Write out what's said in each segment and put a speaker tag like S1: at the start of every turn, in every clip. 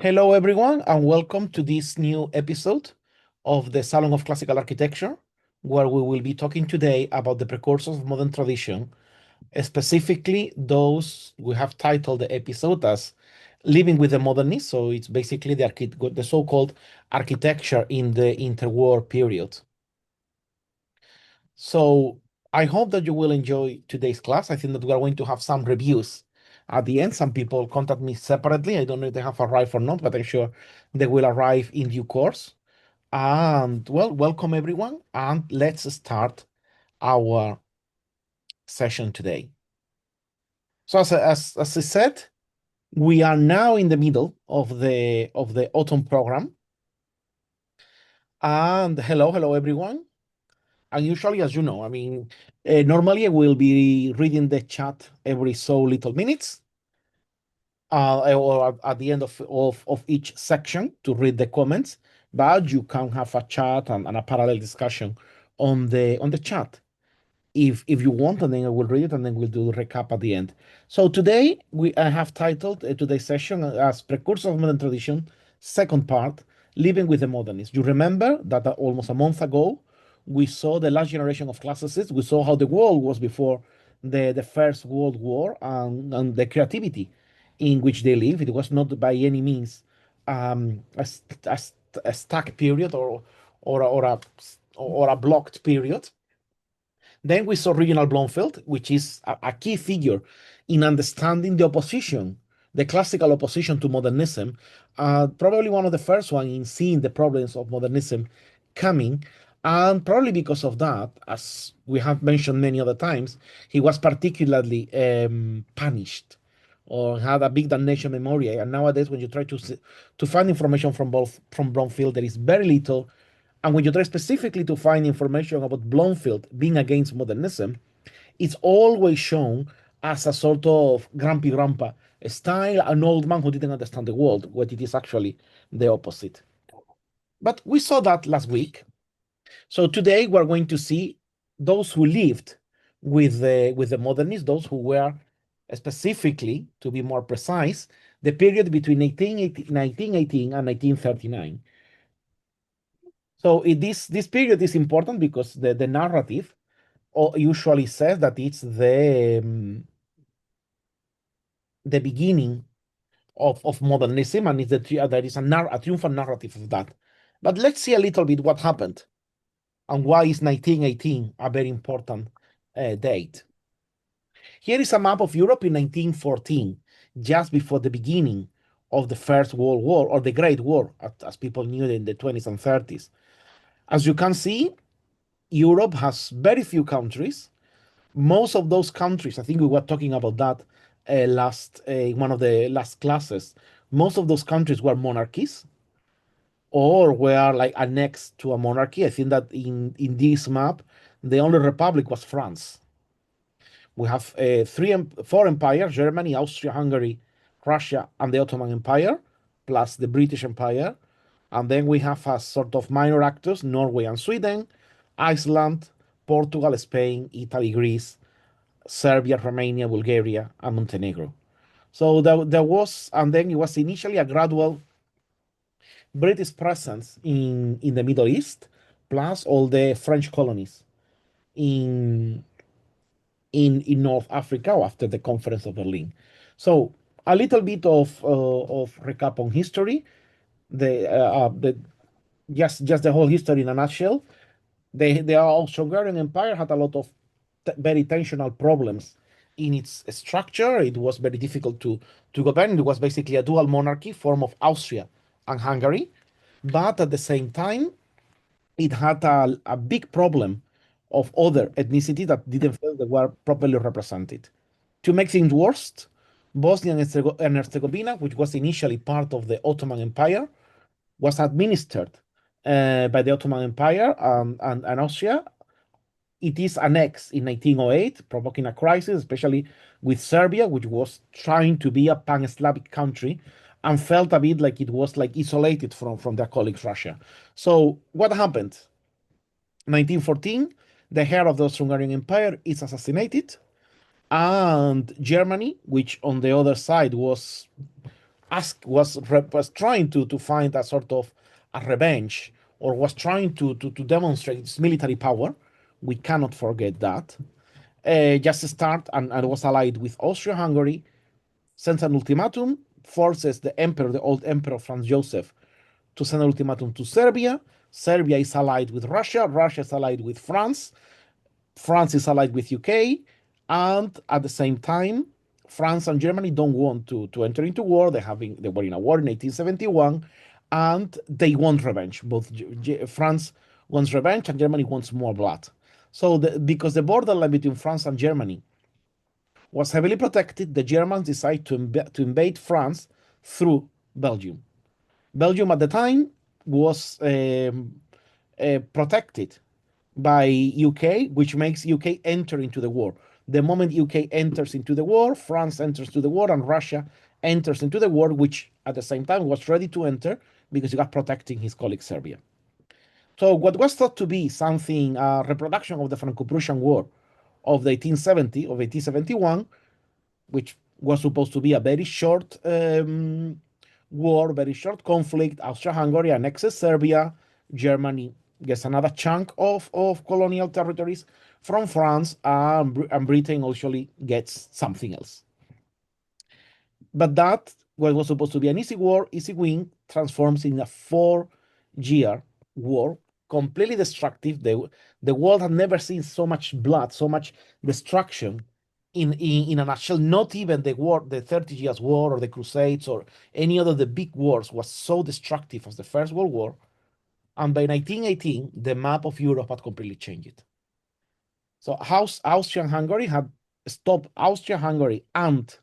S1: Hello, everyone, and welcome to this new episode of the Salon of Classical Architecture, where we will be talking today about the precursors of modern tradition, specifically those we have titled the episode as Living with the Modernists. So it's basically the so-called architecture in the interwar period. So I hope that you will enjoy today's class. I think that we are going to have some reviews at the end. Some people contact me separately. I don't know if they have arrived or not, but I'm sure they will arrive in due course. And well, welcome everyone, and let's start our session today. So as I said, we are now in the middle of the autumn program. And hello everyone. And usually, as you know, normally I will be reading the chat every so little minutes, or at the end of each section to read the comments. But you can have a chat and a parallel discussion on the chat if you want, and then I will read it, and then we'll do the recap at the end. So today I have titled today's session as Precursors of Modern Tradition, second part, Living with the Modernists. You remember that almost a month ago, we saw the last generation of classicists. We saw how the world was before the First World War, and the creativity in which they live. It was not by any means a stuck period or a blocked period. Then we saw Reginald Blomfield, which is a key figure in understanding the opposition, the classical opposition to modernism, probably one of the first one in seeing the problems of modernism coming. And probably because of that, as we have mentioned many other times, he was particularly punished or had a big damnation memoria. And nowadays, when you try to find information from Blomfield, there is very little, and when you try specifically to find information about Blomfield being against modernism, it's always shown as a sort of grumpy grandpa style, an old man who didn't understand the world, when it is actually the opposite. But we saw that last week. So today we're going to see those who lived with the modernists, those who were specifically, to be more precise, the period between 1918 and 1939. So this period is important because the narrative usually says that it's the beginning of modernism, and there is a triumphal narrative of that. But let's see a little bit what happened and why is 1918 a very important date. Here is a map of Europe in 1914, just before the beginning of the First World War, or the Great War, as people knew it in the 20s and 30s. As you can see, Europe has very few countries. Most of those countries, I think we were talking about that last one of the last classes. Most of those countries were monarchies or were like annexed to a monarchy. I think that in this map, the only republic was France. We have four empires: Germany, Austria, Hungary, Russia, and the Ottoman Empire, plus the British Empire. And then we have as sort of minor actors Norway and Sweden, Iceland, Portugal, Spain, Italy, Greece, Serbia, Romania, Bulgaria, and Montenegro. So there was, and then it was initially a gradual British presence in the Middle East, plus all the French colonies in in North Africa after the Conference of Berlin. So a little bit of recap on history. The just the whole history in a nutshell. The Austro-Hungarian Empire had a lot of very tensional problems in its structure. It was very difficult to govern. It was basically a dual monarchy form of Austria and Hungary, but at the same time, it had a big problem of other ethnicities that didn't feel they were properly represented. To make things worse, Bosnia and Herzegovina, which was initially part of the Ottoman Empire, was administered by the Ottoman Empire and Austria. It is annexed in 1908, provoking a crisis, especially with Serbia, which was trying to be a pan-Slavic country and felt a bit like it was like isolated from their colleagues Russia. So what happened? 1914, the head of the Austro-Hungarian Empire is assassinated, and Germany, which on the other side was was trying to find a sort of a revenge, or was trying to demonstrate its military power. We cannot forget that. Just start and was allied with Austria-Hungary, sends an ultimatum, forces the emperor, the old emperor Franz Joseph, to send an ultimatum to Serbia. Serbia is allied with Russia. Russia is allied with France. France is allied with UK, and at the same time, France and Germany don't want to enter into war. They were in a war in 1871, and they want revenge. Both France wants revenge, and Germany wants more blood. So, because the borderline between France and Germany was heavily protected, the Germans decided to invade France through Belgium. Belgium at the time was protected by UK, which makes UK enter into the war. The moment UK enters into the war, France enters into the war, and Russia enters into the war, which at the same time was ready to enter because he was protecting his colleague Serbia. So what was thought to be something, a reproduction of the Franco-Prussian War of the 1871, which was supposed to be a very short war, very short conflict. Austria-Hungary annexes Serbia. Germany gets another chunk of colonial territories from France, and Britain actually gets something else. But that, what was supposed to be an easy war, easy win, transforms in a 4-year war, completely destructive. The world had never seen so much blood, so much destruction in a nutshell. Not even the war, the 30 Years' War or the Crusades or any other of the big wars was so destructive as the First World War. And by 1918, the map of Europe had completely changed. So Austria-Hungary had stopped. Austria-Hungary and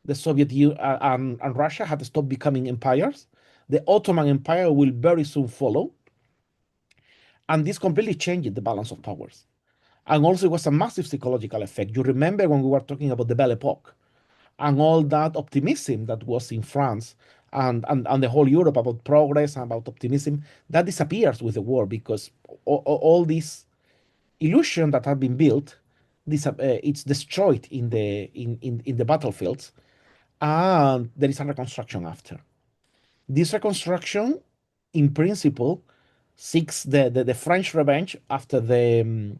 S1: the Soviet Union and Russia had stopped becoming empires. The Ottoman Empire will very soon follow. And this completely changed the balance of powers. And also, it was a massive psychological effect. You remember when we were talking about the Belle Epoque and all that optimism that was in France and the whole Europe about progress and about optimism, that disappears with the war, because all this illusion that had been built, it's destroyed in the battlefields, and there is a reconstruction after. This reconstruction, in principle, seeks the French revenge after the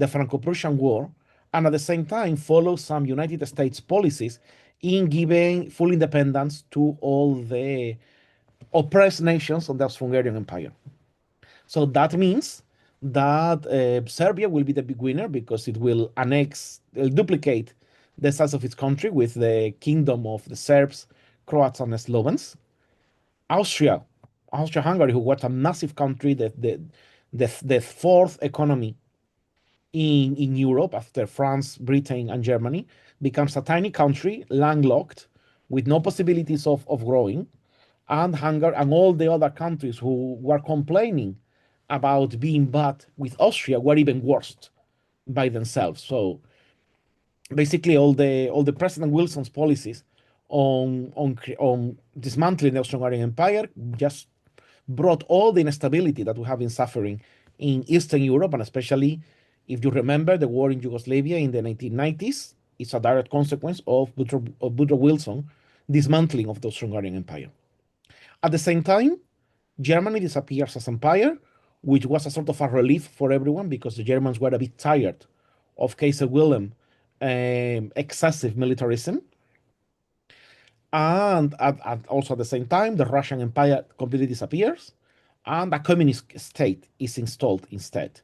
S1: Franco-Prussian War, and at the same time follows some United States policies in giving full independence to all the oppressed nations of the Austro-Hungarian Empire. So that means that Serbia will be the big winner, because it will duplicate the size of its country with the kingdom of the Serbs, Croats, and Slovens. Austria-Hungary, who was a massive country, the fourth economy in Europe after France, Britain, and Germany, becomes a tiny country, landlocked, with no possibilities of growing. And Hungary and all the other countries who were complaining about being bad with Austria were even worse by themselves. So basically, all the President Wilson's policies on dismantling the Austro-Hungarian Empire just brought all the instability that we have been suffering in Eastern Europe, and especially, if you remember, the war in Yugoslavia in the 1990s. It's a direct consequence of Woodrow Wilson dismantling of the Austro-Hungarian Empire. At the same time, Germany disappears as empire, which was a sort of a relief for everyone, because the Germans were a bit tired of Kaiser Wilhelm excessive militarism. And also at the same time, the Russian Empire completely disappears, and a communist state is installed instead.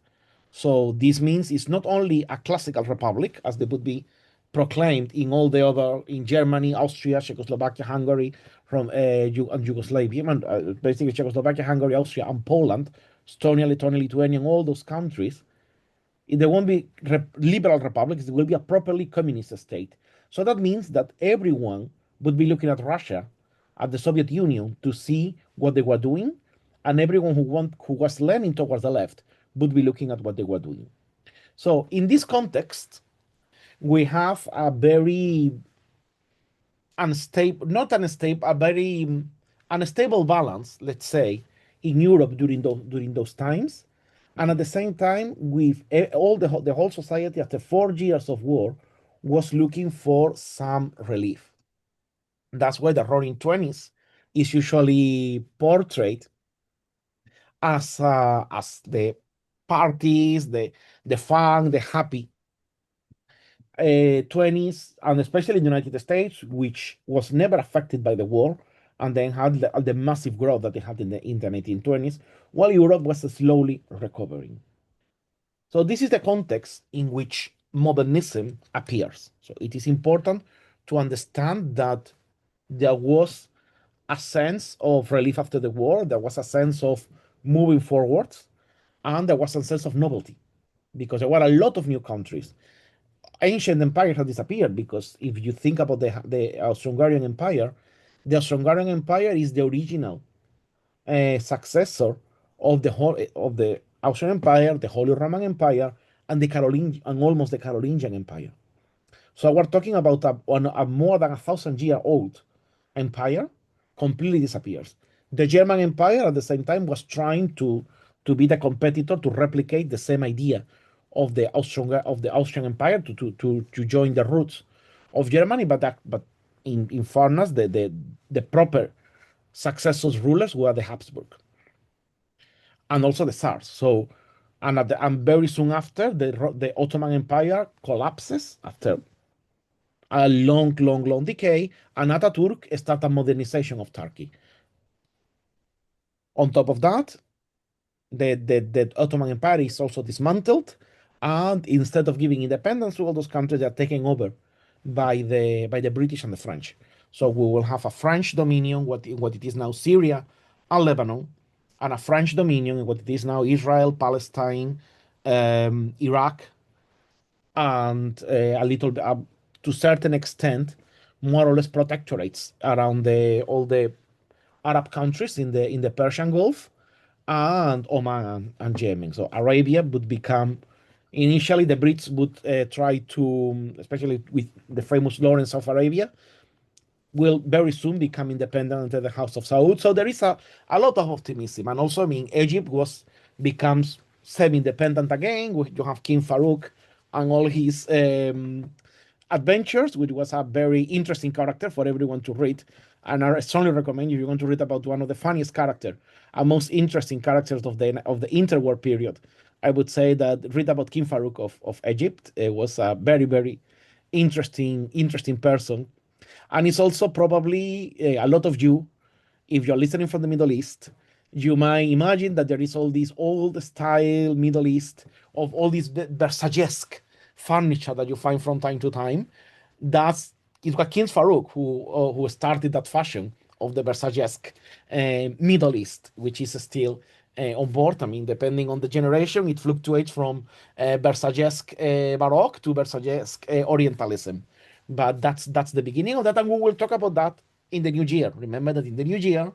S1: So this means it's not only a classical republic, as they would be proclaimed in all the other, in Germany, Austria, Czechoslovakia, Hungary, and Yugoslavia, and basically Czechoslovakia, Hungary, Austria, and Poland, Estonia, Lithuania, Lithuania, and all those countries. There won't be liberal republics, it will be a properly communist state. So that means that everyone would be looking at Russia, at the Soviet Union, to see what they were doing, and everyone who was leaning towards the left would be looking at what they were doing. So in this context, we have a very unstable, not unstable, a very unstable balance, let's say, in Europe during those times. And at the same time, with all the whole society after 4 years of war was looking for some relief. That's why the Roaring Twenties is usually portrayed as the parties, the fun, the happy 20s, and especially in the United States, which was never affected by the war, and then had the massive growth that they had in the 1920s, while Europe was slowly recovering. So this is the context in which modernism appears. So it is important to understand that there was a sense of relief after the war, there was a sense of moving forwards, and there was a sense of novelty because there were a lot of new countries. Ancient empires have disappeared because if you think about the Austro-Hungarian Empire, the Austro-Hungarian Empire is the original successor of the whole of the Austrian Empire, the Holy Roman Empire, and the Carolingian and almost the Carolingian Empire. So we're talking about a more than 1,000-year-old empire completely disappears. The German Empire at the same time was trying to be the competitor to replicate the same idea of the Austrian Empire to join the roots of Germany, but in fairness, the proper successors rulers were the Habsburg and also the Tsars. So and very soon after the Ottoman Empire collapses after a long decay, and Ataturk started a modernization of Turkey. On top of that, the Ottoman Empire is also dismantled, and instead of giving independence to all those countries, they are taken over by the British and the French. So we will have a French dominion, what it is now Syria and Lebanon, and a French dominion in what it is now Israel, Palestine, Iraq, and a little bit, to a certain extent, more or less protectorates around all the Arab countries in the Persian Gulf and Oman and Yemen. So Arabia would become initially the Brits would try to, especially with the famous Lawrence of Arabia, will very soon become independent under the House of Saud. So there is a lot of optimism. And also, I mean, Egypt becomes semi-independent again. You have King Farouk and all his adventures, which was a very interesting character for everyone to read. And I strongly recommend you, if you want to read about one of the funniest characters and most interesting characters of the interwar period, I would say that read about King Farouk of Egypt. It was a very interesting person, and it's also probably a lot of you, if you're listening from the Middle East, you might imagine that there is all this old style Middle East of all this Versaillesque furniture that you find from time to time. That's it was King Farouk who started that fashion of the Versaillesque Middle East, which is still on board. I mean, depending on the generation, it fluctuates from Versaillesque Baroque to Versaillesque Orientalism. But that's the beginning of that, and we will talk about that in the new year. Remember that in the new year,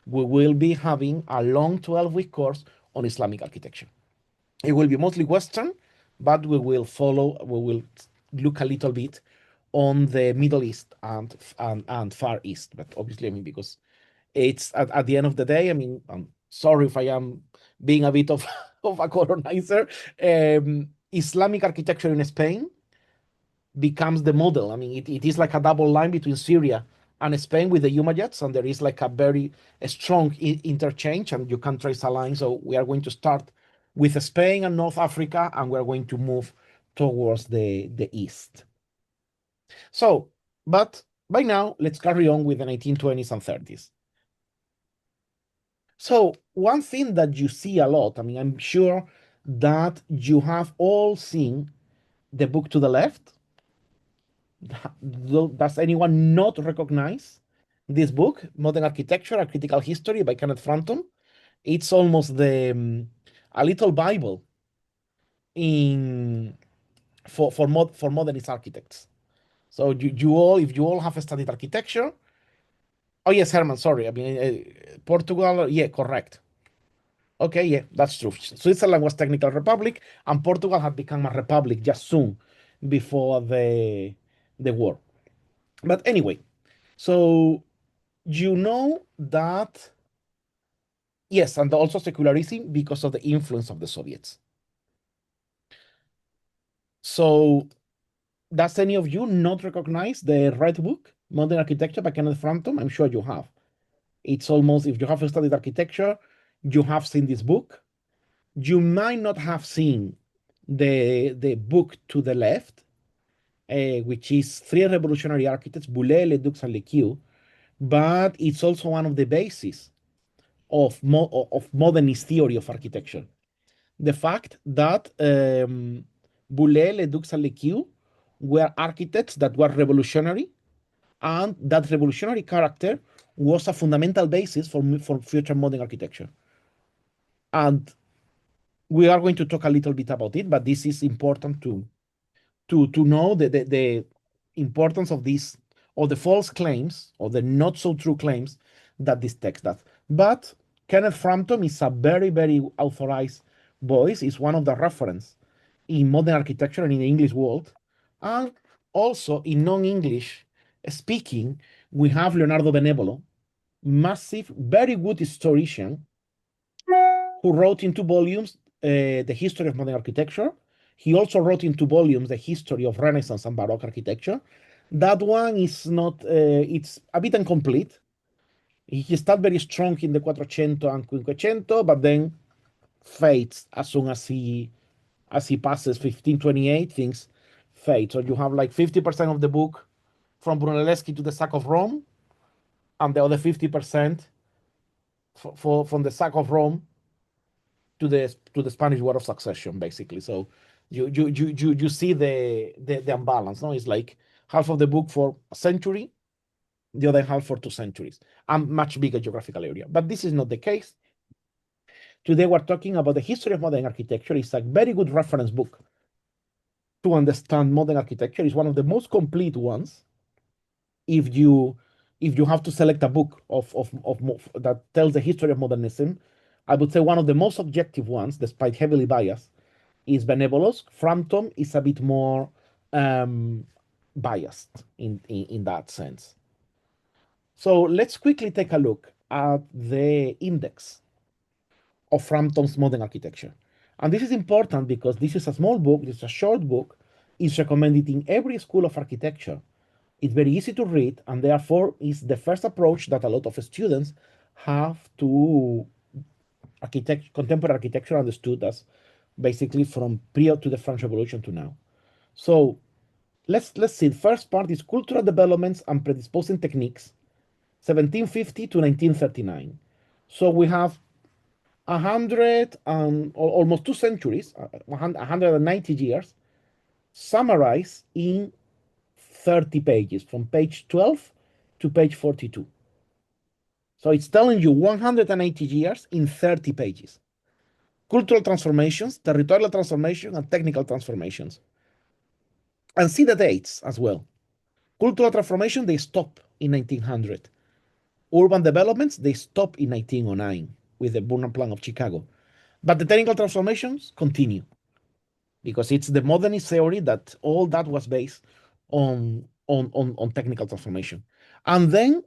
S1: we will be having a long 12-week course on Islamic architecture. It will be mostly Western, but we will look a little bit on the Middle East and Far East. But obviously, I mean, because it's at the end of the day, I mean, I'm sorry if I am being a bit of, of a colonizer. Islamic architecture in Spain becomes the model. I mean, it is like a double line between Syria and Spain with the Umayyads, and there is like a very strong interchange, and you can trace a line. So we are going to start with Spain and North Africa, and we're going to move towards the east. So, but by now, let's carry on with the 1920s and 30s. So one thing that you see a lot, I mean, I'm sure that you have all seen the book to the left. Does anyone not recognize this book, Modern Architecture, A Critical History by Kenneth Frampton? It's almost a little Bible in for modernist architects. So you all, if you all have studied architecture, oh yes, Herman, sorry, I mean Portugal, yeah, correct. Okay, yeah, that's true. Switzerland was technical republic, and Portugal had become a republic just soon before the war. But anyway, so you know that, yes, and also secularism because of the influence of the Soviets. So does any of you not recognize the Red Book Modern Architecture by Kenneth Frampton? I'm sure you have. It's almost, if you have studied architecture, you have seen this book. You might not have seen the book to the left, which is Three Revolutionary Architects, Boulay, Ledoux, and Lequeux, but it's also one of the bases of modernist theory of architecture. The fact that Boulay, Ledoux, and Lequeux were architects that were revolutionary, and that revolutionary character was a fundamental basis for future modern architecture. And we are going to talk a little bit about it, but this is important to know the importance of this, or the false claims, or the not so true claims that this text does. But Kenneth Frampton is a very, very authorized voice, is one of the reference in modern architecture and in the English world. And also in non-English speaking, we have Leonardo Benevolo, massive, very good historian, who wrote in 2 volumes the history of modern architecture. He also wrote in 2 volumes the history of Renaissance and Baroque architecture. That one is not, it's a bit incomplete. He started very strong in the Quattrocento and Quinquecento, but then fades as soon as he passes 1528, things fade. So you have like 50% of the book from Brunelleschi to the sack of Rome, and the other 50% from the sack of Rome to the Spanish War of Succession, basically. So you see the imbalance. No, it's like half of the book for a century, the other half for 2 centuries, and much bigger geographical area. But this is not the case. Today we're talking about the history of modern architecture. It's a very good reference book to understand modern architecture. It's one of the most complete ones. If you have to select a book of that tells the history of modernism, I would say one of the most objective ones, despite heavily biased, is Benevolo's. Frampton is a bit more biased in that sense. So let's quickly take a look at the index of Frampton's modern architecture. And this is important because this is a small book, it's a short book, it's recommended in every school of architecture. It's very easy to read, and therefore is the first approach that a lot of students have to contemporary architecture, understood as basically from prior to the French Revolution to now. So let's see. The first part is cultural developments and predisposing techniques, 1750 to 1939. So we have 100 and almost 2 centuries, 190 years, summarized in 30 pages, from page 12 to page 42. So it's telling you 180 years in 30 pages. Cultural transformations, territorial transformation, and technical transformations. And see the dates as well. Cultural transformation, they stop in 1900. Urban developments, they stop in 1909 with the Burnham Plan of Chicago. But the technical transformations continue, because it's the modernist theory that all that was based on technical transformation. And then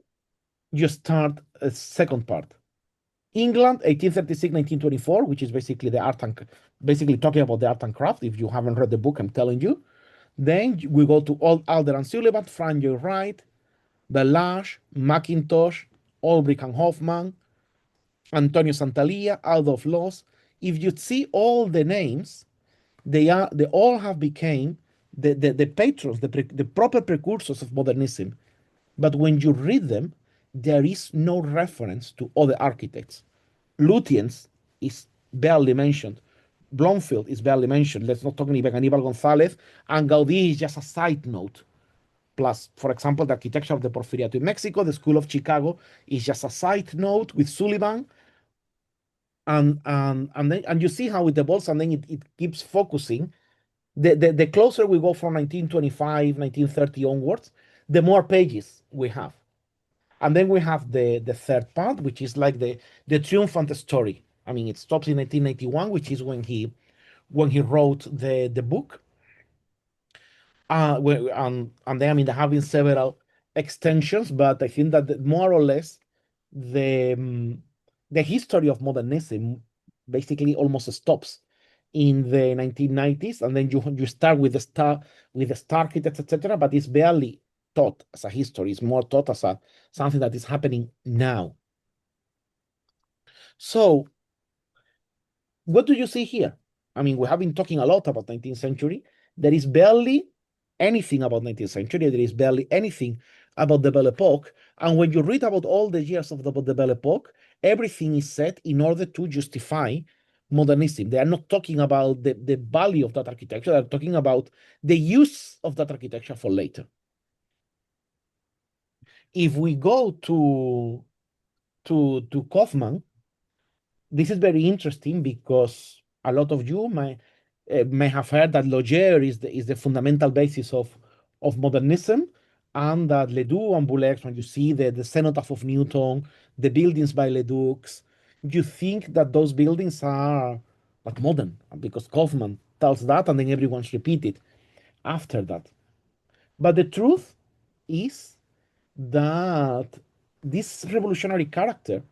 S1: you start a second part. England, 1836-1924, which is basically the art and basically talking about the art and craft. If you haven't read the book, I'm telling you. Then we go to Alder and Sullivan, Frank Lloyd Wright, Belage, Mackintosh, Olbrich and Hoffman, Antonio Santalia, Adolf Loos. If you see all the names, they all have become the patrons, the proper precursors of modernism. But when you read them, there is no reference to other architects. Lutyens is barely mentioned. Blomfield is barely mentioned. Let's not talk about Aníbal González. And Gaudí is just a side note. Plus, for example, the architecture of the Porfiriato in Mexico, the School of Chicago is just a side note with Sullivan. And you see how it evolves, and then it keeps focusing. The closer we go from 1925, 1930 onwards, the more pages we have. And then we have the third part, which is like the triumphant story. I mean, it stops in 1991, which is when he wrote the book. And then, I mean, there have been several extensions, but I think that more or less the history of modernism basically almost stops in the 1990s, and then you start with the star architects, etc. But it's barely taught as a history. It's more taught as a something that is happening now. So what do you see here? I mean, we have been talking a lot about 19th century. There is barely anything about 19th century. There is barely anything about the Belle Epoque. And when you read about all the years of the Belle Epoque, everything is said in order to justify modernism. They are not talking about the value of that architecture. They're talking about the use of that architecture for later. If we go to Kaufman, this is very interesting because a lot of you may have heard that Logier is the fundamental basis of modernism, and that Ledoux and Boulez, when you see the cenotaph of Newton, the buildings by Ledoux, you think that those buildings are like modern because Kaufman tells that, and then everyone's repeated after that. But the truth is that this revolutionary character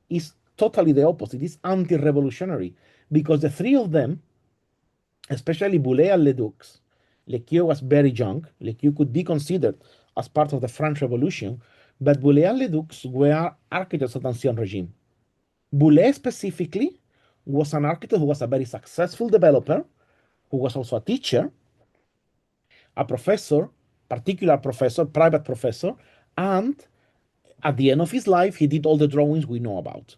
S1: is totally the opposite. It's anti-revolutionary because the three of them, especially Boulez and Ledoux, Lequeux was very young. Lequeux could be considered as part of the French Revolution, but Boulez and Ledoux were architects of the Ancien Regime. Boulez specifically was an architect who was a very successful developer, who was also a teacher, a professor, particular professor, private professor, and at the end of his life, he did all the drawings we know about.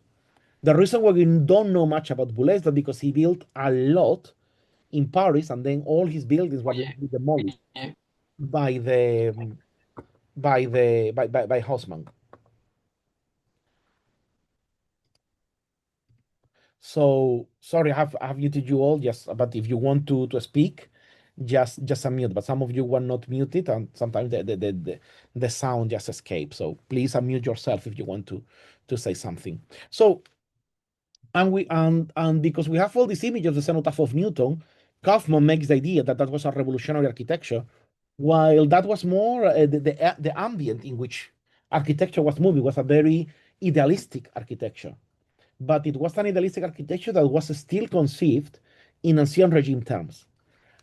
S1: The reason why we don't know much about Boulez is because he built a lot in Paris, and then all his buildings were demolished by the by Haussmann. So sorry, I have muted you all. Yes, but if you want to speak, just unmute. But some of you were not muted, and sometimes the sound just escapes. So please unmute yourself if you want to say something. So and because we have all these images of the cenotaph of Newton, Kaufman makes the idea that that was a revolutionary architecture, while that was more the ambient in which architecture was moving was a very idealistic architecture. But it was an idealistic architecture that was still conceived in ancien regime terms.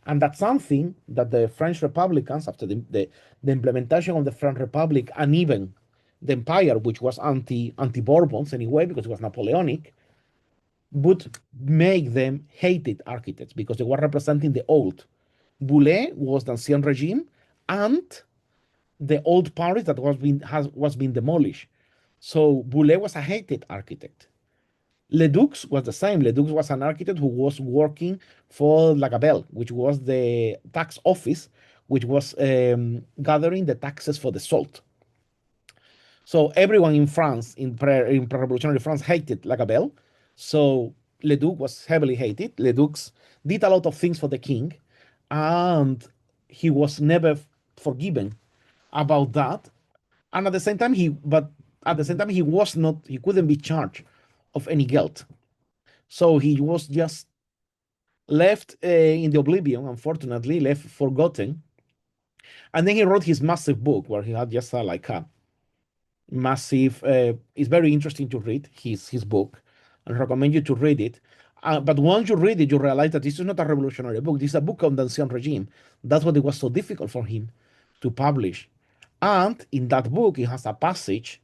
S1: And that's something that the French Republicans, after the implementation of the French Republic and even the empire, which was anti-Bourbons anyway, because it was Napoleonic, would make them hated architects because they were representing the old. Boulez was the ancien regime and the old Paris that was being demolished. So Boulez was a hated architect. Ledoux was the same. Ledoux was an architect who was working for Lagabelle, which was the tax office, which was gathering the taxes for the salt. So everyone in France, in pre-revolutionary France, hated Lagabelle. So Ledoux was heavily hated. Ledoux did a lot of things for the king, and he was never forgiven about that. And at the same time, he couldn't be charged of any guilt. So he was just left in the oblivion, unfortunately, left forgotten. And then he wrote his massive book where he had just like a massive. It's very interesting to read his book. I recommend you to read it. But once you read it, you realize that this is not a revolutionary book. This is a book on the ancien regime. That's what it was so difficult for him to publish. And in that book, he has a passage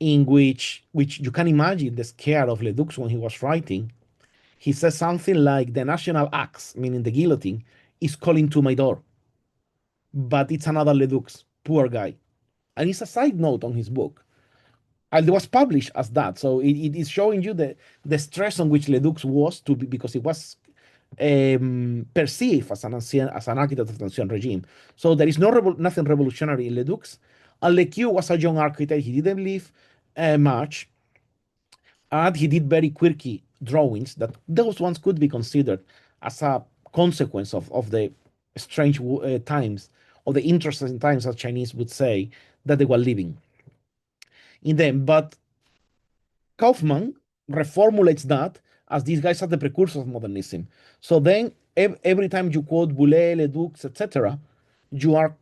S1: in which you can imagine the scare of Ledoux when he was writing. He says something like the national axe, meaning the guillotine, is calling to my door. But it's another Ledoux, poor guy. And it's a side note on his book. And it was published as that. So it is showing you the stress on which Ledoux was to be, because it was perceived as an architect of the ancien regime. So there is nothing revolutionary in Ledoux. And Lequeux was a young architect. He didn't live much, and he did very quirky drawings that those ones could be considered as a consequence of the strange times, or the interesting times, as Chinese would say, that they were living in them. But Kaufman reformulates that as these guys are the precursors of modernism. So then every time you quote Boulez, Ledoux, etc., you are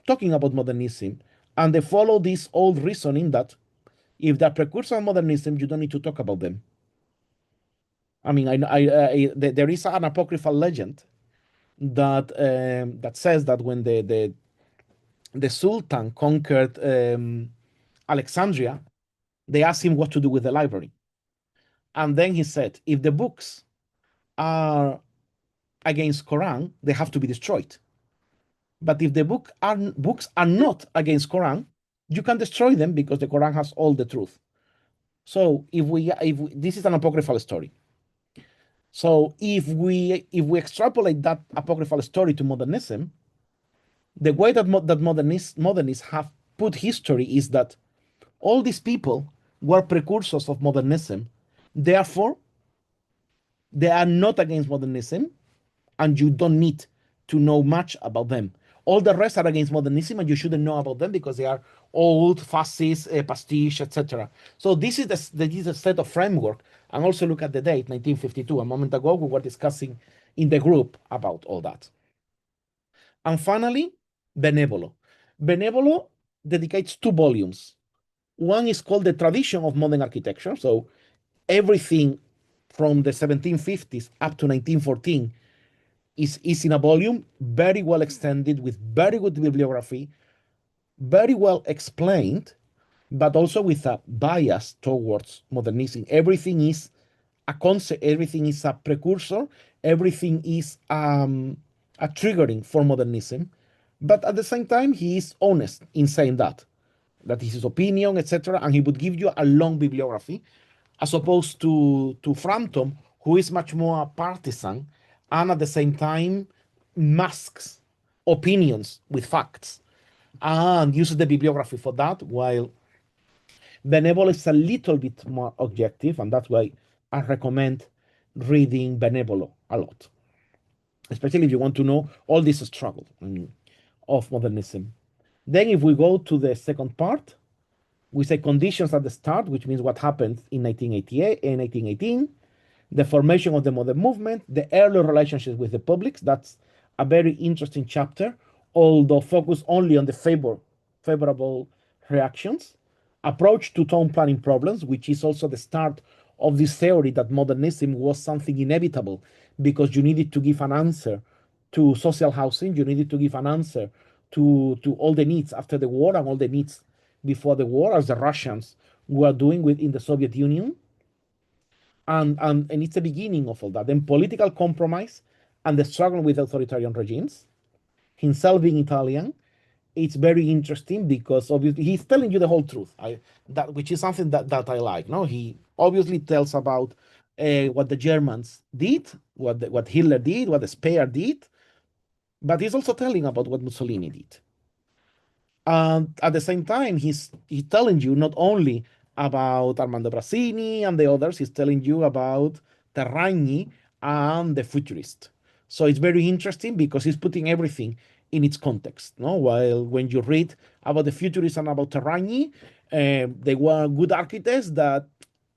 S1: talking about modernism, and they follow this old reasoning that if they're precursors of modernism, you don't need to talk about them. I mean, there is an apocryphal legend that says that when the Sultan conquered Alexandria, they asked him what to do with the library. And then he said, if the books are against Quran, they have to be destroyed. But if the books are not against Quran, you can destroy them because the Quran has all the truth. So if we this is an apocryphal story. So if we extrapolate that apocryphal story to modernism, the way that modernists have put history is that all these people were precursors of modernism. Therefore, they are not against modernism, and you don't need to know much about them. All the rest are against modernism, and you shouldn't know about them because they are old, fascist, pastiche, etc. So this is a set of framework. And also look at the date, 1952. A moment ago, we were discussing in the group about all that. And finally, Benevolo. Benevolo dedicates 2 volumes. One is called The Tradition of Modern Architecture. So everything from the 1750s up to 1914 is in a volume, very well extended, with very good bibliography, very well explained, but also with a bias towards modernism. Everything is a concept, everything is a precursor, everything is a triggering for modernism. But at the same time, he is honest in saying that is his opinion, etc. And he would give you a long bibliography, as opposed to Frampton, who is much more partisan and at the same time masks opinions with facts and uses the bibliography for that, while Benevolo is a little bit more objective, and that's why I recommend reading Benevolo a lot, especially if you want to know all this struggle of modernism. Then, if we go to the second part, we say conditions at the start, which means what happened in 1988 and 1918, the formation of the modern movement, the early relationships with the publics. That's a very interesting chapter, although focused only on the favorable reactions. Approach to town planning problems, which is also the start of this theory that modernism was something inevitable because you needed to give an answer to social housing, you needed to give an answer to all the needs after the war and all the needs before the war, as the Russians were doing within the Soviet Union. And it's the beginning of all that. Then political compromise and the struggle with authoritarian regimes. Himself being Italian, it's very interesting because obviously he's telling you the whole truth. That which is something that I like. No, he obviously tells about what the Germans did, what Hitler did, what the Speer did, but he's also telling about what Mussolini did. And at the same time, he's telling you not only about Armando Brassini and the others, he's telling you about Terragni and the futurist. So it's very interesting because he's putting everything in its context. No, while when you read about the futurists and about Terragni, they were good architects that,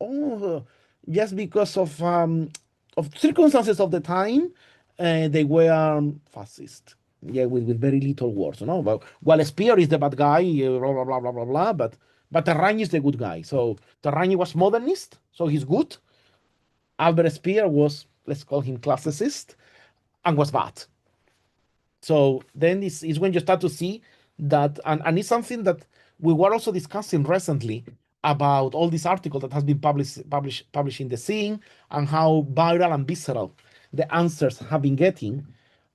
S1: oh, just because of circumstances of the time, they were fascist. Yeah, with very little words, you know. While Spear is the bad guy, blah blah blah blah blah blah, but Terragni is the good guy. So Terragni was modernist, so he's good. Albert Speer was, let's call him classicist, and was bad. So then this is when you start to see that, and it's something that we were also discussing recently about all this article that has been published in the scene, and how viral and visceral the answers have been getting.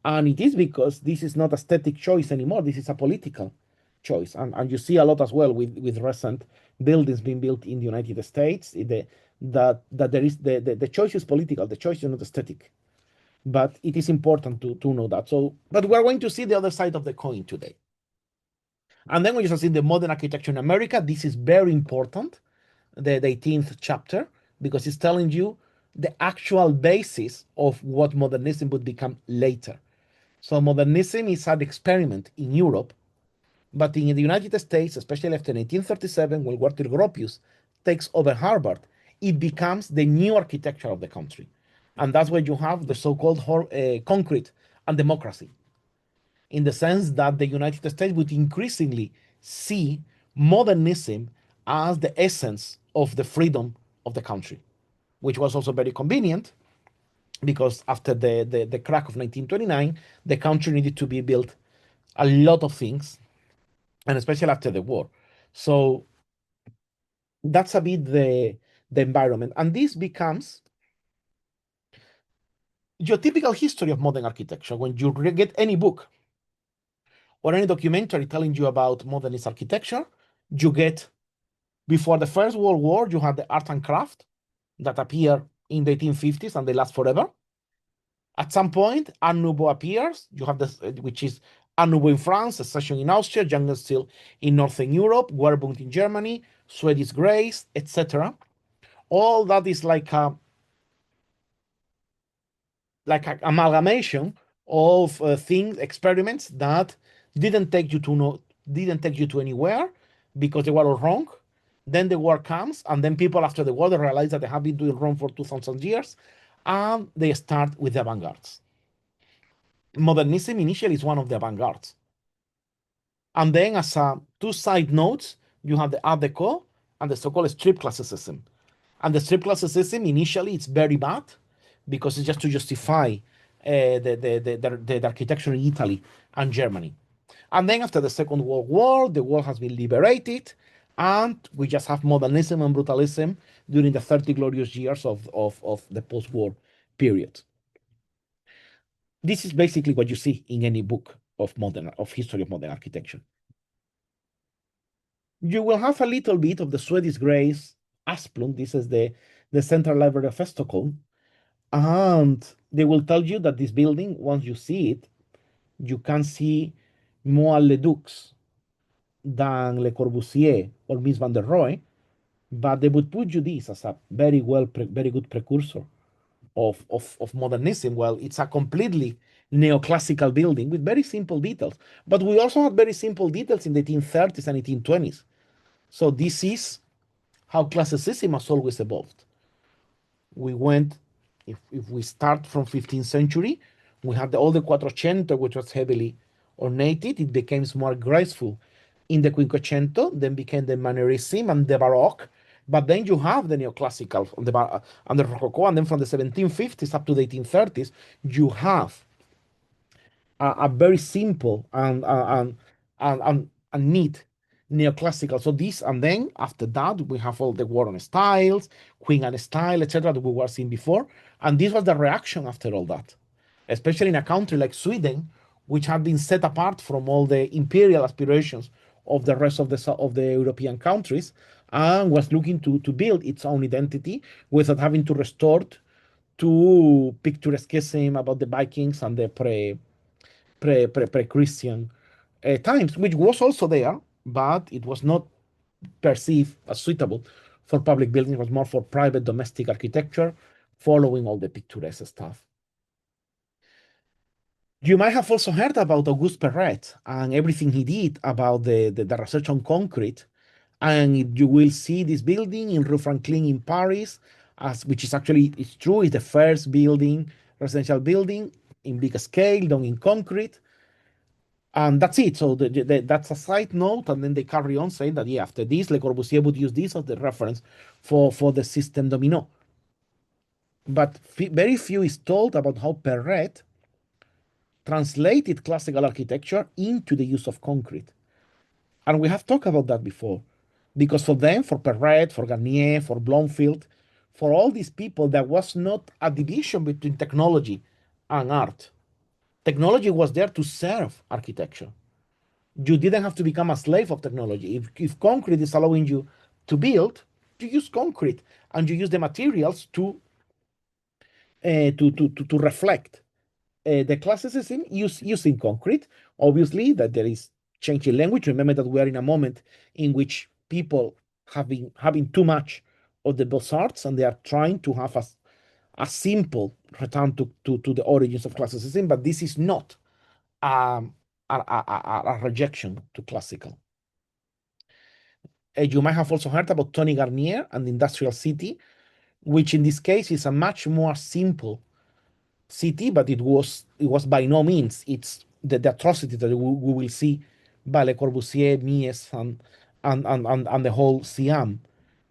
S1: And it is because this is not aesthetic choice anymore, this is a political choice. And you see a lot as well with recent buildings being built in the United States, that there is the choice is political, the choice is not aesthetic. But it is important to know that. So, but we're going to see the other side of the coin today. And then when you see the modern architecture in America, this is very important, the 18th chapter, because it's telling you the actual basis of what modernism would become later. So modernism is an experiment in Europe, but in the United States, especially after 1937, when Walter Gropius takes over Harvard, it becomes the new architecture of the country. And that's where you have the so-called concrete and democracy, in the sense that the United States would increasingly see modernism as the essence of the freedom of the country, which was also very convenient because after the crack of 1929, the country needed to be built a lot of things, and especially after the war. So that's a bit the environment. And this becomes your typical history of modern architecture. When you get any book or any documentary telling you about modernist architecture, you get before the First World War, you had the art and craft that appear in the 1850s and they last forever. At some point, Art Nouveau appears. You have this, which is Art Nouveau in France, Secession in Austria, Jungle Steel in Northern Europe, Werbung in Germany, Swedish Grace, etc. All that is like an amalgamation of things, experiments that didn't take you to didn't take you to anywhere because they were all wrong. Then the war comes, and then people after the war they realize that they have been doing wrong for 2,000 years, and they start with the avant-gardes. Modernism initially is one of the avant-gardes. And then, as two side notes, you have the Art Deco and the so-called strip classicism. And the strip classicism initially it's very bad because it's just to justify the architecture in Italy and Germany. And then after the Second World War, the world has been liberated, and we just have modernism and brutalism during the 30 glorious years of the post-war period. This is basically what you see in any book of history of modern architecture. You will have a little bit of the Swedish Grace Asplund. This is the Central Library of Stockholm. And they will tell you that this building, once you see it, you can see more Leducs than Le Corbusier or Mies van der Rohe, but they would put you this as a very good precursor of modernism. Well, it's a completely neoclassical building with very simple details. But we also had very simple details in the 1830s and 1820s. So this is how classicism has always evolved. We went, if we start from 15th century, we had all the Quattrocento, which was heavily ornated. It became more graceful in the Quinquecento, then became the Mannerism and the Baroque. But then you have the neoclassical and the Rococo, and then from the 1750s up to the 1830s, you have a very simple and neat neoclassical. So this, and then after that, we have all the war on styles, Queen and style, etc., that we were seeing before. And this was the reaction after all that, especially in a country like Sweden, which had been set apart from all the imperial aspirations of the rest of the European countries, and was looking to build its own identity without having to resort to picturesquism about the Vikings and the pre-Christian times, which was also there, but it was not perceived as suitable for public building. It was more for private domestic architecture, following all the picturesque stuff. You might have also heard about Auguste Perret and everything he did about the research on concrete. And you will see this building in Rue Franklin in Paris, which is actually, it's true, is the first building, residential building in big scale, done in concrete. And that's it. So that's a side note. And then they carry on saying that, yeah, after this, Le Corbusier would use this as the reference for the system domino. But very few is told about how Perret translated classical architecture into the use of concrete. And we have talked about that before. Because for them, for Perret, for Garnier, for Blomfield, for all these people, there was not a division between technology and art. Technology was there to serve architecture. You didn't have to become a slave of technology. If concrete is allowing you to build, you use concrete and you use the materials to reflect the classicism using concrete. Obviously, that there is changing language. Remember that we are in a moment in which people have been having too much of the Beaux-Arts and they are trying to have a simple return to the origins of classicism, but this is not um, a rejection to classical. You might have also heard about Tony Garnier and the Industrial City, which in this case is a much more simple city, but it was by no means it's the atrocity that we will see by Le Corbusier, Mies, and the whole Siam.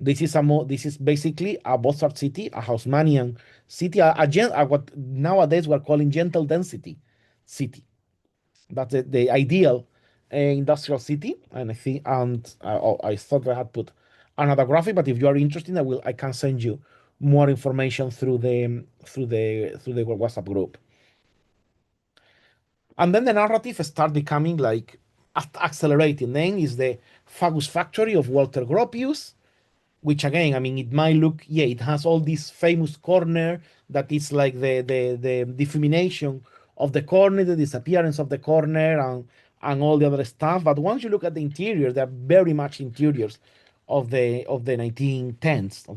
S1: This is basically a Beaux-Arts city, a Haussmannian city, what nowadays we're calling gentle density city. That's the ideal industrial city, and I thought I had put another graphic, but if you are interested, I can send you more information through the WhatsApp group. And then the narrative start becoming like accelerating. Then is the Fagus Factory of Walter Gropius, which again, I mean, it might look, yeah, it has all this famous corner that is like the difumination of the corner, the disappearance of the corner, and all the other stuff. But once you look at the interiors, they're very much interiors of the 1910s,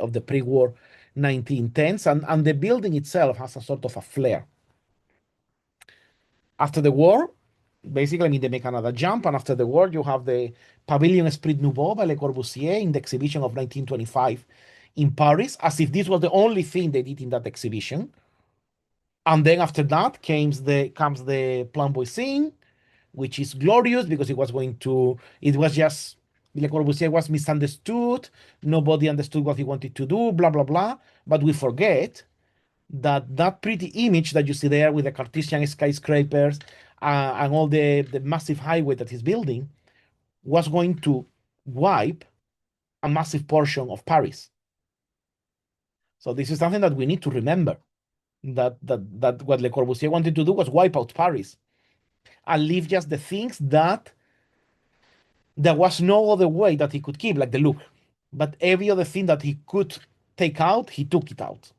S1: of the pre-war 1910s, and the building itself has a sort of a flair. After the war, basically, I mean, they make another jump, and after the war, you have the Pavilion Esprit Nouveau by Le Corbusier in the exhibition of 1925 in Paris, as if this was the only thing they did in that exhibition. And then after that comes the Plan Voisin, which is glorious because it was just Le Corbusier was misunderstood. Nobody understood what he wanted to do, blah blah blah. But we forget that pretty image that you see there with the Cartesian skyscrapers and all the massive highway that he's building was going to wipe a massive portion of Paris. So this is something that we need to remember. That what Le Corbusier wanted to do was wipe out Paris and leave just the things that there was no other way that he could keep, like the look. But every other thing that he could take out, he took it out.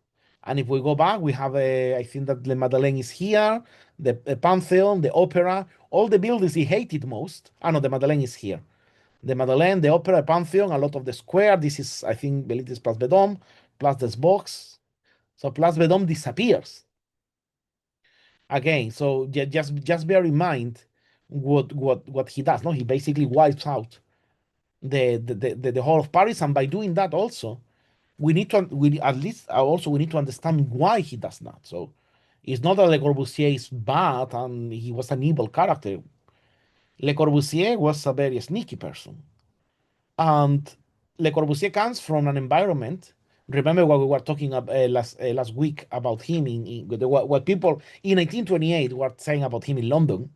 S1: And if we go back, we have I think that the Madeleine is here, the Pantheon, the Opera, all the buildings he hated most. Ah, no, the Madeleine is here. The Madeleine, the Opera, Pantheon, a lot of the square. This is, I think, believe this Place Vendôme, Place des Box. So Place Vendôme disappears again. So just bear in mind what he does. No, he basically wipes out the whole of Paris, and by doing that also we need to we at least also we need to understand why he does that. So it's not that Le Corbusier is bad and he was an evil character. Le Corbusier was a very sneaky person, and Le Corbusier comes from an environment. Remember what we were talking about last week about him what people in 1928 were saying about him in London.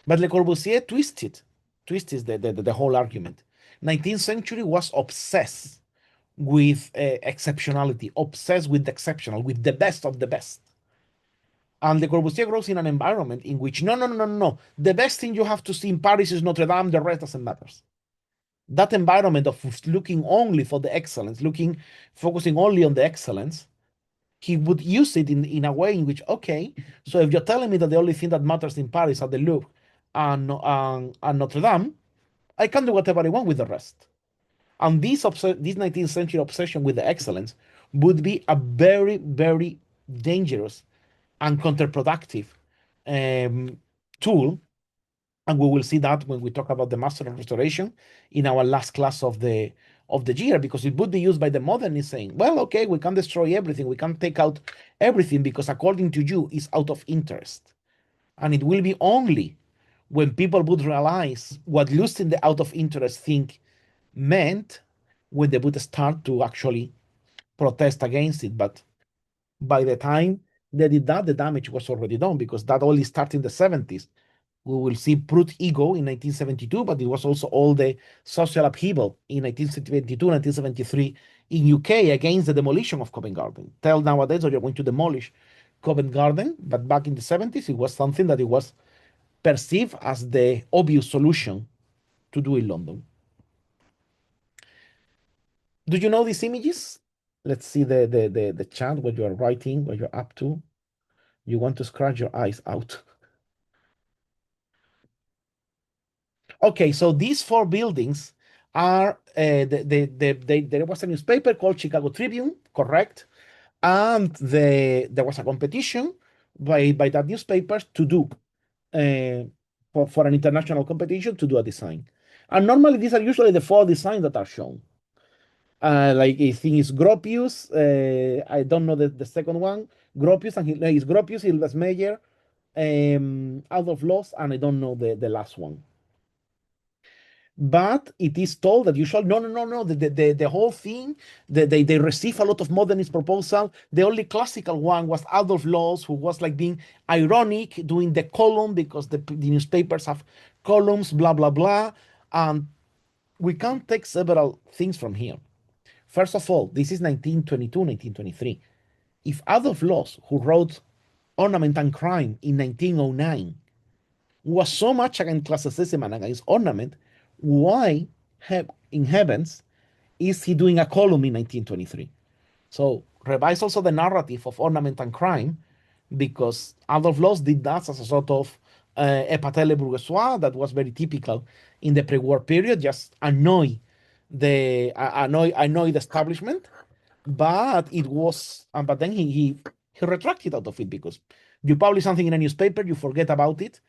S1: But Le Corbusier twisted the whole argument. 19th century was obsessed with exceptionality, obsessed with the exceptional, with the best of the best. And Le Corbusier grows in an environment in which no. The best thing you have to see in Paris is Notre Dame, the rest doesn't matter. That environment of looking only for the excellence, focusing only on the excellence, he would use it in a way in which, okay, so if you're telling me that the only thing that matters in Paris are the Louvre and Notre Dame, I can do whatever I want with the rest. And this 19th century obsession with the excellence would be a very, very dangerous and counterproductive um, tool. And we will see that when we talk about the Master of Restoration in our last class of the year, because it would be used by the modernists saying, well, okay, we can destroy everything, we can take out everything because according to you is out of interest. And it will be only when people would realize what losing the out of interest thing meant when they would start to actually protest against it. But by the time they did that, the damage was already done, because that only started in the 70s. We will see Brute Ego in 1972, but it was also all the social upheaval in 1972, 1973 in UK against the demolition of Covent Garden. Tell nowadays that you're going to demolish Covent Garden, but back in the 70s, it was something that it was perceived as the obvious solution to do in London. Do you know these images? Let's see the chat, what you are writing, what you're up to. You want to scratch your eyes out. Okay, so these four buildings are there was a newspaper called Chicago Tribune, correct? And there was a competition by that newspaper to do for an international competition to do a design. And normally these are usually the four designs that are shown. Like I think it's Gropius. I don't know the second one. Gropius and it's Gropius, Hildas Meyer, Adolf Loos, and I don't know the last one. But it is told that you shall no. The whole thing, they receive a lot of modernist proposal. The only classical one was Adolf Loos, who was like being ironic, doing the column because the newspapers have columns, blah blah blah. And we can take several things from here. First of all, this is 1922, 1923. If Adolf Loos, who wrote Ornament and Crime in 1909, was so much against classicism and against ornament, why in heavens is he doing a column in 1923? So revise also the narrative of ornament and crime, because Adolf Loos did that as a sort of epatele bourgeois that was very typical in the pre-war period, just annoy the establishment. But it was, but then he retracted out of it, because you publish something in a newspaper, you forget about it,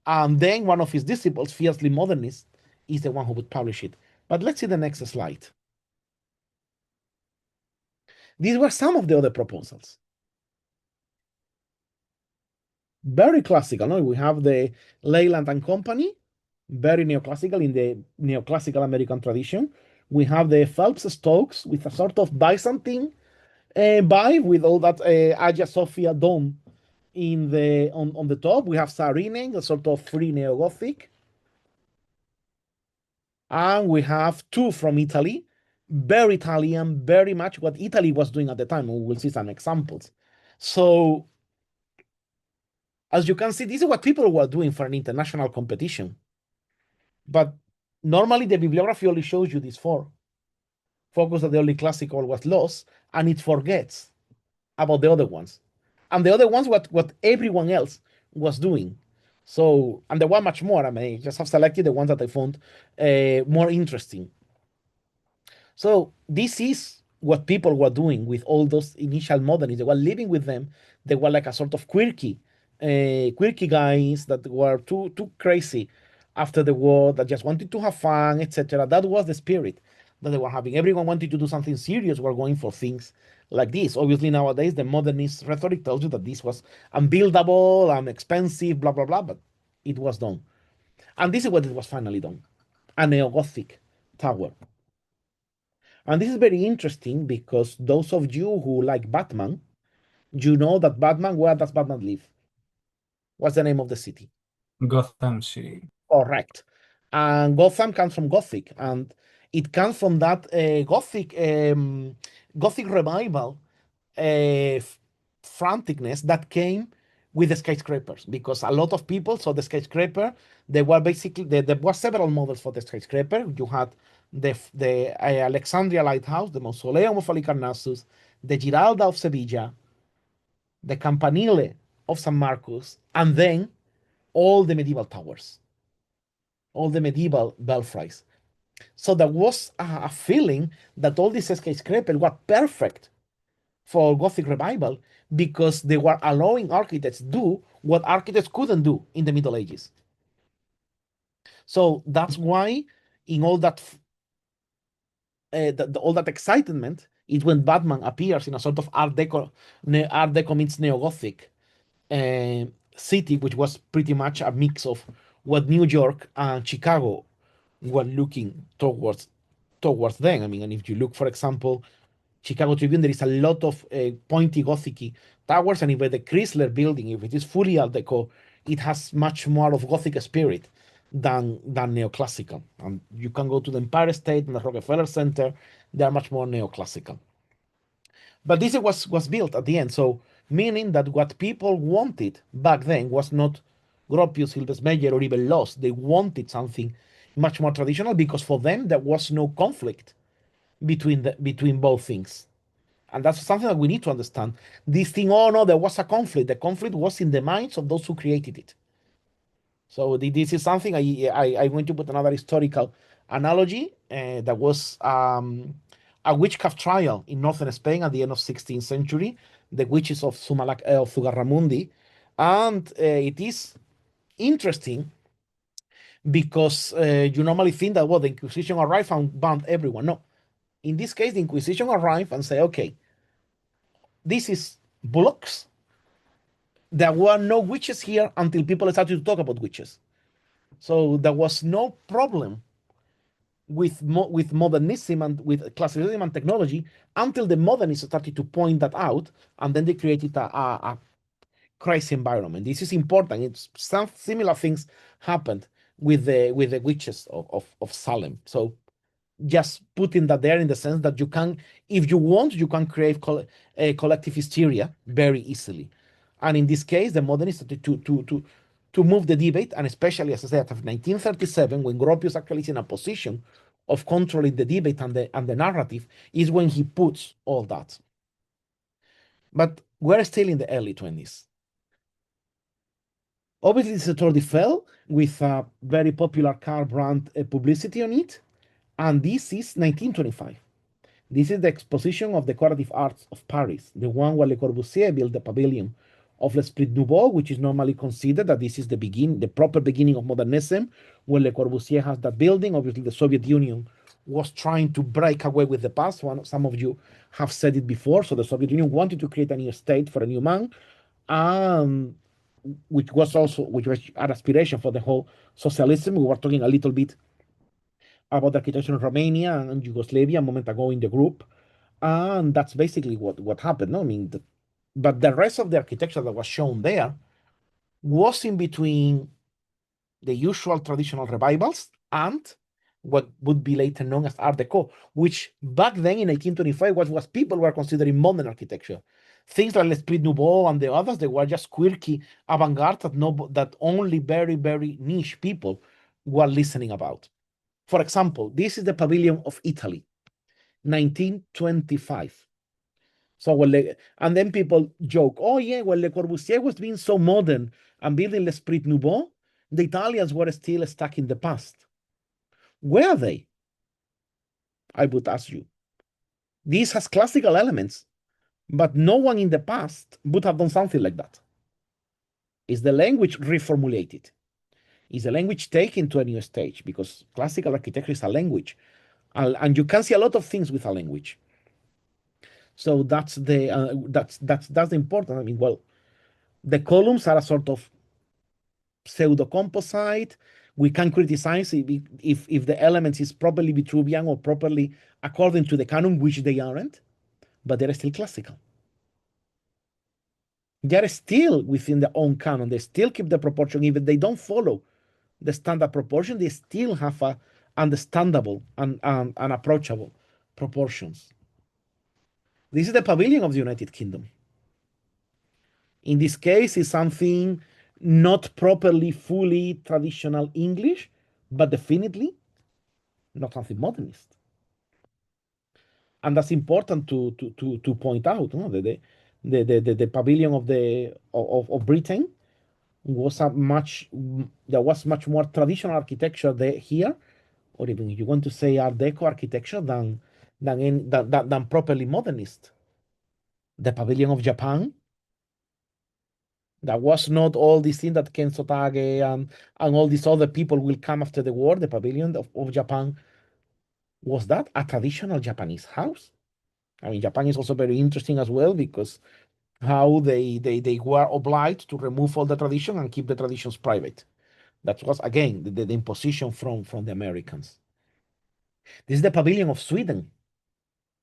S1: and then one of his disciples, fiercely modernist, is the one who would publish it. But let's see the next slide. These were some of the other proposals. Very classical. No? We have the Leyland and Company, very neoclassical in the neoclassical American tradition. We have the Phelps Stokes with a sort of Byzantine vibe, with all that Hagia Sophia dome on the top. We have Saarinen, a sort of free neo-Gothic. And we have two from Italy, very Italian, very much what Italy was doing at the time. We will see some examples. So, as you can see, this is what people were doing for an international competition. But normally the bibliography only shows you these four. Focus that the only classical was lost, and it forgets about the other ones. And the other ones, what everyone else was doing. So, and there were much more. I mean, I just have selected the ones that I found more interesting. So this is what people were doing with all those initial modernists. They were living with them. They were like a sort of quirky guys that were too crazy after the war, that just wanted to have fun, etc. That was the spirit that they were having. Everyone wanted to do something serious. Were going for things like this. Obviously, nowadays the modernist rhetoric tells you that this was unbuildable and expensive, blah blah blah. But it was done, and this is what it was finally done: a neo-Gothic tower. And this is very interesting, because those of you who like Batman, you know that Batman, where does Batman live? What's the name of the city?
S2: Gotham City.
S1: Correct. And Gotham comes from Gothic, and it comes from that Gothic revival uh, franticness that came with the skyscrapers, because a lot of people saw the skyscraper. There were basically there were several models for the skyscraper. You had the Alexandria Lighthouse, the Mausoleum of Halicarnassus, the Giralda of Sevilla, the Campanile of San Marcos, and then all the medieval towers, all the medieval belfries. So there was a feeling that all these skyscrapers were perfect for Gothic revival, because they were allowing architects do what architects couldn't do in the Middle Ages. So that's why in all that all that excitement is when Batman appears in a sort of Art Deco meets Neo-Gothic city, which was pretty much a mix of what New York and Chicago were looking towards then. I mean, and if you look, for example, Chicago Tribune, there is a lot of pointy Gothic towers, and even the Chrysler building, if it is fully Art Deco, it has much more of Gothic spirit than neoclassical. And you can go to the Empire State and the Rockefeller Center; they are much more neoclassical. But this was built at the end, so meaning that what people wanted back then was not Gropius, Hilbesmeyer, or even Loss. They wanted something much more traditional, because for them there was no conflict between both things. And that's something that we need to understand. This thing, oh no, there was a conflict. The conflict was in the minds of those who created it. So this is something I going to put another historical analogy. That was a witchcraft trial in northern Spain at the end of 16th century, the witches of Zugarramundi. And it is interesting, because you normally think that, well, the Inquisition arrived and banned everyone. No, in this case, the Inquisition arrived and say, okay, this is bullocks. There were no witches here until people started to talk about witches. So there was no problem with modernism and with classicism and technology until the modernists started to point that out, and then they created a crazy environment. This is important. It's some similar things happened with the witches of Salem. So just putting that there in the sense that you can, if you want, you can create a collective hysteria very easily. And in this case, the modernists to move the debate, and especially, as I said, of 1937, when Gropius actually is in a position of controlling the debate and the narrative, is when he puts all that. But we're still in the early 20s. Obviously, the Tour de fell with a very popular car brand publicity on it, and this is 1925. This is the exposition of decorative arts of Paris, the one where Le Corbusier built the pavilion of l'Esprit Nouveau, which is normally considered that this is the proper beginning of modernism, where Le Corbusier has that building. Obviously, the Soviet Union was trying to break away with the past. Some of you have said it before. So the Soviet Union wanted to create a new state for a new man, which was an aspiration for the whole socialism. We were talking a little bit about the architecture in Romania and Yugoslavia a moment ago in the group. And that's basically what happened. No? I mean, but the rest of the architecture that was shown there was in between the usual traditional revivals and what would be later known as Art Deco, which back then in 1825 was what people were considering modern architecture. Things like L'Esprit Nouveau and the others, they were just quirky avant-garde that only very, very niche people were listening about. For example, this is the Pavilion of Italy, 1925. So and then people joke, oh yeah, well, Le Corbusier was being so modern and building l'Esprit Nouveau, the Italians were still stuck in the past. Were they? I would ask you. This has classical elements, but no one in the past would have done something like that. Is the language reformulated? Is the language taken to a new stage? Because classical architecture is a language, and you can see a lot of things with a language. So that's the important. I mean, well, the columns are a sort of pseudo composite. We can criticize if the elements is properly Vitruvian or properly according to the canon, which they aren't, but they're still classical. They're still within their own canon. They still keep the proportion, even they don't follow the standard proportion. They still have a understandable and approachable proportions. This is the pavilion of the United Kingdom. In this case, it's something not properly fully traditional English, but definitely not something modernist. And that's important to point out. No? The pavilion of Britain was there was much more traditional architecture there here, or even if you want to say Art Deco architecture than properly modernist. The pavilion of Japan, that was not all these things that Kenzo Tage and all these other people will come after the war. The pavilion of Japan was that a traditional Japanese house. I mean, Japan is also very interesting as well because how they were obliged to remove all the tradition and keep the traditions private. That was again the imposition from the Americans. This is the pavilion of Sweden.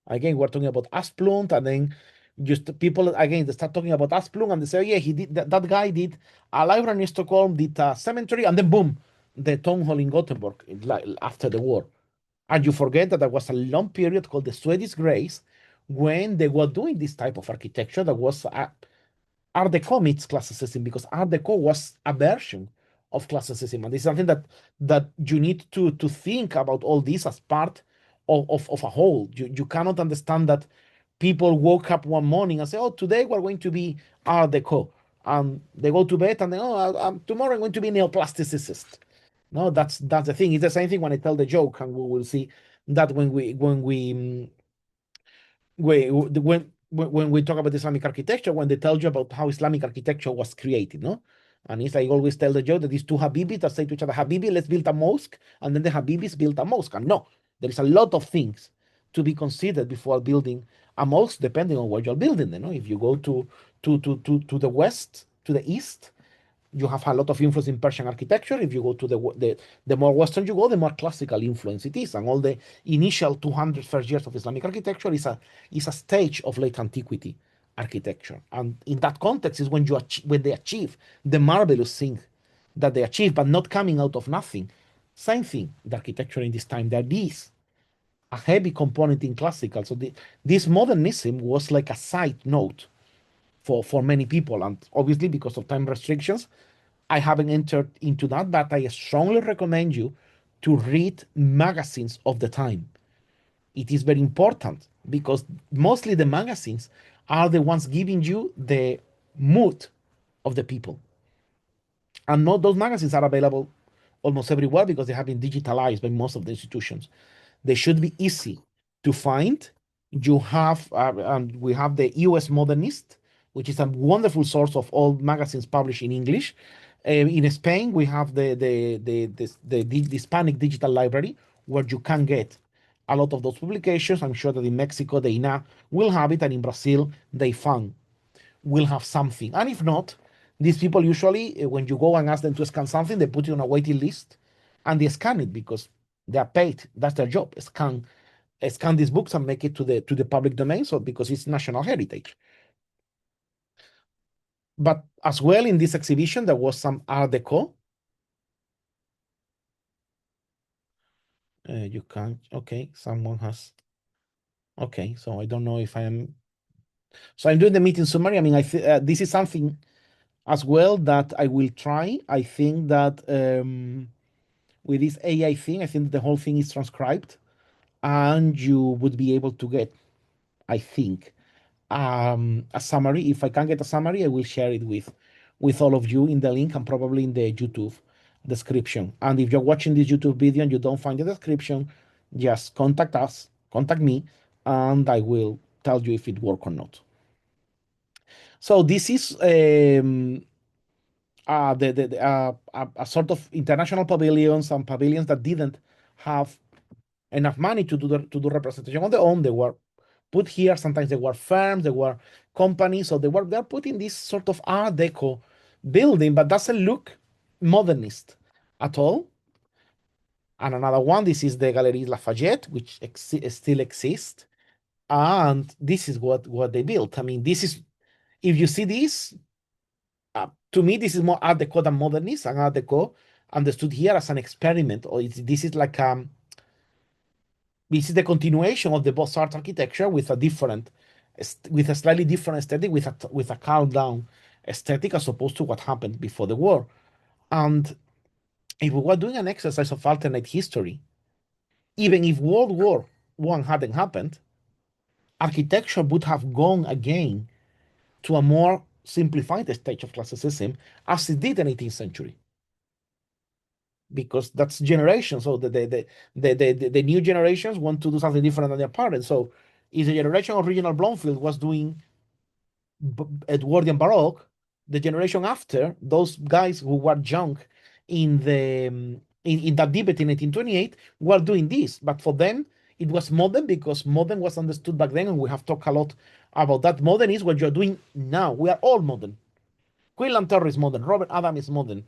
S1: Again, we're talking about Asplund, and then just people again they start talking about Asplund and they say, oh, yeah, he did that guy did a library in Stockholm, did a cemetery, and then boom, the town hall in Gothenburg after the war. And you forget that there was a long period called the Swedish Grace when they were doing this type of architecture that was Art Deco meets classicism, because Art Deco was a version of classicism. And this is something that you need to think about all this as part of a whole. You cannot understand that people woke up one morning and say, oh, today we're going to be Art Deco. And they go to bed and they, oh, tomorrow I'm going to be neoplasticist. No, that's the thing. It's the same thing when I tell the joke, and we will see that when we talk about Islamic architecture, when they tell you about how Islamic architecture was created, no? And it's like I always tell the joke that these two Habibis that say to each other, Habibi, let's build a mosque, and then the Habibis built a mosque. And no, there is a lot of things to be considered before building a mosque, depending on what you're building. You know, if you go to the west, to the east, You have a lot of influence in Persian architecture. If you go to the more Western you go, the more classical influence it is. And all the initial 200 first years of Islamic architecture is a stage of late antiquity architecture. And in that context is when when they achieve the marvelous thing that they achieve, but not coming out of nothing. Same thing, the architecture in this time, there is a heavy component in classical. So this modernism was like a side note for many people. And obviously, because of time restrictions, I haven't entered into that, but I strongly recommend you to read magazines of the time. It is very important because mostly the magazines are the ones giving you the mood of the people. And not those magazines are available almost everywhere because they have been digitalized by most of the institutions. They should be easy to find. You have, and we have the US Modernist, which is a wonderful source of all magazines published in English. In Spain, we have the Hispanic Digital Library, where you can get a lot of those publications. I'm sure that in Mexico, the INA will have it, and in Brazil, they found will have something. And if not, these people usually, when you go and ask them to scan something, they put you on a waiting list and they scan it because they are paid. That's their job. Scan these books and make it to the public domain. So because it's national heritage. But as well in this exhibition, there was some Art Deco. You can't. Okay, someone has. Okay, so I don't know if I am. So I'm doing the meeting summary. I mean, this is something as well that I will try. I think that with this AI thing, I think the whole thing is transcribed, and you would be able to get, I think, a summary. If I can get a summary, I will share it with all of you in the link and probably in the YouTube description. And if you're watching this YouTube video and you don't find the description, just contact us, contact me, and I will tell you if it worked or not. So this is a sort of international pavilions and pavilions that didn't have enough money to do representation on their own. They were put here. Sometimes they were firms, they were companies, so they're put in this sort of Art Deco building, but doesn't look modernist at all. And another one, this is the Galeries Lafayette, which still exists. And this is what they built. I mean, this is, if you see this, to me, this is more Art Deco than modernist, and Art Deco understood here as an experiment, or this is like this is the continuation of the Beaux-Arts architecture with a slightly different aesthetic, with a calm down aesthetic as opposed to what happened before the war. And if we were doing an exercise of alternate history, even if World War One hadn't happened, architecture would have gone again to a more simplified stage of classicism as it did in the 18th century. Because that's generation. So the new generations want to do something different than their parents. So if the generation of Reginald Blomfield was doing Edwardian Baroque, the generation after, those guys who were young in that debate in 1828 were doing this. But for them, it was modern because modern was understood back then, and we have talked a lot about that. Modern is what you're doing now. We are all modern. Quinlan Terry is modern. Robert Adam is modern.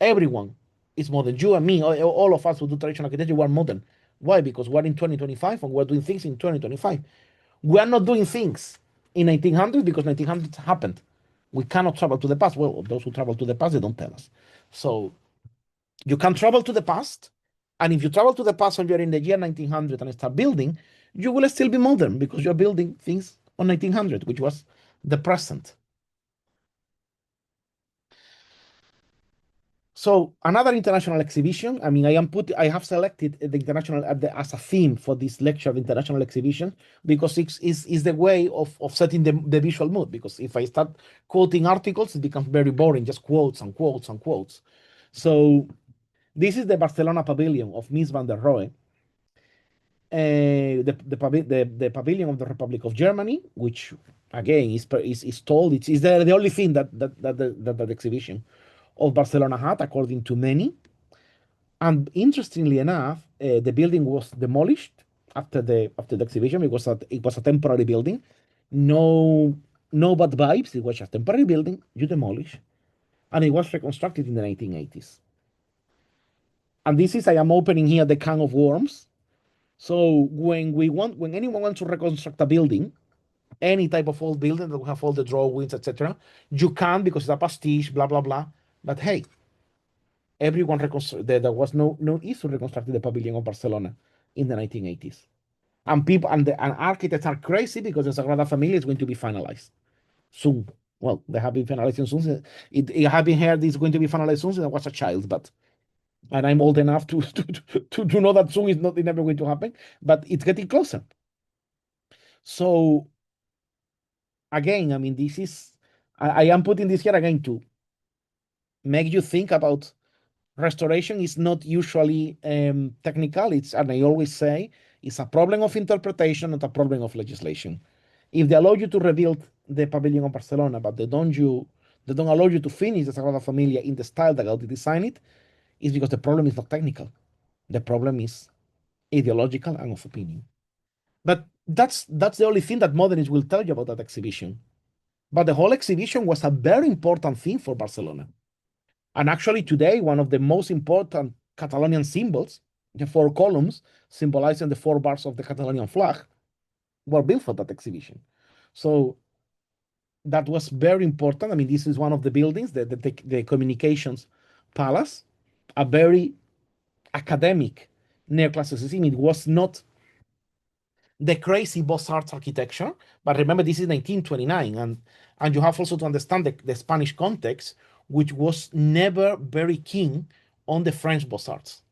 S1: Everyone is modern. You and me, all of us who do traditional architecture, we are modern. Why? Because we're in 2025 and we're doing things in 2025. We are not doing things in 1900 because 1900 happened. We cannot travel to the past. Well, those who travel to the past, they don't tell us. So you can travel to the past. And if you travel to the past and you're in the year 1900 and start building, you will still be modern because you're building things on 1900, which was the present. So another international exhibition. I mean, I have selected the international as a theme for this lecture, the international exhibition, because it's the way of setting the visual mood. Because if I start quoting articles, it becomes very boring, just quotes and quotes and quotes. So this is the Barcelona pavilion of Mies van der Rohe, the pavilion of the Republic of Germany, which again is told it's the only thing that the exhibition of Barcelona had, according to many. And interestingly enough, the building was demolished after the exhibition. It was a temporary building. No bad vibes. It was just a temporary building. You demolish, and it was reconstructed in the 1980s. And this is, I am opening here the can of worms. So when anyone wants to reconstruct a building, any type of old building that will have all the drawings, etc., you can because it's a pastiche, blah blah blah. But hey, everyone there was no issue reconstructing the pavilion of Barcelona in the 1980s. And people and architects are crazy because the Sagrada Familia is going to be finalized soon. Well, they have been finalizing soon. It have been heard it's going to be finalized soon since I was a child, but and I'm old enough to know that soon is not never going to happen, but it's getting closer. So again, I mean, this is I am putting this here again to make you think about restoration is not usually technical. It's, and I always say, it's a problem of interpretation, not a problem of legislation. If they allow you to rebuild the pavilion of Barcelona, but they don't allow you to finish the Sagrada Familia in the style that Gaudi designed it, is because the problem is not technical. The problem is ideological and of opinion. But that's the only thing that modernists will tell you about that exhibition. But the whole exhibition was a very important thing for Barcelona. And actually, today, one of the most important Catalonian symbols, the four columns symbolizing the four bars of the Catalonian flag, were built for that exhibition. So that was very important. I mean, this is one of the buildings, the Communications Palace, a very academic neoclassicism. It was not the crazy Beaux-Arts architecture, but remember, this is 1929, and you have also to understand the Spanish context, which was never very keen on the French Beaux-Arts.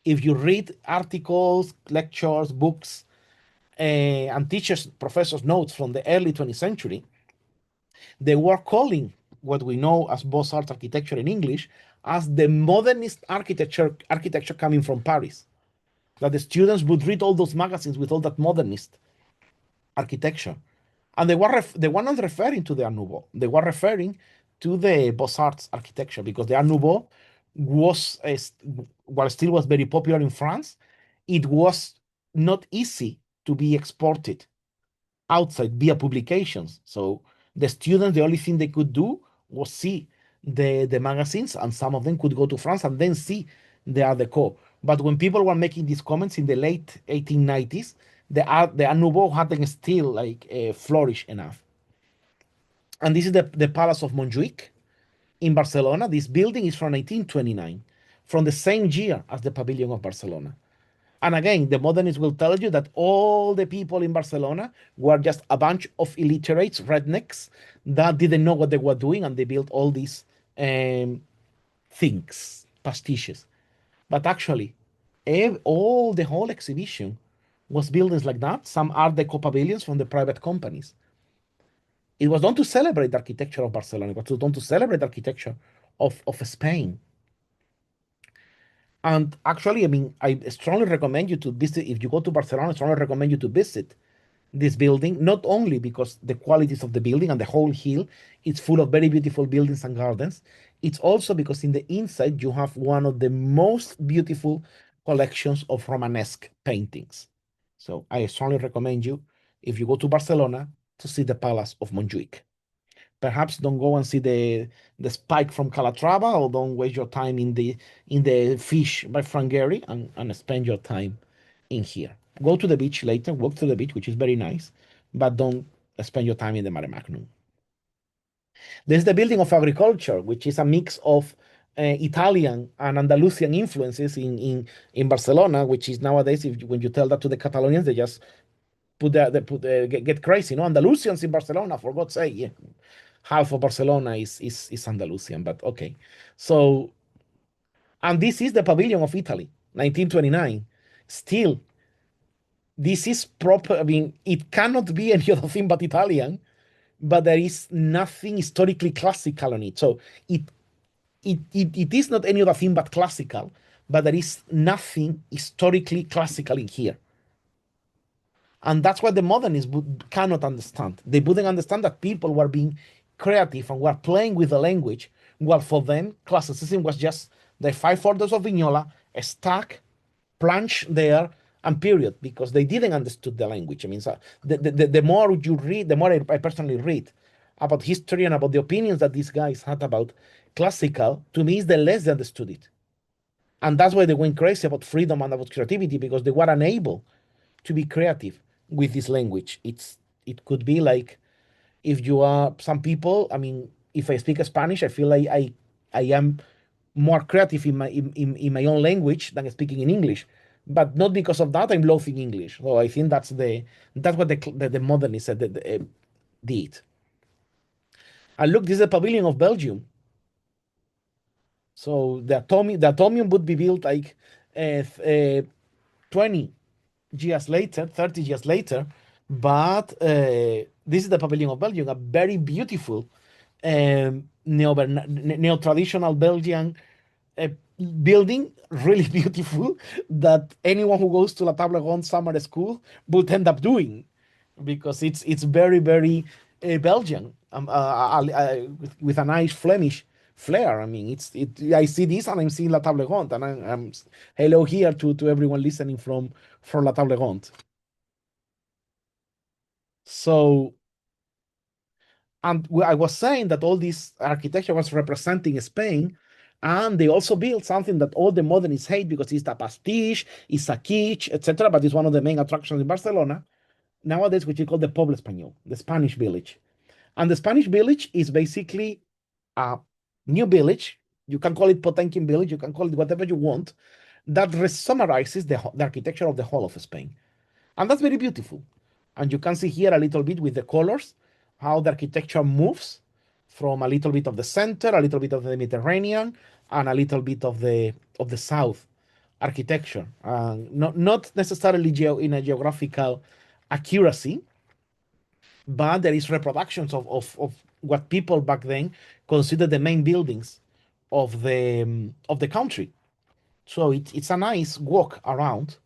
S1: If you read articles, lectures, books, and professors' notes from the early 20th century, they were calling what we know as Beaux-Arts architecture in English as the modernist architecture coming from Paris. That the students would read all those magazines with all that modernist architecture. And they were not referring to the Art Nouveau. They were referring to the Beaux-Arts architecture because the Art Nouveau was, while still was very popular in France, it was not easy to be exported outside via publications. So the students, the only thing they could do was see the magazines, and some of them could go to France and then see the Art Deco. But when people were making these comments in the late 1890s, the Art Nouveau hadn't still flourished enough. And this is the Palace of Montjuic in Barcelona. This building is from 1829, from the same year as the Pavilion of Barcelona. And again, the modernists will tell you that all the people in Barcelona were just a bunch of illiterates, rednecks, that didn't know what they were doing, and they built all these things, pastiches. But actually, the whole exhibition was buildings like that, some Art Deco pavilions from the private companies. It was done to celebrate the architecture of Barcelona. It was done to celebrate the architecture of Spain. And actually, I mean, I strongly recommend you to visit, if you go to Barcelona, I strongly recommend you to visit this building, not only because the qualities of the building and the whole hill, it's full of very beautiful buildings and gardens. It's also because in the inside, you have one of the most beautiful collections of Romanesque paintings. So I strongly recommend you, if you go to Barcelona, to see the Palace of Montjuic. Perhaps don't go and see the Spike from Calatrava, or don't waste your time in the Fish by Frank Gehry, and spend your time in here. Go to the beach later, walk to the beach, which is very nice, but don't spend your time in the Mare Magnum. There's the Building of Agriculture, which is a mix of Italian and Andalusian influences in Barcelona, which is nowadays, when you tell that to the Catalonians, they just get crazy. No, Andalusians in Barcelona, for God's sake. Yeah. Half of Barcelona is Andalusian, but okay. So, and this is the Pavilion of Italy, 1929. Still, this is proper. I mean, it cannot be any other thing but Italian, but there is nothing historically classical on it. So it is not any other thing but classical, but there is nothing historically classical in here. And that's what the modernists cannot understand. They wouldn't understand that people were being creative and were playing with the language, while for them, classicism was just the five orders of Vignola, a stack, planche there, and period, because they didn't understand the language. I mean, so the more you read, the more I personally read about history and about the opinions that these guys had about classical, to me, is the less they understood it. And that's why they went crazy about freedom and about creativity, because they were unable to be creative with this language. It could be like, if you are some people, I mean, if I speak Spanish, I feel like I am more creative in my own language than speaking in English. But not because of that I'm loathing English. So I think that's what the modernists did. And look, this is the pavilion of Belgium. So the atomium would be built like 20 years later, 30 years later. But this is the pavilion of Belgium, a very beautiful neo-traditional Belgian uh, building, really beautiful, that anyone who goes to La Table Ronde summer school would end up doing, because it's very, very Belgian, with a nice Flemish flair. I mean, I see this and I'm seeing La Table Ronde, and I'm hello here to everyone listening from La Table Ronde. So, and I was saying that all this architecture was representing Spain, and they also built something that all the modernists hate because it's a pastiche, it's a kitsch, etc. But it's one of the main attractions in Barcelona nowadays, which is called the Pueblo Español, the Spanish village. And the Spanish village is basically a new village. You can call it Potemkin village, you can call it whatever you want, that summarizes the architecture of the whole of Spain. And that's very beautiful. And you can see here a little bit with the colors, how the architecture moves from a little bit of the center, a little bit of the Mediterranean, and a little bit of the south architecture. Not necessarily in a geographical accuracy, but there is reproductions of what people back then considered the main buildings of the country. So it's a nice walk around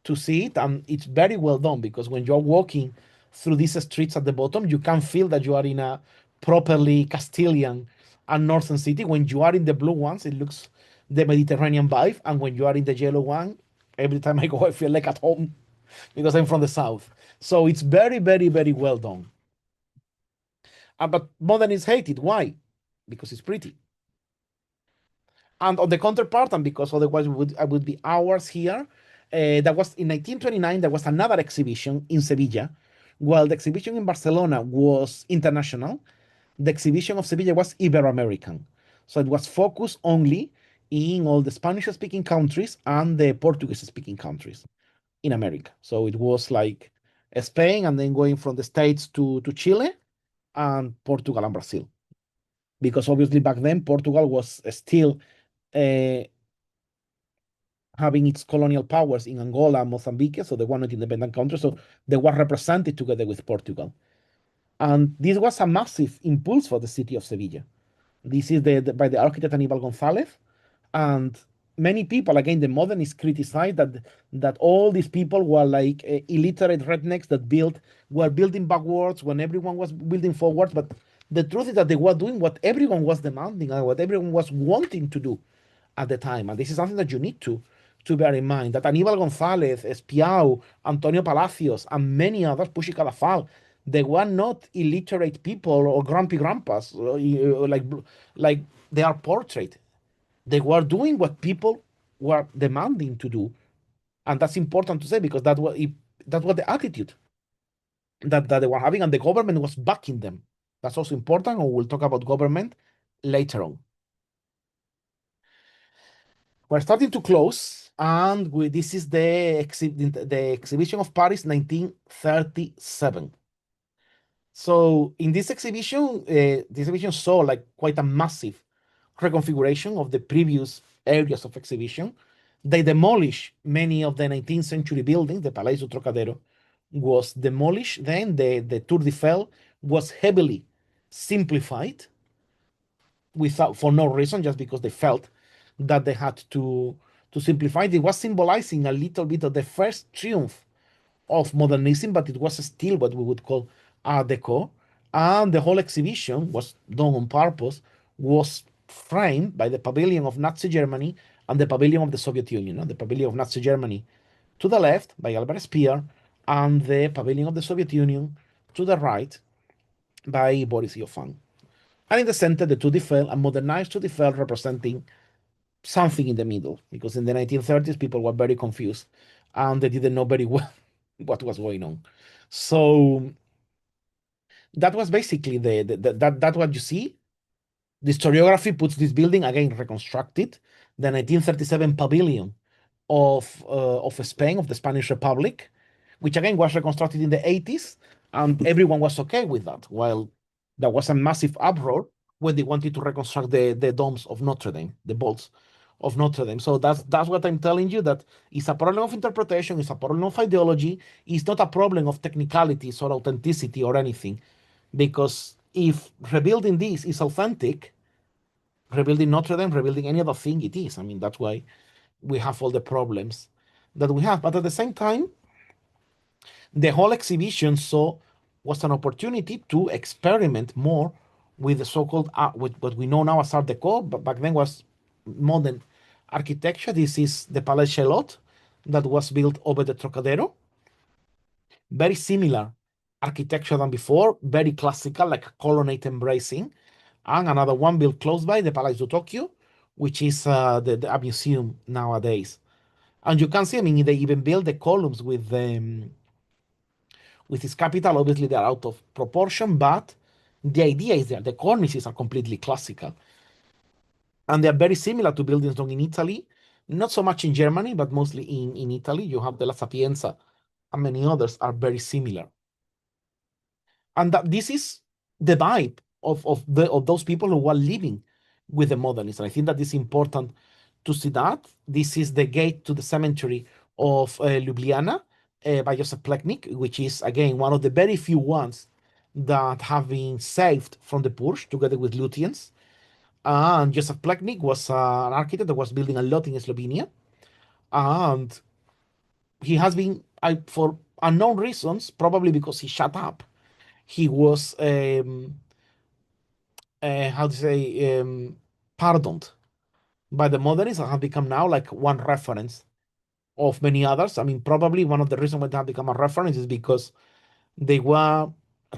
S1: to see it, and it's very well done, because when you're walking through these streets at the bottom, you can feel that you are in a properly Castilian and northern city. When you are in the blue ones, it looks the Mediterranean vibe, and when you are in the yellow one, every time I go, I feel like at home, because I'm from the south. So it's very, very, very well done. But modernists hate it. Why? Because it's pretty. And on the counterpart, and because otherwise I would be hours here, that was in 1929, there was another exhibition in Sevilla. While the exhibition in Barcelona was international, the exhibition of Sevilla was Ibero-American. So it was focused only in all the Spanish-speaking countries and the Portuguese-speaking countries in America. So it was like Spain, and then going from the States to Chile and Portugal and Brazil. Because obviously back then Portugal was still uh, having its colonial powers in Angola and Mozambique, so they were not independent countries, so they were represented together with Portugal. And this was a massive impulse for the city of Sevilla. This is by the architect Aníbal González, and many people, again, the modernists criticized that all these people were like illiterate rednecks that were building backwards when everyone was building forwards. But the truth is that they were doing what everyone was demanding and what everyone was wanting to do at the time. And this is something that you need to bear in mind, that Aníbal González, Espiau, Antonio Palacios, and many others, Pushi Cadafal, they were not illiterate people or grumpy grandpas, like they are portrayed. They were doing what people were demanding to do. And that's important to say, because that was the attitude that they were having, and the government was backing them. That's also important, and we'll talk about government later on. We're starting to close, and this is the exhibition of Paris 1937. So in this exhibition saw like quite a massive reconfiguration of the previous areas of exhibition. They demolished many of the 19th century buildings. The Palais du Trocadero was demolished. Then the Tour Eiffel was heavily simplified without for no reason, just because they felt that they had to simplify. It was symbolizing a little bit of the first triumph of modernism, but it was still what we would call Art Deco. And the whole exhibition was done on purpose, was framed by the pavilion of Nazi Germany and the pavilion of the Soviet Union. The pavilion of Nazi Germany to the left by Albert Speer, and the pavilion of the Soviet Union to the right by Boris Yofan. And in the center, the 2D fell, a modernized 2D fell representing something in the middle, because in the 1930s, people were very confused and they didn't know very well what was going on. So that was basically that what you see. The historiography puts this building again reconstructed, the 1937 pavilion of Spain, of the Spanish Republic, which again was reconstructed in the 80s, and everyone was okay with that. While there was a massive uproar when they wanted to reconstruct the domes of Notre Dame, the bolts of Notre Dame. So that's what I'm telling you, that it's a problem of interpretation, it's a problem of ideology, it's not a problem of technicalities or authenticity or anything. Because if rebuilding this is authentic, rebuilding Notre Dame, rebuilding any other thing, it is. I mean, that's why we have all the problems that we have. But at the same time, the whole exhibition was an opportunity to experiment more with the so-called with what we know now as Art Deco, but back then was modern architecture. This is the Palais Charlotte that was built over the Trocadero. Very similar architecture than before, very classical, like colonnade embracing. And another one built close by, the Palais de Tokyo, which is a museum nowadays. And you can see, I mean, they even build the columns with its capital. Obviously, they are out of proportion, but the idea is there. The cornices are completely classical. And they are very similar to buildings done in Italy, not so much in Germany, but mostly in Italy. You have the La Sapienza, and many others are very similar. And that this is the vibe of those people who are living with the modernists. And I think that is important to see that. This is the gate to the cemetery of Ljubljana by Joseph Pleknik, which is again one of the very few ones that have been saved from the purge together with Lutyens. And Joseph Pleknik was an architect that was building a lot in Slovenia, and he has been, for unknown reasons, probably because he shut up, he was how to say pardoned by the modernists and have become now like one reference of many others. I mean, probably one of the reasons why they have become a reference is because they were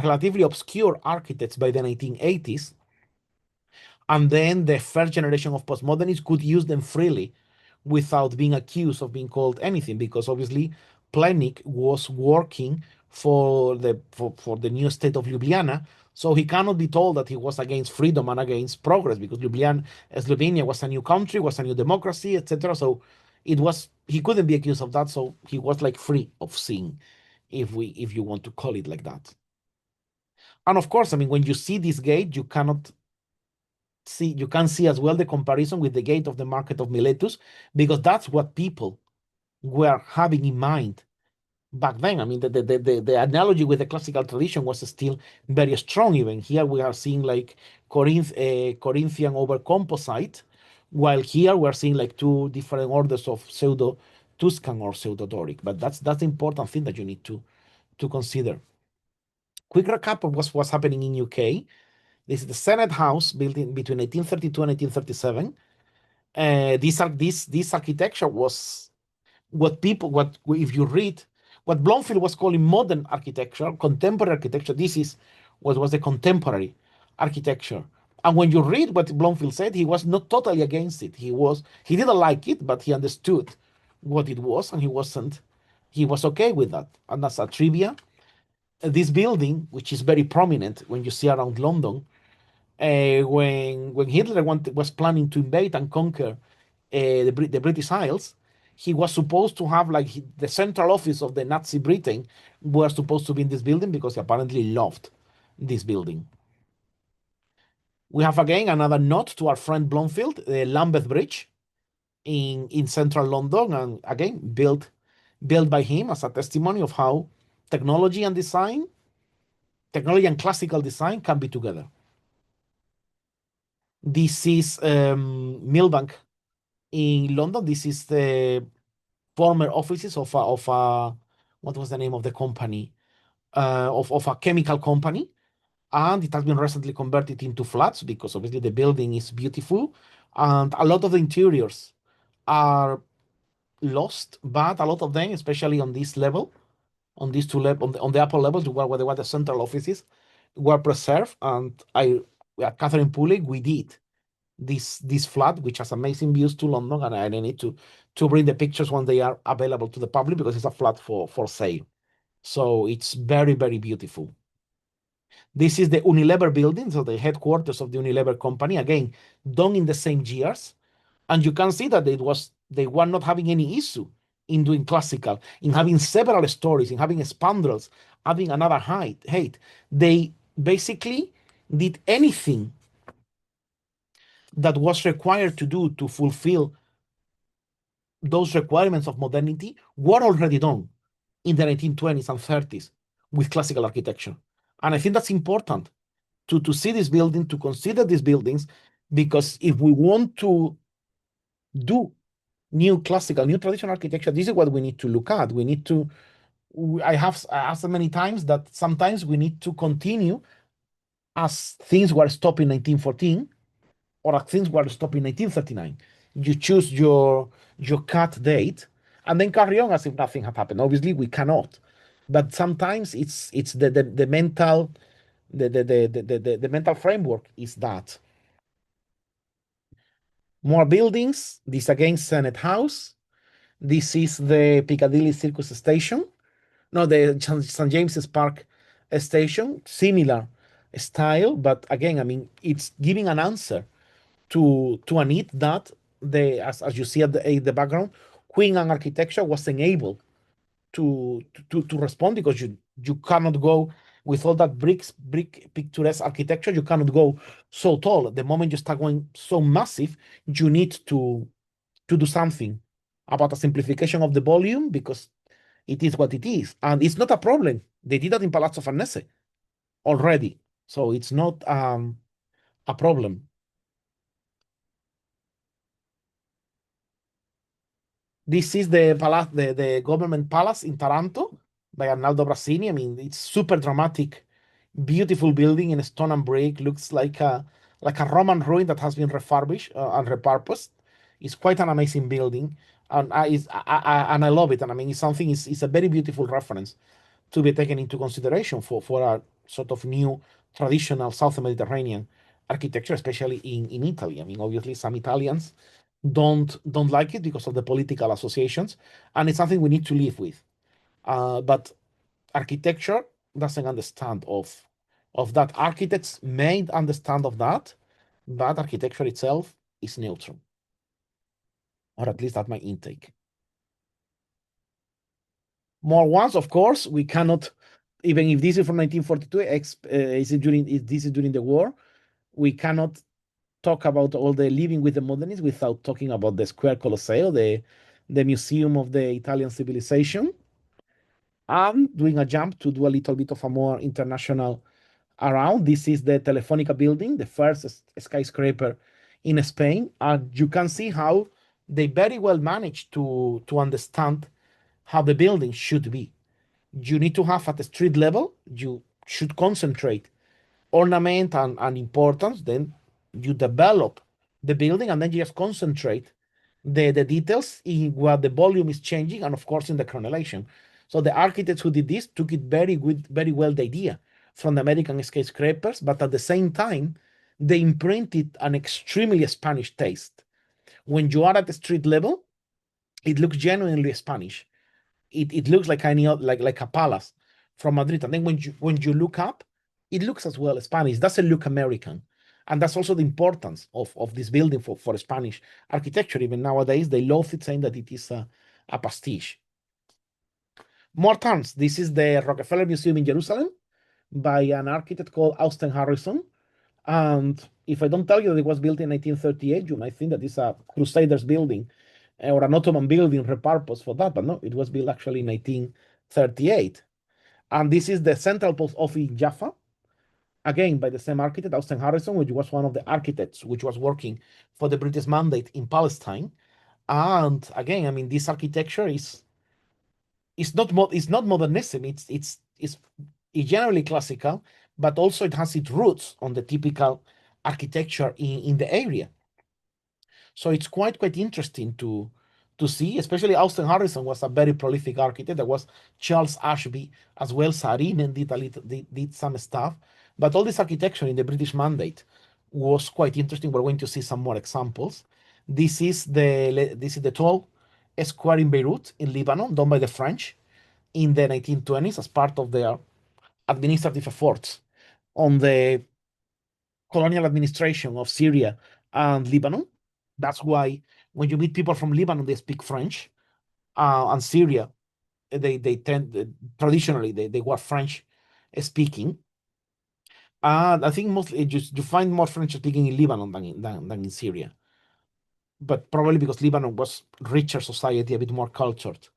S1: relatively obscure architects by the 1980s, and then the first generation of postmodernists could use them freely without being accused of being called anything, because obviously Plenik was working for the new state of Ljubljana, so he cannot be told that he was against freedom and against progress, because Ljubljana, Slovenia was a new country, was a new democracy, etc. So it was, he couldn't be accused of that, so he was like free of sin, if you want to call it like that. And of course, I mean, when you see this gate, you can see as well the comparison with the gate of the market of Miletus, because that's what people were having in mind back then. I mean, the analogy with the classical tradition was still very strong. Even here, we are seeing like Corinthian over composite, while here we're seeing like two different orders of pseudo Tuscan or pseudo Doric. But that's the important thing that you need to consider. Quick recap of what's happening in UK. This is the Senate House built in between 1832 and 1837. This architecture was what if you read what Blomfield was calling modern architecture, contemporary architecture. This is what was the contemporary architecture. And when you read what Blomfield said, he was not totally against it. He didn't like it, but he understood what it was, and he was okay with that. And as a trivia, this building, which is very prominent when you see around London, when Hitler was planning to invade and conquer the British Isles, he was supposed to have like the central office of the Nazi Britain was supposed to be in this building, because he apparently loved this building. We have again another nod to our friend Blomfield, the Lambeth Bridge in central London, and again built by him as a testimony of how technology and design, technology and classical design can be together. This is Millbank in London. This is the former offices of what was the name of the company? Of a chemical company. And it has been recently converted into flats, because obviously the building is beautiful. And a lot of the interiors are lost, but a lot of them, especially on this level, on these two levels, on the upper levels where there were the central offices, were preserved. And at Catherine Pulley, we did this flat, which has amazing views to London, and I need to bring the pictures when they are available to the public because it's a flat for sale. So it's very, very beautiful. This is the Unilever building, so the headquarters of the Unilever company, again, done in the same years. And you can see that they were not having any issue in doing classical, in having several stories, in having spandrels, adding another height. They basically did anything that was required to do to fulfill those requirements of modernity were already done in the 1920s and 30s with classical architecture. And I think that's important to see this building, to consider these buildings, because if we want to do new classical, new traditional architecture, this is what we need to look at. We need to, I have asked many times that sometimes we need to continue as things were stopped in 1914 or as things were stopped in 1939. You choose your cut date and then carry on as if nothing had happened. Obviously, we cannot. But sometimes it's the mental the mental framework is that. More buildings. This again, Senate House. This is the Piccadilly Circus Station. No, the St. James's Park Station. Similar style, but again, I mean, it's giving an answer to a need that as you see at the background, Queen Anne architecture wasn't able to respond because you cannot go with all that brick picturesque architecture. You cannot go so tall. The moment you start going so massive, you need to do something about a simplification of the volume because it is what it is, and it's not a problem. They did that in Palazzo Farnese already, so it's not a problem. This is the government palace in Taranto by Arnaldo Brassini. I mean, it's super dramatic, beautiful building in stone and brick. Looks like a Roman ruin that has been refurbished and repurposed. It's quite an amazing building, and I love it. And I mean, it's a very beautiful reference to be taken into consideration for a sort of new traditional South Mediterranean architecture, especially in Italy. I mean, obviously, some Italians don't like it because of the political associations, and it's something we need to live with. But architecture doesn't understand of that. Architects may understand of that, but architecture itself is neutral, or at least that's my intake. More ones, of course, we cannot, even if this is from 1942, this is during the war, we cannot talk about all the living with the modernists without talking about the Square Colosseo, the museum of the Italian civilization. I'm doing a jump to do a little bit of a more international around. This is the Telefonica building, the first skyscraper in Spain. And you can see how they very well managed to understand how the building should be. You need to have at the street level, you should concentrate ornament and importance. Then you develop the building and then you just concentrate the details in what the volume is changing and of course in the crenellation. So the architects who did this took it very well the idea from the American skyscrapers, but at the same time they imprinted an extremely Spanish taste. When you are at the street level, it looks genuinely Spanish. It looks like any like a palace from Madrid. And then when you look up, it looks as well Spanish. It doesn't look American. And that's also the importance of this building for Spanish architecture. Even nowadays, they love it, saying that it is a pastiche. More terms. This is the Rockefeller Museum in Jerusalem by an architect called Austin Harrison. And if I don't tell you that it was built in 1938, you might think that it's a Crusaders building or an Ottoman building repurposed for that, but no, it was built actually in 1938. And this is the Central Post Office in Jaffa, again by the same architect, Austin Harrison, which was one of the architects which was working for the British Mandate in Palestine. And again, I mean, this architecture is it's not modernism. It's generally classical, but also it has its roots on the typical architecture in the area. So it's quite interesting to see, especially Austin Harrison was a very prolific architect. There was Charles Ashby as well. Saarinen did some stuff, but all this architecture in the British Mandate was quite interesting. We're going to see some more examples. This is the tall square in Beirut, in Lebanon, done by the French in the 1920s as part of their administrative efforts on the colonial administration of Syria and Lebanon. That's why when you meet people from Lebanon, they speak French, and Syria, they tend traditionally they were French speaking. And I think mostly you find more French speaking in Lebanon than in Syria, but probably because Lebanon was richer society, a bit more cultured.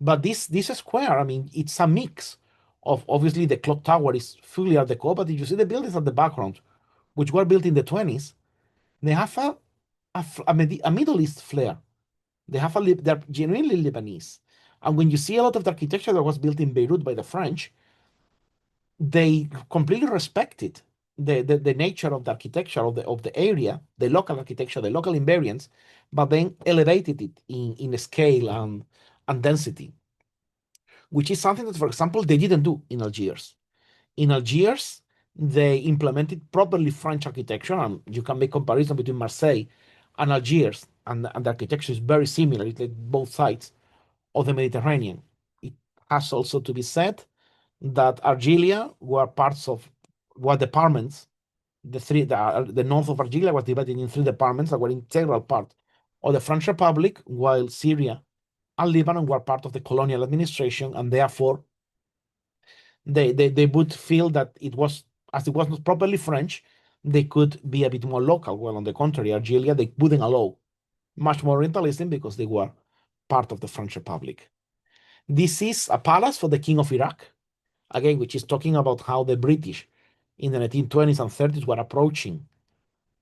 S1: But this square, I mean, it's a mix of obviously the clock tower is fully Art Deco, but if you see the buildings at the background, which were built in the 20s, they have a Middle East flair. They're genuinely Lebanese. And when you see a lot of the architecture that was built in Beirut by the French, they completely respected the nature of the architecture of the area, the local architecture, the local invariants, but then elevated it in scale and density, which is something that, for example, they didn't do in Algiers. In Algiers, they implemented properly French architecture, and you can make comparison between Marseille and Algiers, and the architecture is very similar. It's like both sides of the Mediterranean. It has also to be said that Argelia were departments. The north of Argelia was divided in three departments that were integral part of the French Republic, while Syria and Lebanon were part of the colonial administration, and therefore they would feel that as it was not properly French, they could be a bit more local. Well, on the contrary, Argelia, they wouldn't allow much more Orientalism because they were part of the French Republic. This is a palace for the King of Iraq, again, which is talking about how the British in the 1920s and 30s were approaching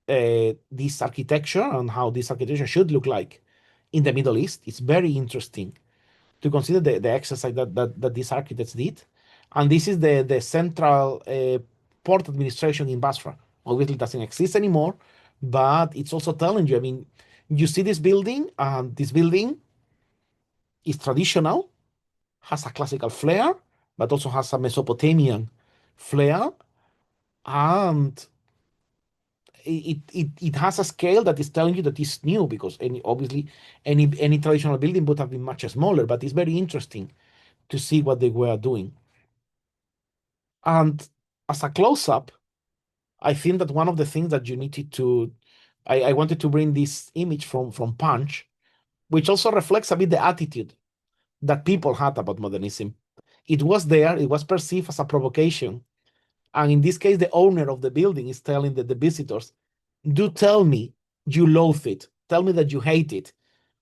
S1: this architecture and how this architecture should look like in the Middle East. It's very interesting to consider the exercise that these architects did. And this is the central port administration in Basra. Obviously, it doesn't exist anymore, but it's also telling you, I mean, you see this building, and this building is traditional, has a classical flair, but also has a Mesopotamian flair, and it has a scale that is telling you that it's new, because obviously any traditional building would have been much smaller, but it's very interesting to see what they were doing. And as a close-up, I think that one of the things that you needed to I wanted to bring this image from Punch, which also reflects a bit the attitude that people had about modernism. It was there, it was perceived as a provocation. And in this case, the owner of the building is telling the visitors, do tell me you loathe it. Tell me that you hate it.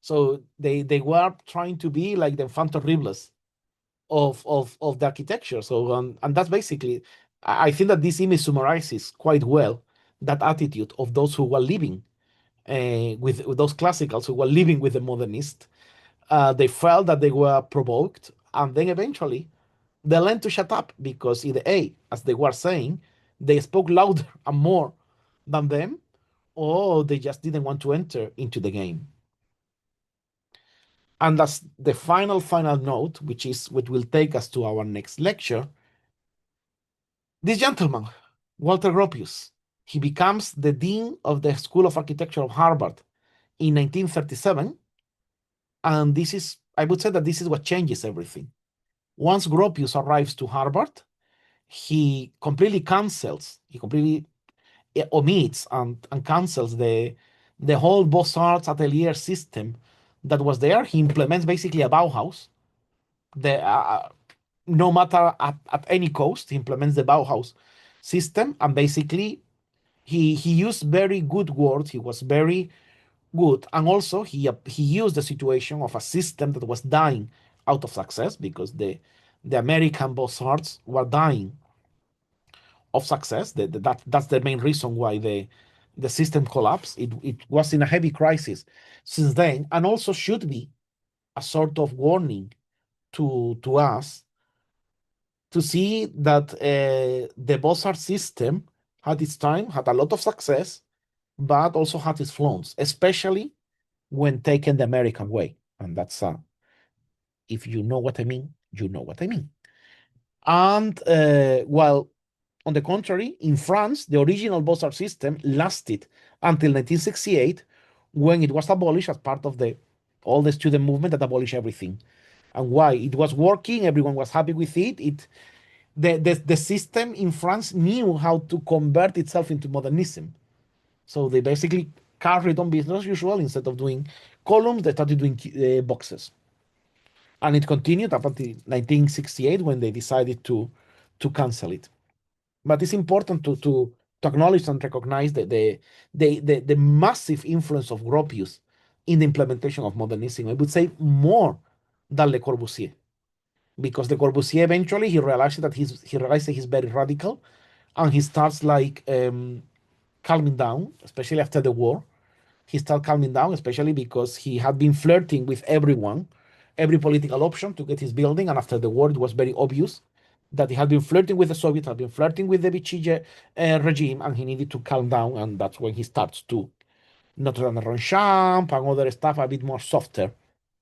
S1: So they were trying to be like the enfant terribles of the architecture. So and that's basically, I think that this image summarizes quite well that attitude of those who were living with those classicals who were living with the modernist. They felt that they were provoked, and then eventually they learned to shut up because either A, as they were saying, they spoke louder and more than them, or they just didn't want to enter into the game. And that's the final note, which will take us to our next lecture. This gentleman, Walter Gropius, he becomes the dean of the School of Architecture of Harvard in 1937. And I would say that this is what changes everything. Once Gropius arrives to Harvard, he completely omits and cancels the whole Beaux-Arts atelier system that was there. He implements basically a Bauhaus. No matter at any cost, he implements the Bauhaus system, and basically he used very good words. He was very good, and also he used the situation of a system that was dying out of success because the American Beaux-Arts were dying of success. That's the main reason why the system collapsed. It was in a heavy crisis since then, and also should be a sort of warning to us to see that the Beaux-Arts system had its time, had a lot of success, but also had its flaws, especially when taken the American way. And that's if you know what I mean, you know what I mean. And well, On the contrary, in France, the original Beaux-Arts system lasted until 1968, when it was abolished as part of all the student movement that abolished everything. And why? It was working, everyone was happy with it. The system in France knew how to convert itself into modernism. So they basically carried on business as usual. Instead of doing columns, they started doing boxes. And it continued up until 1968, when they decided to cancel it. But it's important to acknowledge and recognize the massive influence of Gropius in the implementation of modernism. I would say more than Le Corbusier, because Le Corbusier eventually he realized that he's very radical, and he starts like calming down, especially after the war. He started calming down, especially because he had been flirting with everyone, every political option to get his building. And after the war, it was very obvious that he had been flirting with the Soviets, had been flirting with the Vichy regime, and he needed to calm down. And that's when he starts to Notre Dame Ronchamp and other stuff a bit more softer.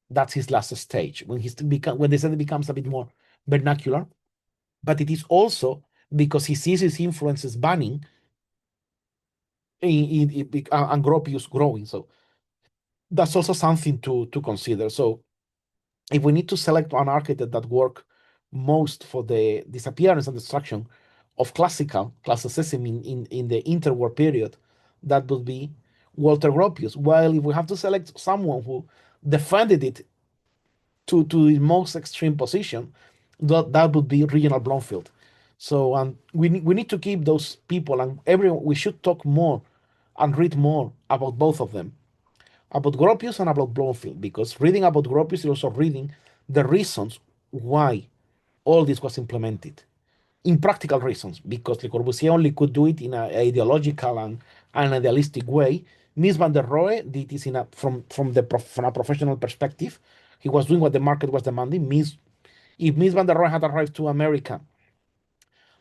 S1: That's his last stage when when they said it becomes a bit more vernacular. But it is also because he sees his influences banning and Gropius growing. So that's also something to consider. So if we need to select an architect that worked most for the disappearance and destruction of classicism in the interwar period, that would be Walter Gropius. While if we have to select someone who defended it to the most extreme position, that would be Reginald Blomfield. So we need to keep those people, and everyone, we should talk more and read more about both of them, about Gropius and about Blomfield, because reading about Gropius is also reading the reasons why all this was implemented, in practical reasons, because Le Corbusier only could do it in an ideological and an idealistic way. Mies van der Rohe did this from a professional perspective. He was doing what the market was demanding. If Mies van der Rohe had arrived to America,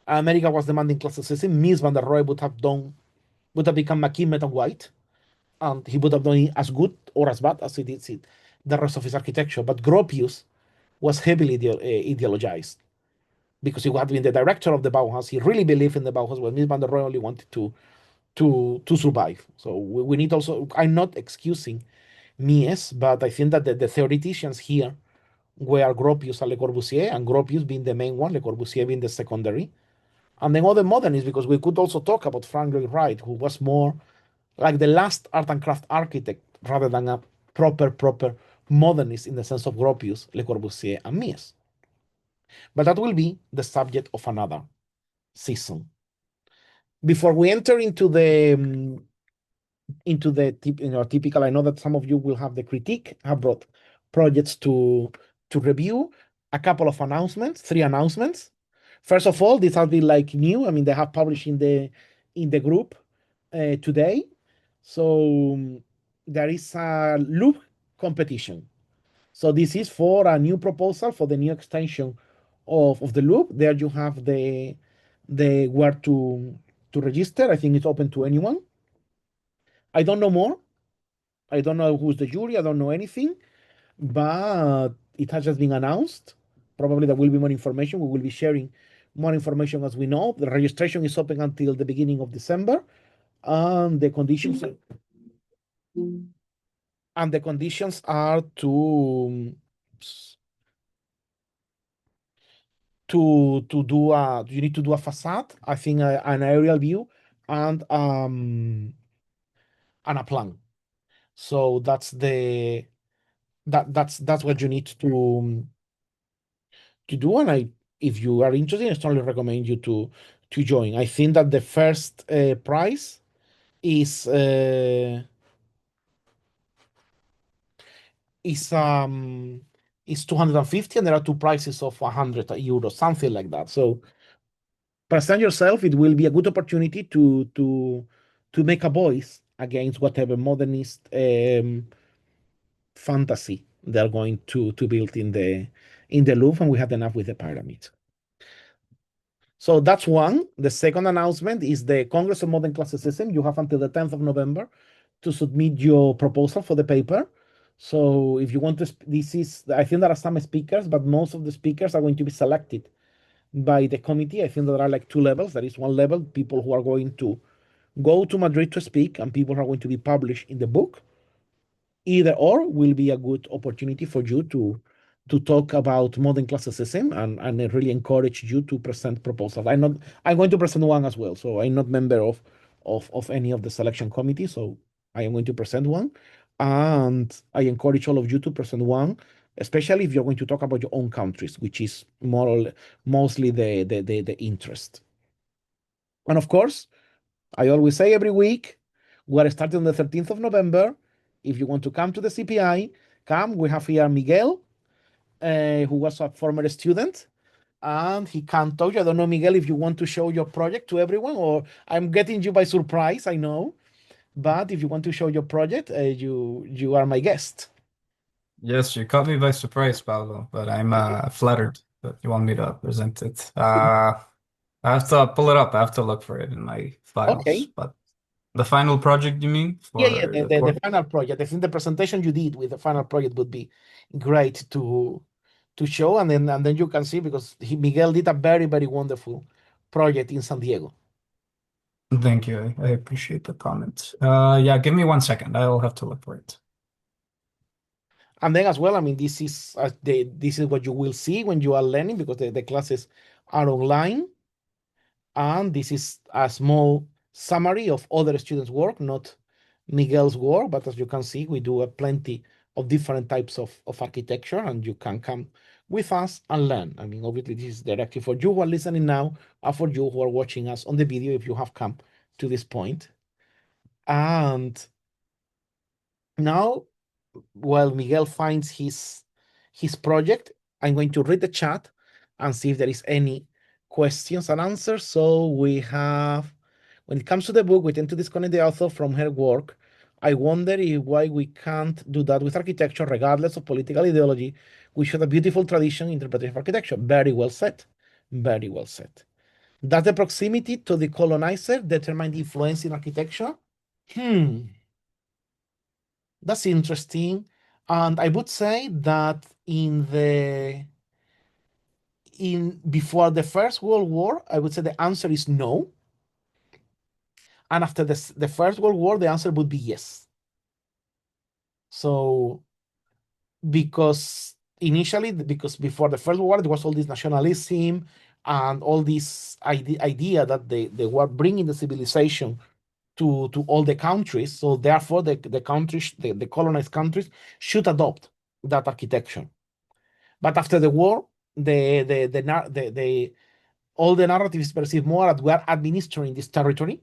S1: America was demanding classicism, Mies van der Rohe would have become McKinney and White, and he would have done it as good or as bad as he did the rest of his architecture. But Gropius was heavily ideologized because he had been the director of the Bauhaus. He really believed in the Bauhaus, while Mies van der Rohe only wanted to survive. So we need also, I'm not excusing Mies, but I think that the theoreticians here were Gropius and Le Corbusier, and Gropius being the main one, Le Corbusier being the secondary. And then other modernists, because we could also talk about Frank Lloyd Wright, who was more like the last art and craft architect rather than a proper modernist in the sense of Gropius, Le Corbusier, and Mies. But that will be the subject of another season. Before we enter into the typical, I know that some of you will have the critique. I have brought projects to review. A couple of announcements, 3 announcements. First of all, this has been like new. I mean, they have published in the group today. So there is a loop competition. So this is for a new proposal for the new extension of the loop. There you have the where to register. I think it's open to anyone. I don't know more. I don't know who's the jury. I don't know anything, but it has just been announced. Probably there will be more information. We will be sharing more information as we know. The registration is open until the beginning of December, and the conditions are to do you need to do a facade, I think, an aerial view, and a plan. So that's what you need to do. And if you are interested, I strongly recommend you to join. I think that the first prize is uh, is um is 250, and there are 2 prizes of 100 euros, something like that. So present yourself. It will be a good opportunity to make a voice against whatever modernist fantasy they're going to build in the Louvre, and we have enough with the pyramids. So that's one. The second announcement is the Congress of Modern Classicism. You have until the 10th of November to submit your proposal for the paper. So if you want to, I think there are some speakers, but most of the speakers are going to be selected by the committee. I think there are like two levels. There is one level, people who are going to go to Madrid to speak, and people who are going to be published in the book. Either or will be a good opportunity for you to talk about modern classicism, and I really encourage you to present proposals. I'm going to present one as well. So I'm not member of any of the selection committee. So I am going to present one. And I encourage all of you to present one, especially if you're going to talk about your own countries, which is more or mostly the interest. And of course, I always say every week, we are starting on the 13th of November. If you want to come to the CPI, come. We have here Miguel, who was a former student, and he can talk. I don't know, Miguel, if you want to show your project to everyone, or I'm getting you by surprise, I know. But if you want to show your project, you are my guest.
S2: Yes, you caught me by surprise, Pablo, but I'm flattered that you want me to present it. I have to pull it up. I have to look for it in my files.
S1: Okay.
S2: But the final project, you mean,
S1: Yeah,
S2: for the
S1: the
S2: course?
S1: final project. I think the presentation you did with the final project would be great to show, and then you can see, because Miguel did a very wonderful project in San Diego.
S2: Thank you. I appreciate the comment. Yeah, give me 1 second. I'll have to look for it.
S1: And then as well, I mean, this is what you will see when you are learning, because the classes are online. And this is a small summary of other students' work, not Miguel's work. But as you can see, we do plenty of different types of architecture, and you can come with us and learn. I mean, obviously, this is directly for you who are listening now, and for you who are watching us on the video if you have come to this point. And now, while Miguel finds his project, I'm going to read the chat and see if there is any questions and answers. So we have, when it comes to the book, we tend to disconnect the author from her work. I wonder why we can't do that with architecture, regardless of political ideology. We should have a beautiful tradition interpretation of architecture. Very well said. Very well said. Does the proximity to the colonizer determine the influence in architecture? Hmm. That's interesting. And I would say that in before the First World War, I would say the answer is no. And after the First World War, the answer would be yes. So because initially, because before the First World War, there was all this nationalism and all this idea that they were bringing the civilization to all the countries. So therefore, the countries, the colonized countries, should adopt that architecture. But after the war, all the narrative is perceived more that we are administering this territory,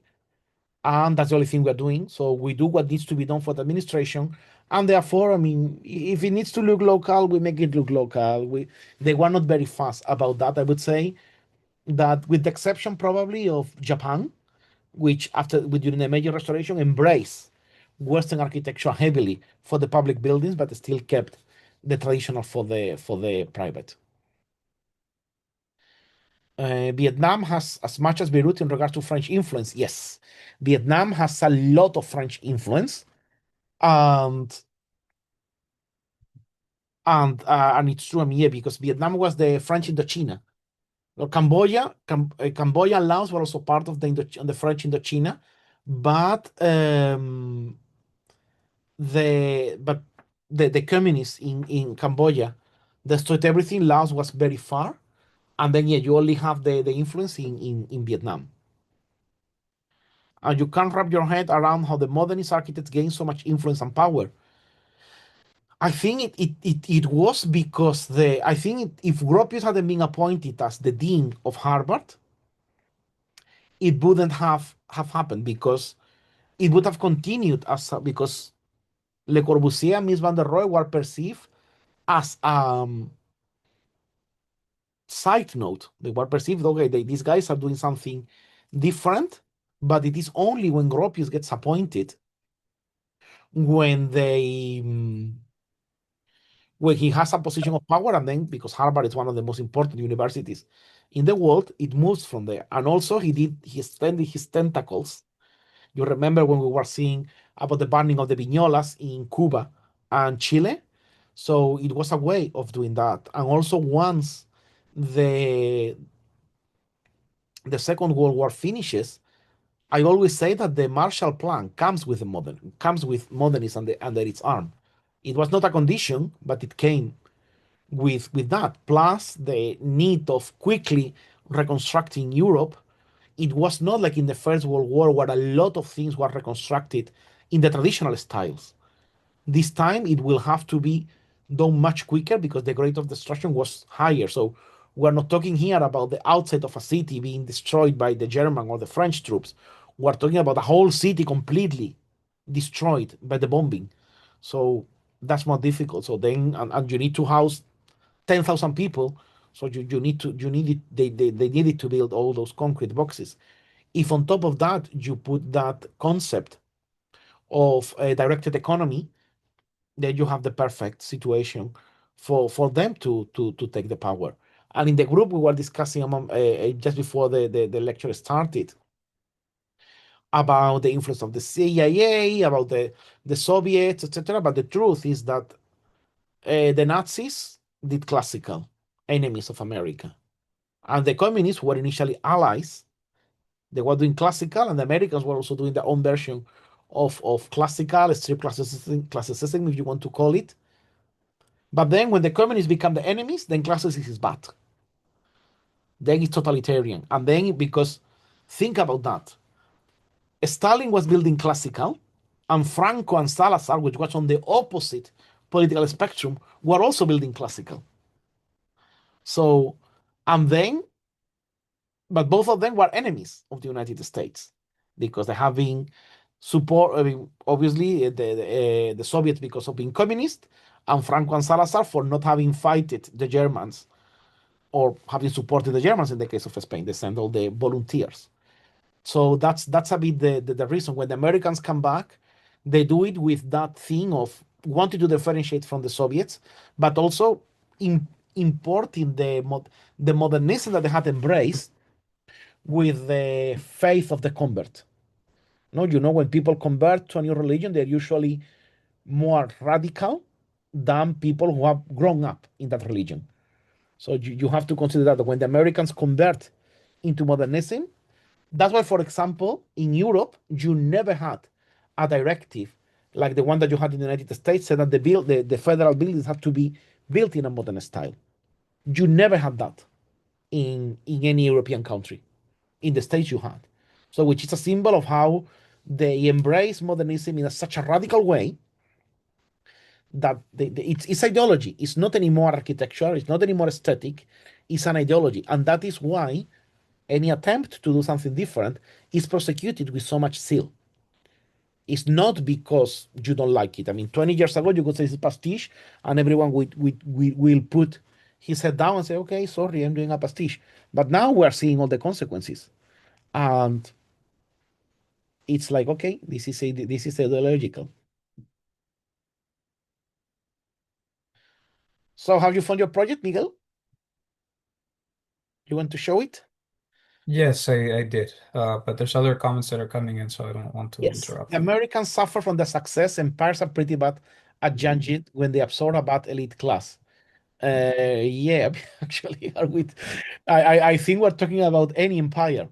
S1: and that's the only thing we're doing. So we do what needs to be done for the administration, and therefore, I mean, if it needs to look local, we make it look local. They were not very fast about that. I would say that, with the exception probably of Japan, which during the major restoration embraced Western architecture heavily for the public buildings, but still kept the traditional for the private. Vietnam has as much as Beirut in regards to French influence. Yes, Vietnam has a lot of French influence, and and it's true. I mean, yeah, because Vietnam was the French Indochina. Well, Cambodia and Laos were also part of the French Indochina, but but the communists in Cambodia destroyed everything. Laos was very far, and then yeah, you only have the influence in Vietnam. And you can't wrap your head around how the modernist architects gained so much influence and power. I think it was because I think if Gropius hadn't been appointed as the dean of Harvard, it wouldn't have happened, because it would have continued because Le Corbusier and Mies van der Rohe were perceived as side note. They were perceived, okay, these guys are doing something different, but it is only when Gropius gets appointed when when he has a position of power, and then because Harvard is one of the most important universities in the world, it moves from there. And also he extended his tentacles. You remember when we were seeing about the burning of the vignolas in Cuba and Chile? So it was a way of doing that. And also, once the the Second World War finishes, I always say that the Marshall Plan comes with modernism under its arm. It was not a condition, but it came with that. Plus the need of quickly reconstructing Europe. It was not like in the First World War where a lot of things were reconstructed in the traditional styles. This time it will have to be done much quicker because the rate of destruction was higher. So we're not talking here about the outside of a city being destroyed by the German or the French troops. We're talking about the whole city completely destroyed by the bombing. So that's more difficult. So then, and you need to house 10,000 people. So you need it, they needed to build all those concrete boxes. If on top of that, you put that concept of a directed economy, then you have the perfect situation for them to take the power. And in the group, we were discussing just before the lecture started about the influence of the CIA, about the Soviets, etc. But the truth is that the Nazis did classical, enemies of America. And the communists were initially allies. They were doing classical, and the Americans were also doing their own version of classical, strip classicism, if you want to call it. But then when the communists become the enemies, then classicism is bad. Then it's totalitarian. And then because think about that. Stalin was building classical, and Franco and Salazar, which was on the opposite political spectrum, were also building classical. So, and then, but both of them were enemies of the United States because they have been support. I mean, obviously, the Soviets because of being communist, and Franco and Salazar for not having fighted the Germans or having supported the Germans in the case of Spain. They send all the volunteers. So that's a bit the reason when the Americans come back, they do it with that thing of wanting to differentiate from the Soviets, but also importing the modernism that they had embraced with the faith of the convert. No, when people convert to a new religion, they're usually more radical than people who have grown up in that religion. So you have to consider that when the Americans convert into modernism, that's why, for example, in Europe, you never had a directive like the one that you had in the United States said that the federal buildings have to be built in a modern style. You never had that in any European country. In the States, you had. So, which is a symbol of how they embrace modernism in such a radical way that it's ideology. It's not anymore architecture. It's not anymore aesthetic. It's an ideology. And that is why any attempt to do something different is prosecuted with so much zeal. It's not because you don't like it. I mean, 20 years ago, you could say it's pastiche, and everyone will put his head down and say, okay, sorry, I'm doing a pastiche. But now we're seeing all the consequences. And it's like, okay, this is ideological. So have you found your project, Miguel? You want to show it?
S2: Yes, I did. But there's other comments that are coming in, so I don't want to
S1: Yes.
S2: interrupt
S1: The
S2: them.
S1: Americans suffer from the success, and Empires are pretty bad at judging when they absorb a bad elite class. Yeah, actually, I think we're talking about any empire.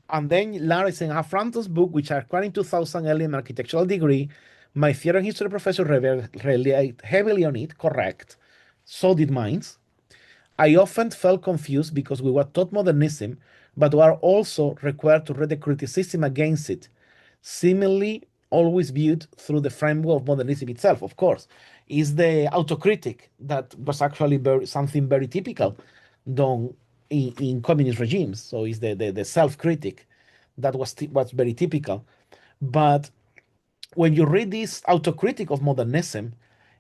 S1: And then Lara is in Affranto's book, which I acquired in 2000 early in architectural degree. My theater and history professor relied heavily on it, correct. So did mine. I often felt confused because we were taught modernism, but were also required to read the criticism against it, seemingly always viewed through the framework of modernism itself, of course. Is the autocritic that was actually something very typical done in communist regimes. So it's the self-critic that was very typical. But when you read this autocritic of modernism,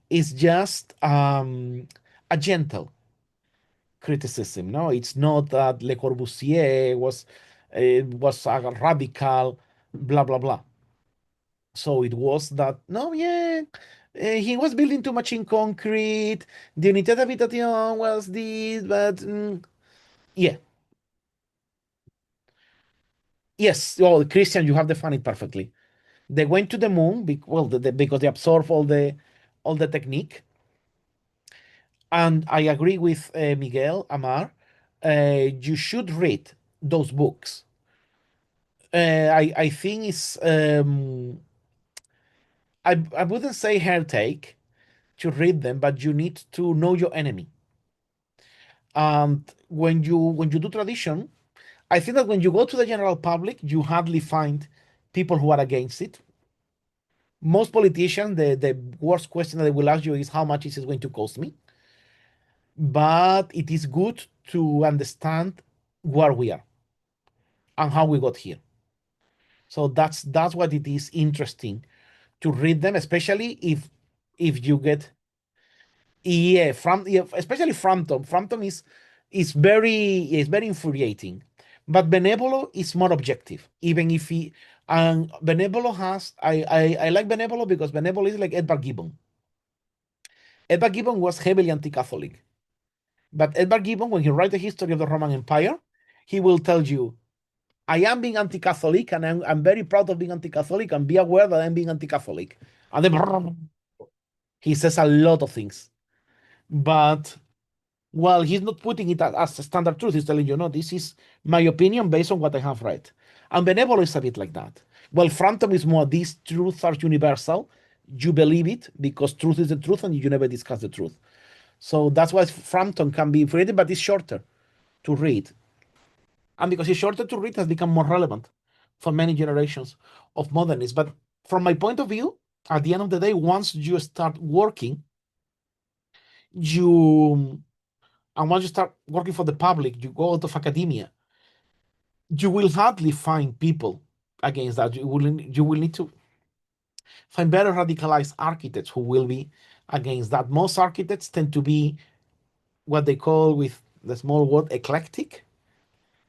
S1: it's just a gentle criticism. No, it's not that Le Corbusier was a radical, blah blah blah. So it was that no, yeah, he was building too much in concrete. The unité d'habitation was this, but yeah, yes. Well, Christian, you have defined it perfectly. They went to the moon, because they absorbed all the technique. And I agree with Miguel Amar. You should read. those books. I think it's I wouldn't say heartache to read them, but you need to know your enemy. And when you do tradition, I think that when you go to the general public, you hardly find people who are against it. Most politicians, the worst question that they will ask you is how much is it going to cost me? But it is good to understand where we are and how we got here. So that's what it is interesting to read them, especially if you get yeah, especially Frampton. Frampton is very infuriating, but Benevolo is more objective. Even if he and Benevolo has I like Benevolo because Benevolo is like Edward Gibbon. Edward Gibbon was heavily anti-Catholic, but Edward Gibbon, when he writes the history of the Roman Empire, he will tell you, "I am being anti-Catholic, and I'm very proud of being anti-Catholic, and be aware that I'm being anti-Catholic." And then he says a lot of things, but well, he's not putting it as a standard truth. He's telling you, no, this is my opinion based on what I have read. And Benevolo is a bit like that. Well, Frampton is more, these truths are universal. You believe it because truth is the truth and you never discuss the truth. So that's why Frampton can be read, but it's shorter to read. And because it's shorter to read, it has become more relevant for many generations of modernists. But from my point of view, at the end of the day, once you start working, you and once you start working for the public, you go out of academia, you will hardly find people against that. You will need to find better radicalized architects who will be against that. Most architects tend to be what they call, with the small word, eclectic,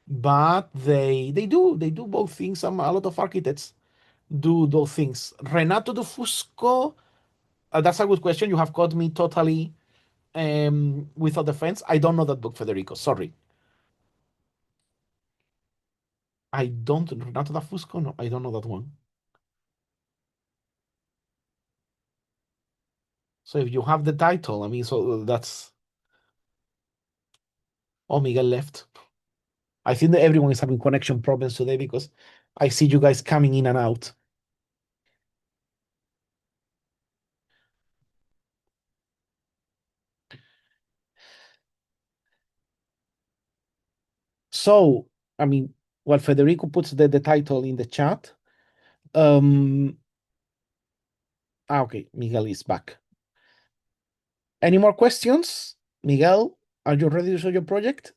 S1: but they do both things. A lot of architects do those things. Renato de Fusco, that's a good question. You have caught me totally without defense. I don't know that book, Federico. Sorry. I don't. Renato da Fusco? No, I don't know that one. So if you have the title, I mean, so that's. Oh, Miguel left. I think that everyone is having connection problems today because I see you guys coming in and out. So, I mean, while Federico puts the title in the chat, um, okay, Miguel is back. Any more questions? Miguel, are you ready to show your project?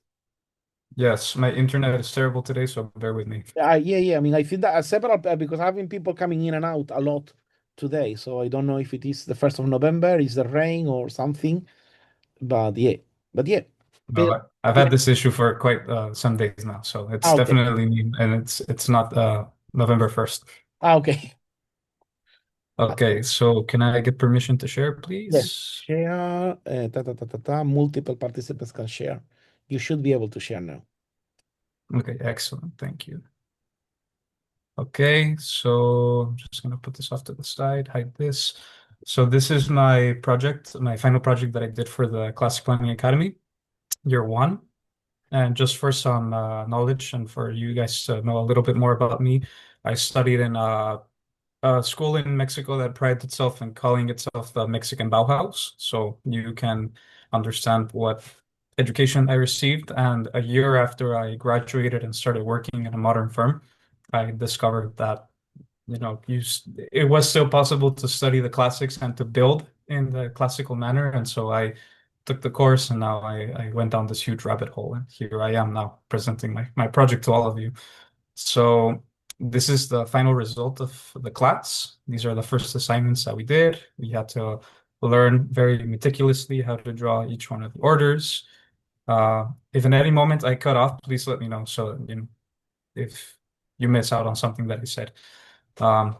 S2: Yes, my internet is terrible today, so bear with me.
S1: Yeah. I mean, I think that several because having people coming in and out a lot today. So I don't know if it is the 1st of November, is the rain or something. But yeah, but yeah.
S2: No,
S1: Pe-
S2: I've had this issue for quite some days now, so it's
S1: Okay.
S2: definitely me, and it's not November 1st.
S1: Okay.
S2: Okay, so can I get permission to share,
S1: Yes.
S2: please?
S1: Share. Multiple participants can share. You should be able to share now.
S2: Okay, excellent. Thank you. Okay, so I'm just gonna put this off to the side, hide this. So this is my project, my final project that I did for the Classic Planning Academy, year one. And just for some knowledge and for you guys to know a little bit more about me, I studied in a school in Mexico that prided itself in calling itself the Mexican Bauhaus. So you can understand what education I received. And a year after I graduated and started working in a modern firm, I discovered that, it was still possible to study the classics and to build in the classical manner. And so I took the course and now I went down this huge rabbit hole. And here I am now presenting my project to all of you. So this is the final result of the class. These are the first assignments that we did. We had to learn very meticulously how to draw each one of the orders. If at any moment I cut off, please let me know. So, if you miss out on something that I said. Um,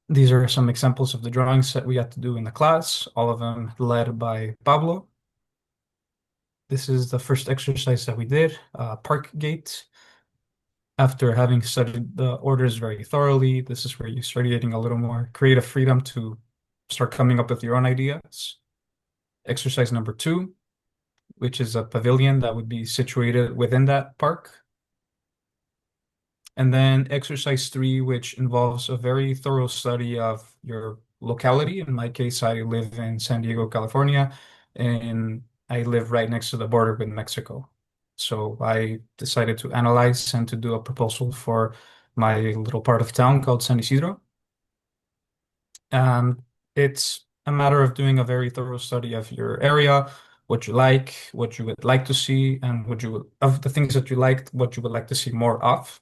S2: these are some examples of the drawings that we had to do in the class, all of them led by Pablo. This is the first exercise that we did, park gate. After having studied the orders very thoroughly, this is where you start getting a little more creative freedom to start coming up with your own ideas. Exercise number two, which is a pavilion that would be situated within that park. And then exercise 3, which involves a very thorough study of your locality. In my case, I live in San Diego, California, and I live right next to the border with Mexico. So I decided to analyze and to do a proposal for my little part of town called San Isidro. And it's a matter of doing a very thorough study of your area, what you like, what you would like to see, and of the things that you liked, what you would like to see more of.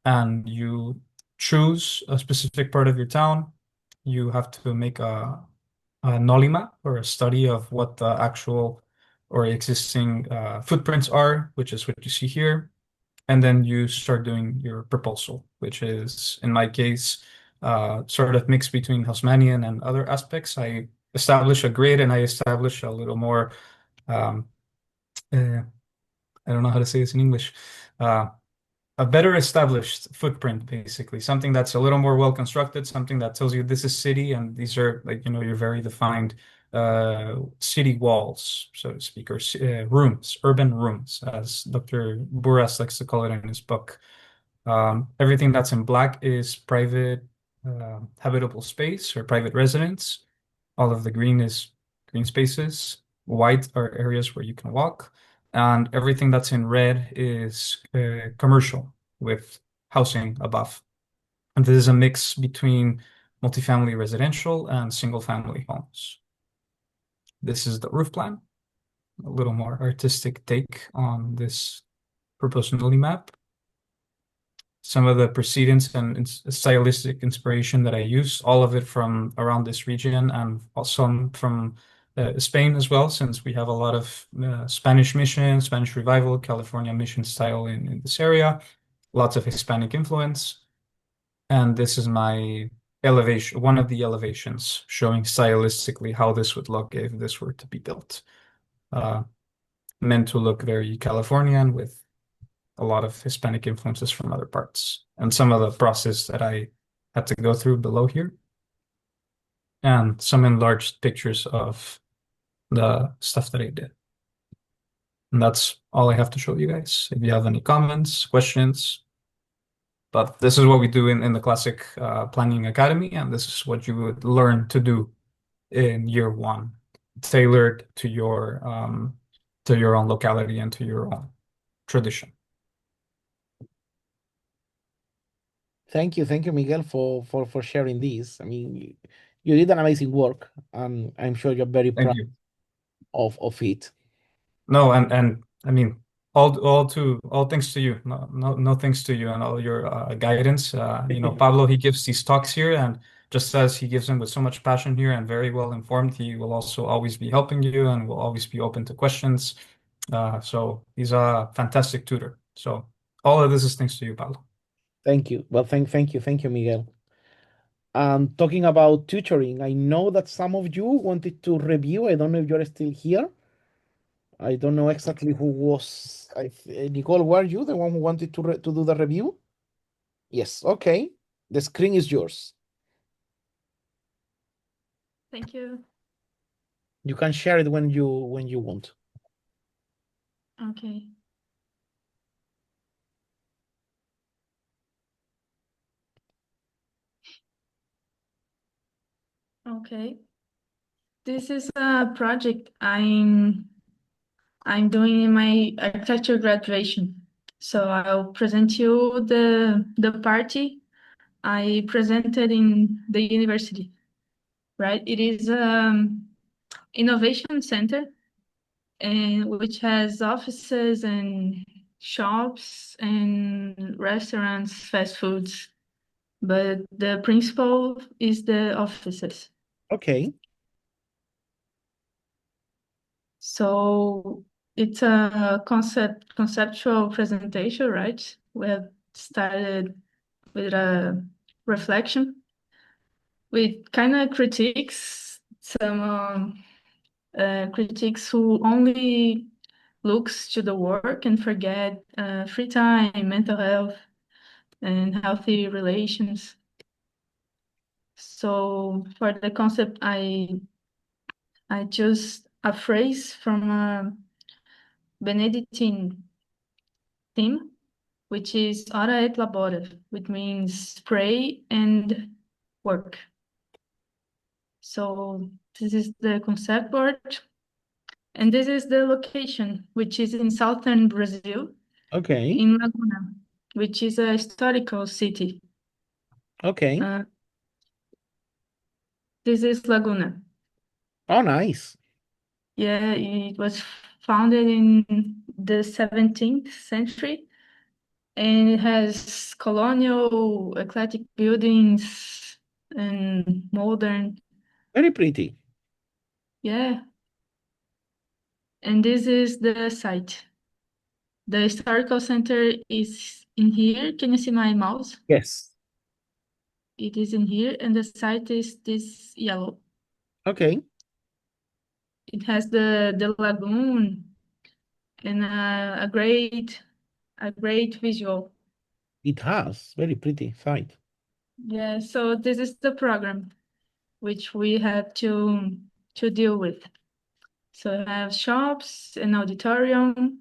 S2: And you choose a specific part of your town. You have to make a Nolly map or a study of what the actual or existing footprints are, which is what you see here. And then you start doing your proposal, which is, in my case, sort of mixed between Haussmannian and other aspects. I establish a grid and I establish a little more, um, I don't know how to say this in English, uh, a better established footprint, basically, something that's a little more well constructed, something that tells you this is city and these are like, your very defined city walls, so to speak, or rooms, urban rooms, as Dr. Buras likes to call it in his book. Everything that's in black is private habitable space or private residence. All of the green is green spaces. White are areas where you can walk. And everything that's in red is commercial with housing above. And this is a mix between multifamily residential and single family homes. This is the roof plan, a little more artistic take on this proportionality map. Some of the precedents and stylistic inspiration that I use, all of it from around this region and some from Spain as well, since we have a lot of Spanish mission, Spanish revival, California mission style in this area, lots of Hispanic influence. And this is my elevation, one of the elevations showing stylistically how this would look if this were to be built. Meant to look very Californian with a lot of Hispanic influences from other parts, and some of the process that I had to go through below here, and some enlarged pictures of the stuff that I did. And that's all I have to show you guys. If you have any comments, questions, but this is what we do in the Classic Planning Academy, and this is what you would learn to do in year 1, tailored to your own locality and to your own tradition.
S1: Thank you, Miguel, for sharing this. I mean, you did an amazing work, and I'm sure you're very
S2: Thank
S1: proud
S2: you.
S1: of it.
S2: No, and I mean, all thanks to you. No thanks to you and all your guidance. Pablo, he gives these talks here, and just as he gives them with so much passion here and very well informed, he will also always be helping you and will always be open to questions. So he's a fantastic tutor. So all of this is thanks to you, Pablo.
S1: Thank you. Well, thank you, Miguel. Talking about tutoring, I know that some of you wanted to review. I don't know if you're still here. I don't know exactly who was. Nicole, were you the one who wanted to do the review? Yes. Okay. The screen is yours.
S3: Thank you.
S1: You can share it when you want.
S3: Okay. Okay. This is a project I'm doing in my architecture graduation. So I'll present you the party I presented in the university, right? It is innovation center and which has offices and shops and restaurants, fast foods, but the principal is the offices.
S1: Okay.
S3: So it's a conceptual presentation, right? We have started with a reflection with kind of critiques, some critiques who only looks to the work and forget free time, mental health, and healthy relations. So for the concept, I chose a phrase from a Benedictine theme, which is hora et labora, which means pray and work. So this is the concept board. And this is the location, which is in southern Brazil,
S1: Okay.
S3: in Laguna, which is a historical city.
S1: Okay.
S3: This is Laguna.
S1: Oh, nice.
S3: Yeah, it was founded in the 17th century, and it has colonial eclectic buildings and modern.
S1: Very pretty.
S3: Yeah. And this is the site. The historical center is in here. Can you see my mouse?
S1: Yes.
S3: It is in here, and the site is this yellow.
S1: Okay.
S3: It has the lagoon and a great visual.
S1: It has very pretty site.
S3: Yeah, so this is the program which we had to deal with. So I have shops, an auditorium,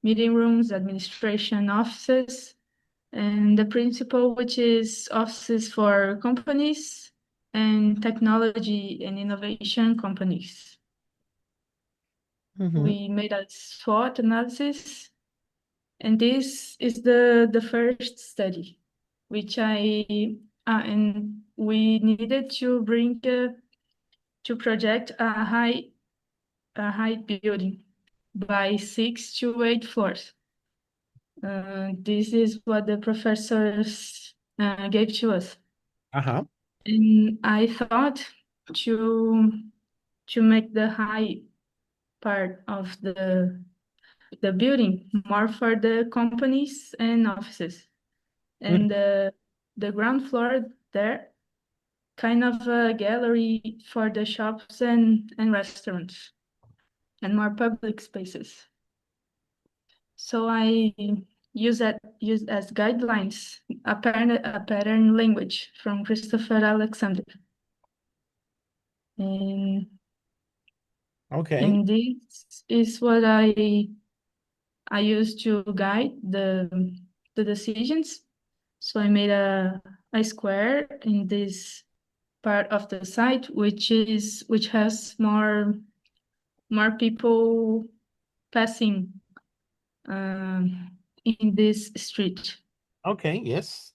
S3: meeting rooms, administration offices, and the principal, which is offices for companies and technology and innovation companies.
S1: Mm-hmm.
S3: We made a SWOT analysis, and this is the first study, which and we needed to bring to project a high building by 6 to 8 floors. This is what the professors gave to us.
S1: Uh-huh.
S3: And I thought to make the high part of the building more for the companies and offices. And the ground floor there, kind of a gallery for the shops and restaurants and more public spaces. So I use as guidelines a pattern language from Christopher Alexander. And
S1: Okay.
S3: this is what I use to guide the decisions. So I made a square in this part of the site, which has more people passing in this street.
S1: Okay. Yes.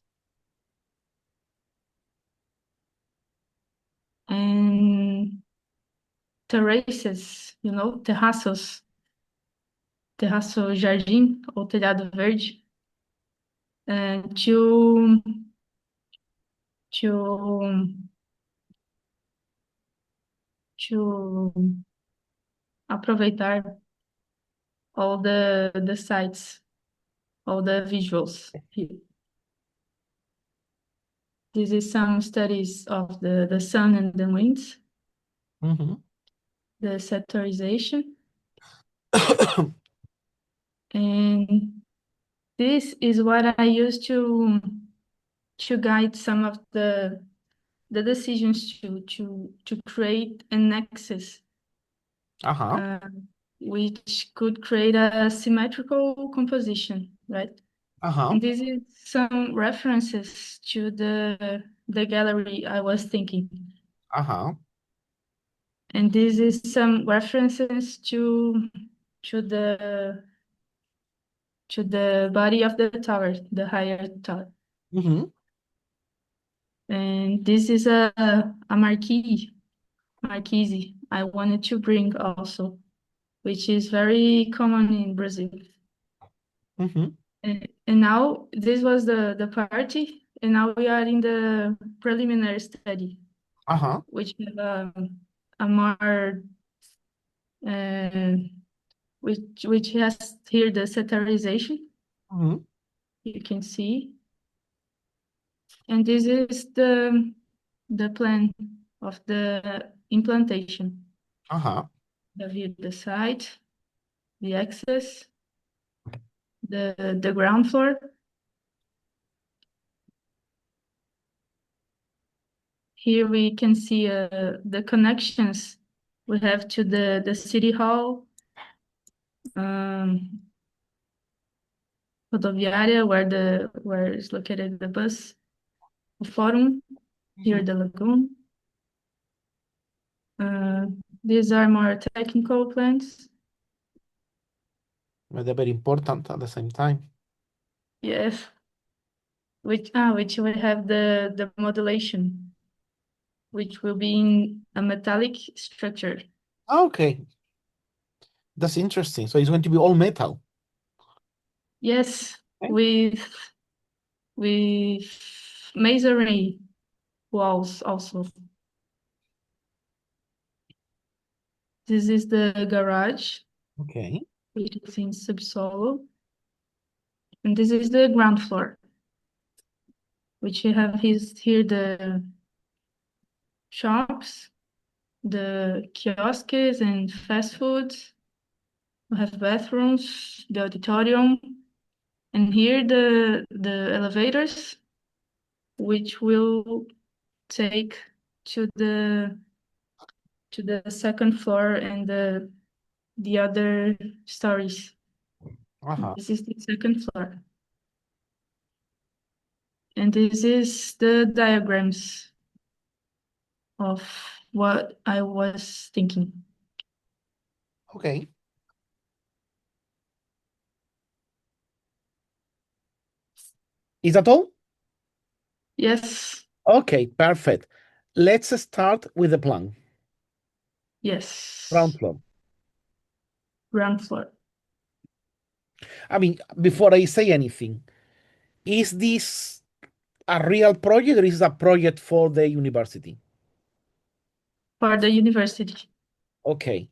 S3: And terraces, terraços, terraço jardim ou telhado verde, to to aproveitar all the sites, all the visuals here. This is some studies of the sun and the winds,
S1: Mm-hmm.
S3: the sectorization, and this is what I use to guide some of the decisions to create an axis,
S1: Uh-huh.
S3: which could create a symmetrical composition, right?
S1: Uh-huh.
S3: And this is some references to the gallery I was thinking.
S1: Uh-huh.
S3: And this is some references to the body of the tower, the higher tower.
S1: Mm-hmm.
S3: And this is a marquise I wanted to bring also, which is very common in Brazil.
S1: Mm-hmm.
S3: And now this was the party, and now we are in the preliminary study,
S1: Uh-huh.
S3: which have a more uh, which has here the sectorization.
S1: Mm-hmm.
S3: You can see, and this is the plan of the implantation.
S1: Uh-huh.
S3: The view, the site, the access, the ground floor. Here we can see the connections we have to the city hall, rodoviária, where is located the bus. The forum, here the lagoon. These are more technical plans.
S1: But they're very important at the same time.
S3: Yes. Which will have the modulation, which will be in a metallic structure.
S1: Okay. That's interesting. So it's going to be all metal.
S3: Yes,
S1: Okay.
S3: with masonry walls also. This is the garage,
S1: Okay.
S3: which is in subsolo. And this is the ground floor, which you have here the shops, the kiosks and fast foods. We have bathrooms, the auditorium, and here the elevators, which will take to the second floor and the other stories.
S1: Uh-huh.
S3: This is the second floor. And this is the diagrams of what I was thinking.
S1: Okay. Is that all?
S3: Yes,
S1: Okay, perfect. Let's start with the plan.
S3: yes,
S1: Ground floor.
S3: ground floor.
S1: I mean, before I say anything, is this a real project or is it a project for the university?
S3: For the university.
S1: Okay.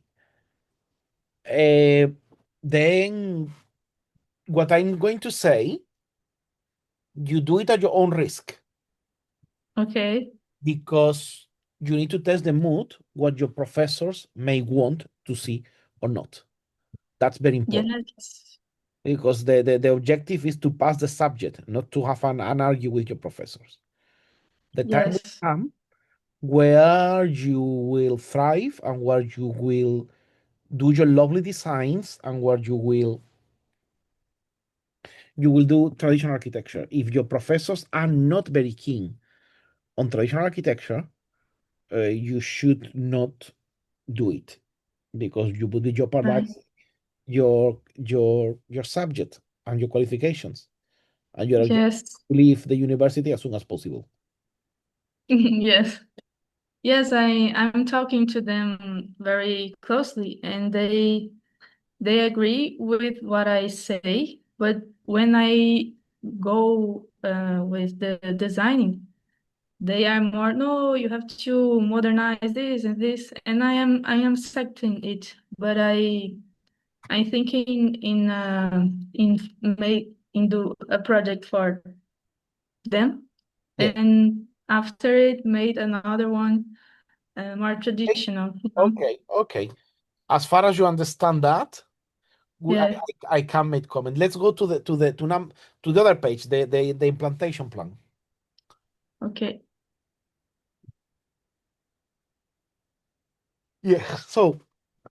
S1: Then what I'm going to say, you do it at your own risk
S3: Okay.
S1: because you need to test the mood, what your professors may want to see or not. That's very important
S3: Yes.
S1: because the objective is to pass the subject, not to have an argue with your professors. The time will
S3: Yes.
S1: come where you will thrive and where you will do your lovely designs and where you will do traditional architecture. If your professors are not very keen on traditional architecture, you should not do it because you would jeopardize
S3: Right.
S1: your subject and your qualifications, and your objective
S3: Yes.
S1: to leave the university as soon as possible.
S3: Yes. Yes, I'm talking to them very closely, and they agree with what I say, but when I go with the designing, they are more, no, you have to modernize this and this, and I am accepting it, but I'm thinking in make do a project for them,
S1: Yeah.
S3: and after it made another one more
S1: Okay.
S3: traditional,
S1: Okay. As far as you understand that,
S3: Yeah.
S1: I can make comment. Let's go to the other page, the implantation plan.
S3: Okay.
S1: Yeah. So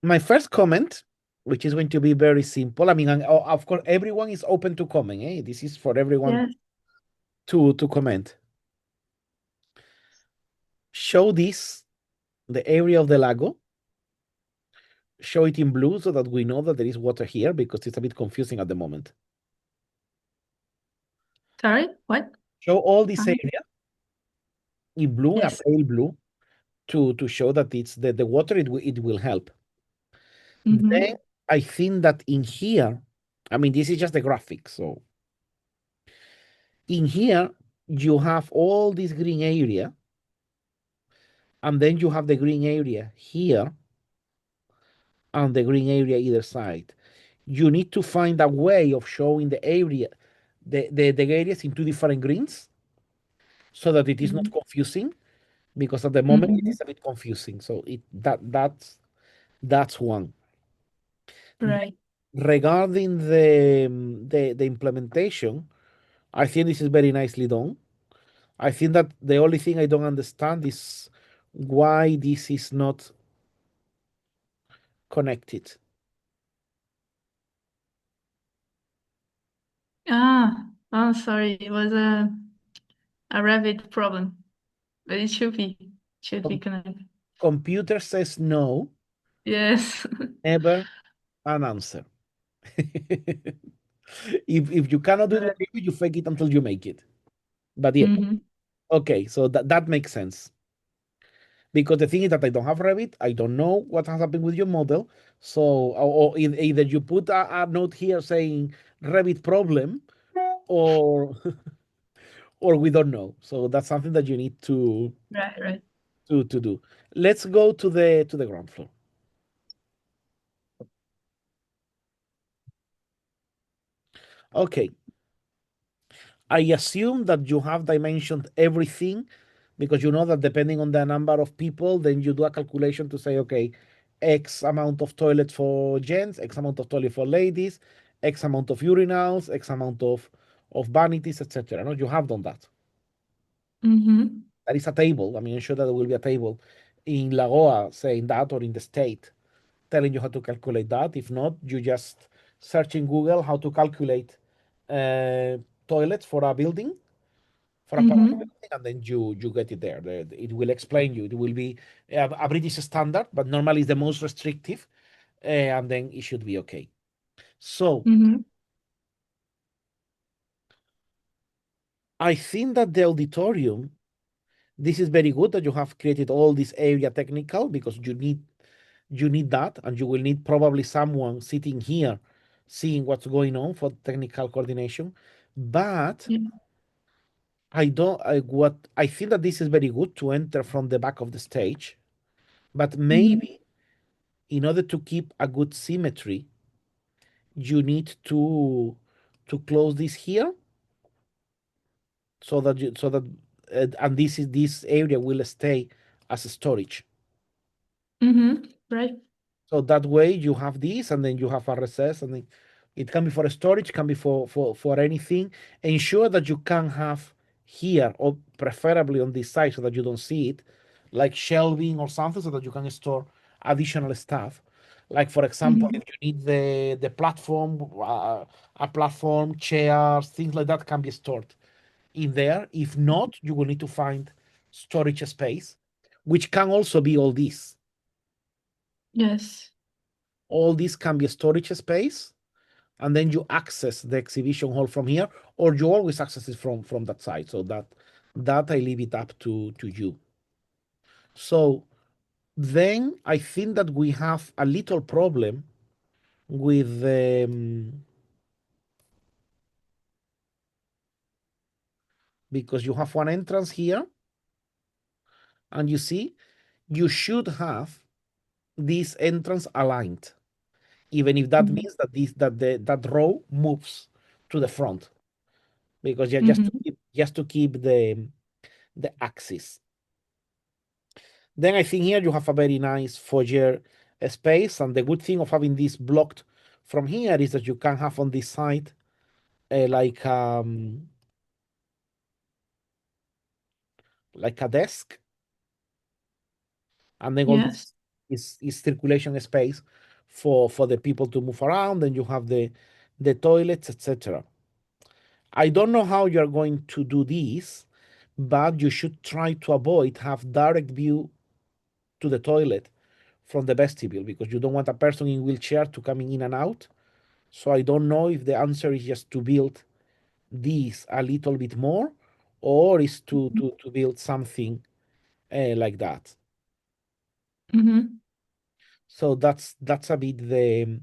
S1: my first comment, which is going to be very simple. I mean, and, of course, everyone is open to comment. Eh? This is for everyone
S3: Yes.
S1: to comment. Show this, the area of the lago. Show it in blue so that we know that there is water here because it's a bit confusing at the moment.
S3: Sorry, what?
S1: Show all this
S3: Um,
S1: area in blue, a
S3: yes.
S1: pale blue, to show that it's the water, it will help.
S3: Mm-hmm.
S1: Then I think that in here, I mean, this is just the graphic. So in here, you have all this green area, and then you have the green area here and the green area either side. You need to find a way of showing the area, the areas in two different greens so that it is not confusing because at the moment it
S3: Mm-hmm.
S1: is a bit confusing. So that's one.
S3: Right.
S1: Regarding the implementation, I think this is very nicely done. I think that the only thing I don't understand is why this is not connected.
S3: Oh, sorry. It was a Revit problem, but it should be connected.
S1: Computer says no,
S3: Yes.
S1: never an answer. If you cannot do it,
S3: Right.
S1: you fake it until you make it. But yeah,
S3: Mhm.
S1: okay, so that makes sense. Because the thing is that I don't have Revit, I don't know what has happened with your model. So, either you put a note here saying Revit problem, or or we don't know. So that's something that you need
S3: Right, right.
S1: to do. Let's go to the ground floor. Okay. I assume that you have dimensioned everything, because you know that depending on the number of people, then you do a calculation to say, okay, X amount of toilets for gents, X amount of toilet for ladies, X amount of urinals, X amount of vanities, etc. No, you have done that.
S3: Mm-hmm.
S1: That is a table. I mean, I'm sure that there will be a table in Lagoa saying that, or in the state telling you how to calculate that. If not, you just search in Google how to calculate uh, toilets for a building, for a public
S3: Mm-hmm.
S1: building, and then you get it there. It will explain you. It will be a British standard, but normally it's the most restrictive, and then it should be okay. So
S3: Mm-hmm.
S1: I think that the auditorium, this is very good that you have created all this area technical, because you need that, and you will need probably someone sitting here seeing what's going on for technical coordination. But
S3: Yeah.
S1: I think that this is very good to enter from the back of the stage, but
S3: Mm-hmm.
S1: maybe in order to keep a good symmetry, you need to close this here, and this area will stay as storage.
S3: Mm-hmm. Right.
S1: So that way you have this, and then you have a recess, and then it can be for storage, can be for anything. Ensure that you can have here, or preferably on this side so that you don't see it, like shelving or something, so that you can store additional stuff. Like, for example,
S3: Mm-hmm.
S1: if you need the platform, a platform, chairs, things like that can be stored in there. If not, you will need to find storage space, which can also be all this.
S3: Yes.
S1: All this can be a storage space, and then you access the exhibition hall from here, or you always access it from that side. So that I leave it up to you. So then I think that we have a little problem with because you have one entrance here, and you see you should have this entrance aligned, even if that
S3: Mm-hmm.
S1: means that that row moves to the front, because yeah,
S3: Mm-hmm.
S1: just to keep the axis. Then I think here you have a very nice foyer space, and the good thing of having this blocked from here is that you can have on this side like a desk, and then all this
S3: Yes.
S1: is circulation space for the people to move around. Then you have the toilets, etc. I don't know how you're going to do this, but you should try to avoid have direct view to the toilet from the vestibule, because you don't want a person in wheelchair to coming in and out. So I don't know if the answer is just to build this a little bit more, or is to build something like that.
S3: Mm-hmm.
S1: So that's a bit the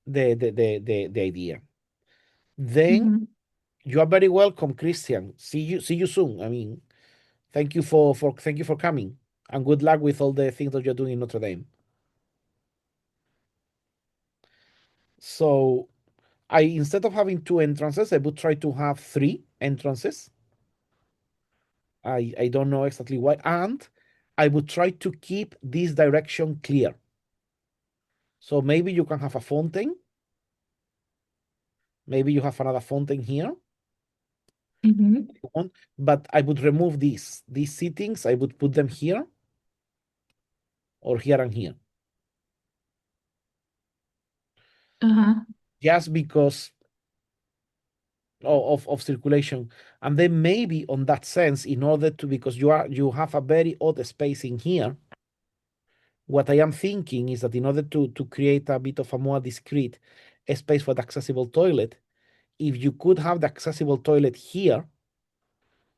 S1: idea. Then
S3: Mm-hmm.
S1: you are very welcome, Christian. See you soon. I mean, thank you for coming, and good luck with all the things that you're doing in Notre Dame. So instead of having two entrances, I would try to have three entrances. I don't know exactly why. And I would try to keep this direction clear. So maybe you can have a fountain. Maybe you have another fountain here.
S3: Mm-hmm.
S1: If you want. But I would remove these seatings. I would put them here, or here and here.
S3: Uh-huh.
S1: Just because of circulation. And then maybe on that sense, in order to, because you have a very odd space in here, what I am thinking is that in order to create a bit of a more discrete space for the accessible toilet, if you could have the accessible toilet here,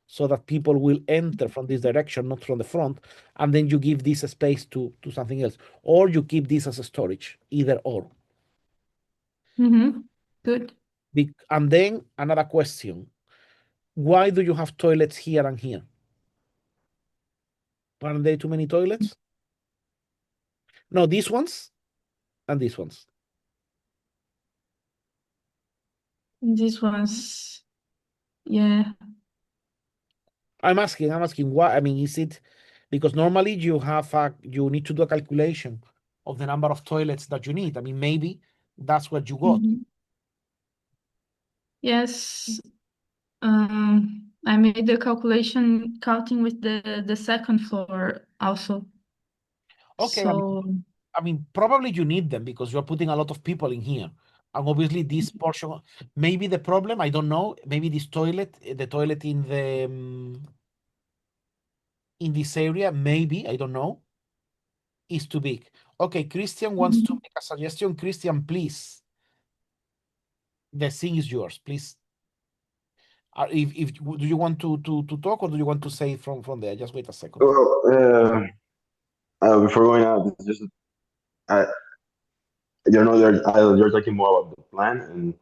S1: so that people will enter from this direction, not from the front, and then you give this space to something else, or you keep this as a storage, either or.
S3: Good.
S1: And then another question: why do you have toilets here and here? Aren't there too many toilets? No, these ones and these ones.
S3: These ones, yeah.
S1: I'm asking why. I mean, is it because normally you need to do a calculation of the number of toilets that you need? I mean, maybe that's what you got.
S3: Yes. I made the calculation counting with the second floor also.
S1: Okay,
S3: So
S1: I mean, probably you need them because you're putting a lot of people in here. And obviously this portion, maybe the problem, I don't know, maybe this toilet, the toilet in this area, maybe, I don't know, is too big. Okay, Christian wants to make a suggestion. Christian, please. The scene is yours, please. If do you want to talk, or do you want to say from there? Just wait a second.
S4: Well, before going out, it's just I, you're talking more about the plan,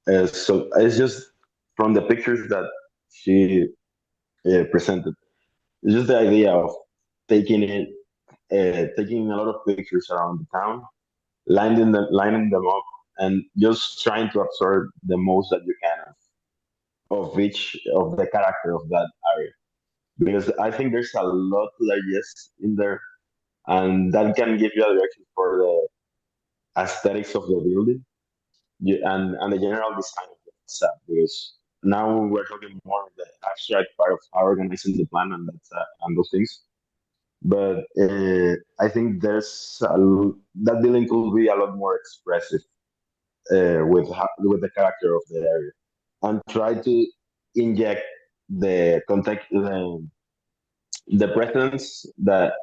S4: and so it's just from the pictures that she presented. It's just the idea of taking it, taking a lot of pictures around the town, lining them up, and just trying to absorb the most that you can of each of the character of that area. Because I think there's a lot to digest in there, and that can give you a direction for the aesthetics of the building, and the general design of the facade. Because now we're talking more of the abstract part of how organizing the plan and those things. But I think that building could be a lot more expressive with the character of the area, and try to inject the context, the presence that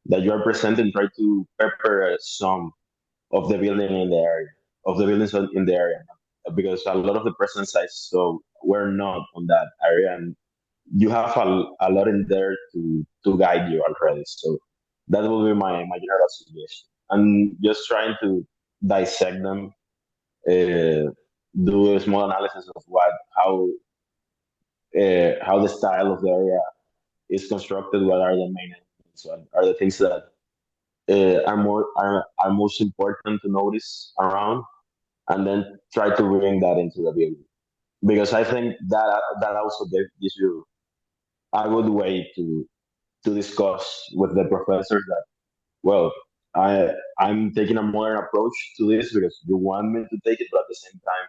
S4: you are presenting. Try to pepper some of the building in the area, of the buildings in the area, because a lot of the presence I saw were not on that area, and you have a lot in there to guide you already. So that will be my general suggestion, and just trying to dissect them, do a small analysis of how the style of the area is constructed, what are the main elements, what are the things that are most important to notice around, and then try to bring that into the building. Because I think that also gives you a good way to discuss with the professors that, well, I'm taking a modern approach to this because you want me to take it, but at the same time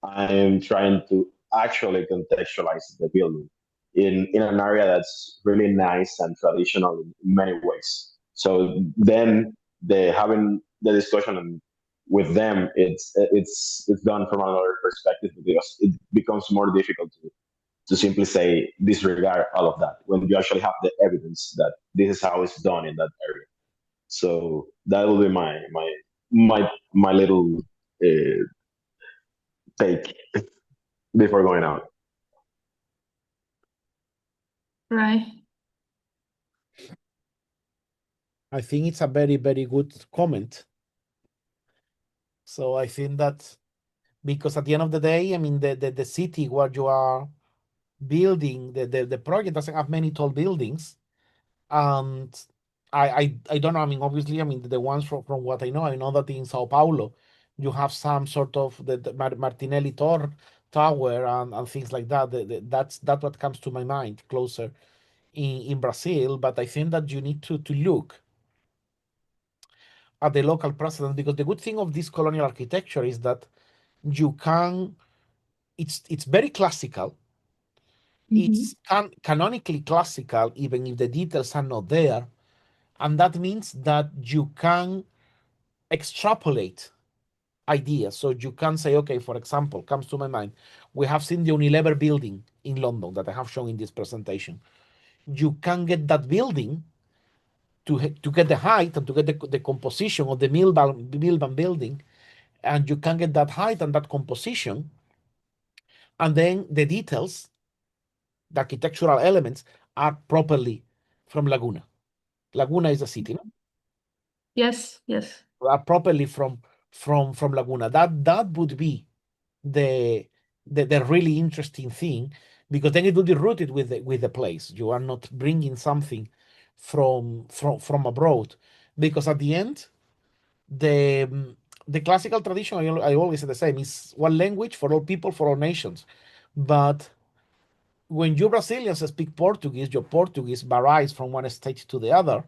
S4: I'm trying to actually contextualize the building in an area that's really nice and traditional in many ways. So then the having the discussion with them, it's done from another perspective, because it becomes more difficult to simply say disregard all of that when you actually have the evidence that this is how it's done in that area. So that will be my little uh, take before going out.
S3: right.
S1: I think it's a very, very good comment. So I think that because at the end of the day, I mean, the city where you are building, the project doesn't have many tall buildings. And I don't know. I mean, obviously, I mean, the ones from what I know that in Sao Paulo, you have some sort of the Martinelli Tower and things like that. That's what comes to my mind closer in Brazil. But I think that you need to look at the local precedent, because the good thing of this colonial architecture is that you can, it's very classical. It's canonically classical, even if the details are not there. And that means that you can extrapolate ideas. So you can say, okay, for example, comes to my mind, we have seen the Unilever building in London that I have shown in this presentation. You can get that building to get the height and to get the composition of the Milban building, and you can get that height and that composition, and then the details, the architectural elements are properly from Laguna. Laguna is a city, no?
S3: Yes.
S1: Are properly from Laguna. That would be the really interesting thing, because then it will be rooted with the place. You are not bringing something from abroad, because at the end the classical tradition, I always say the same, is one language for all people, for all nations. But when you Brazilians speak Portuguese, your Portuguese varies from one state to the other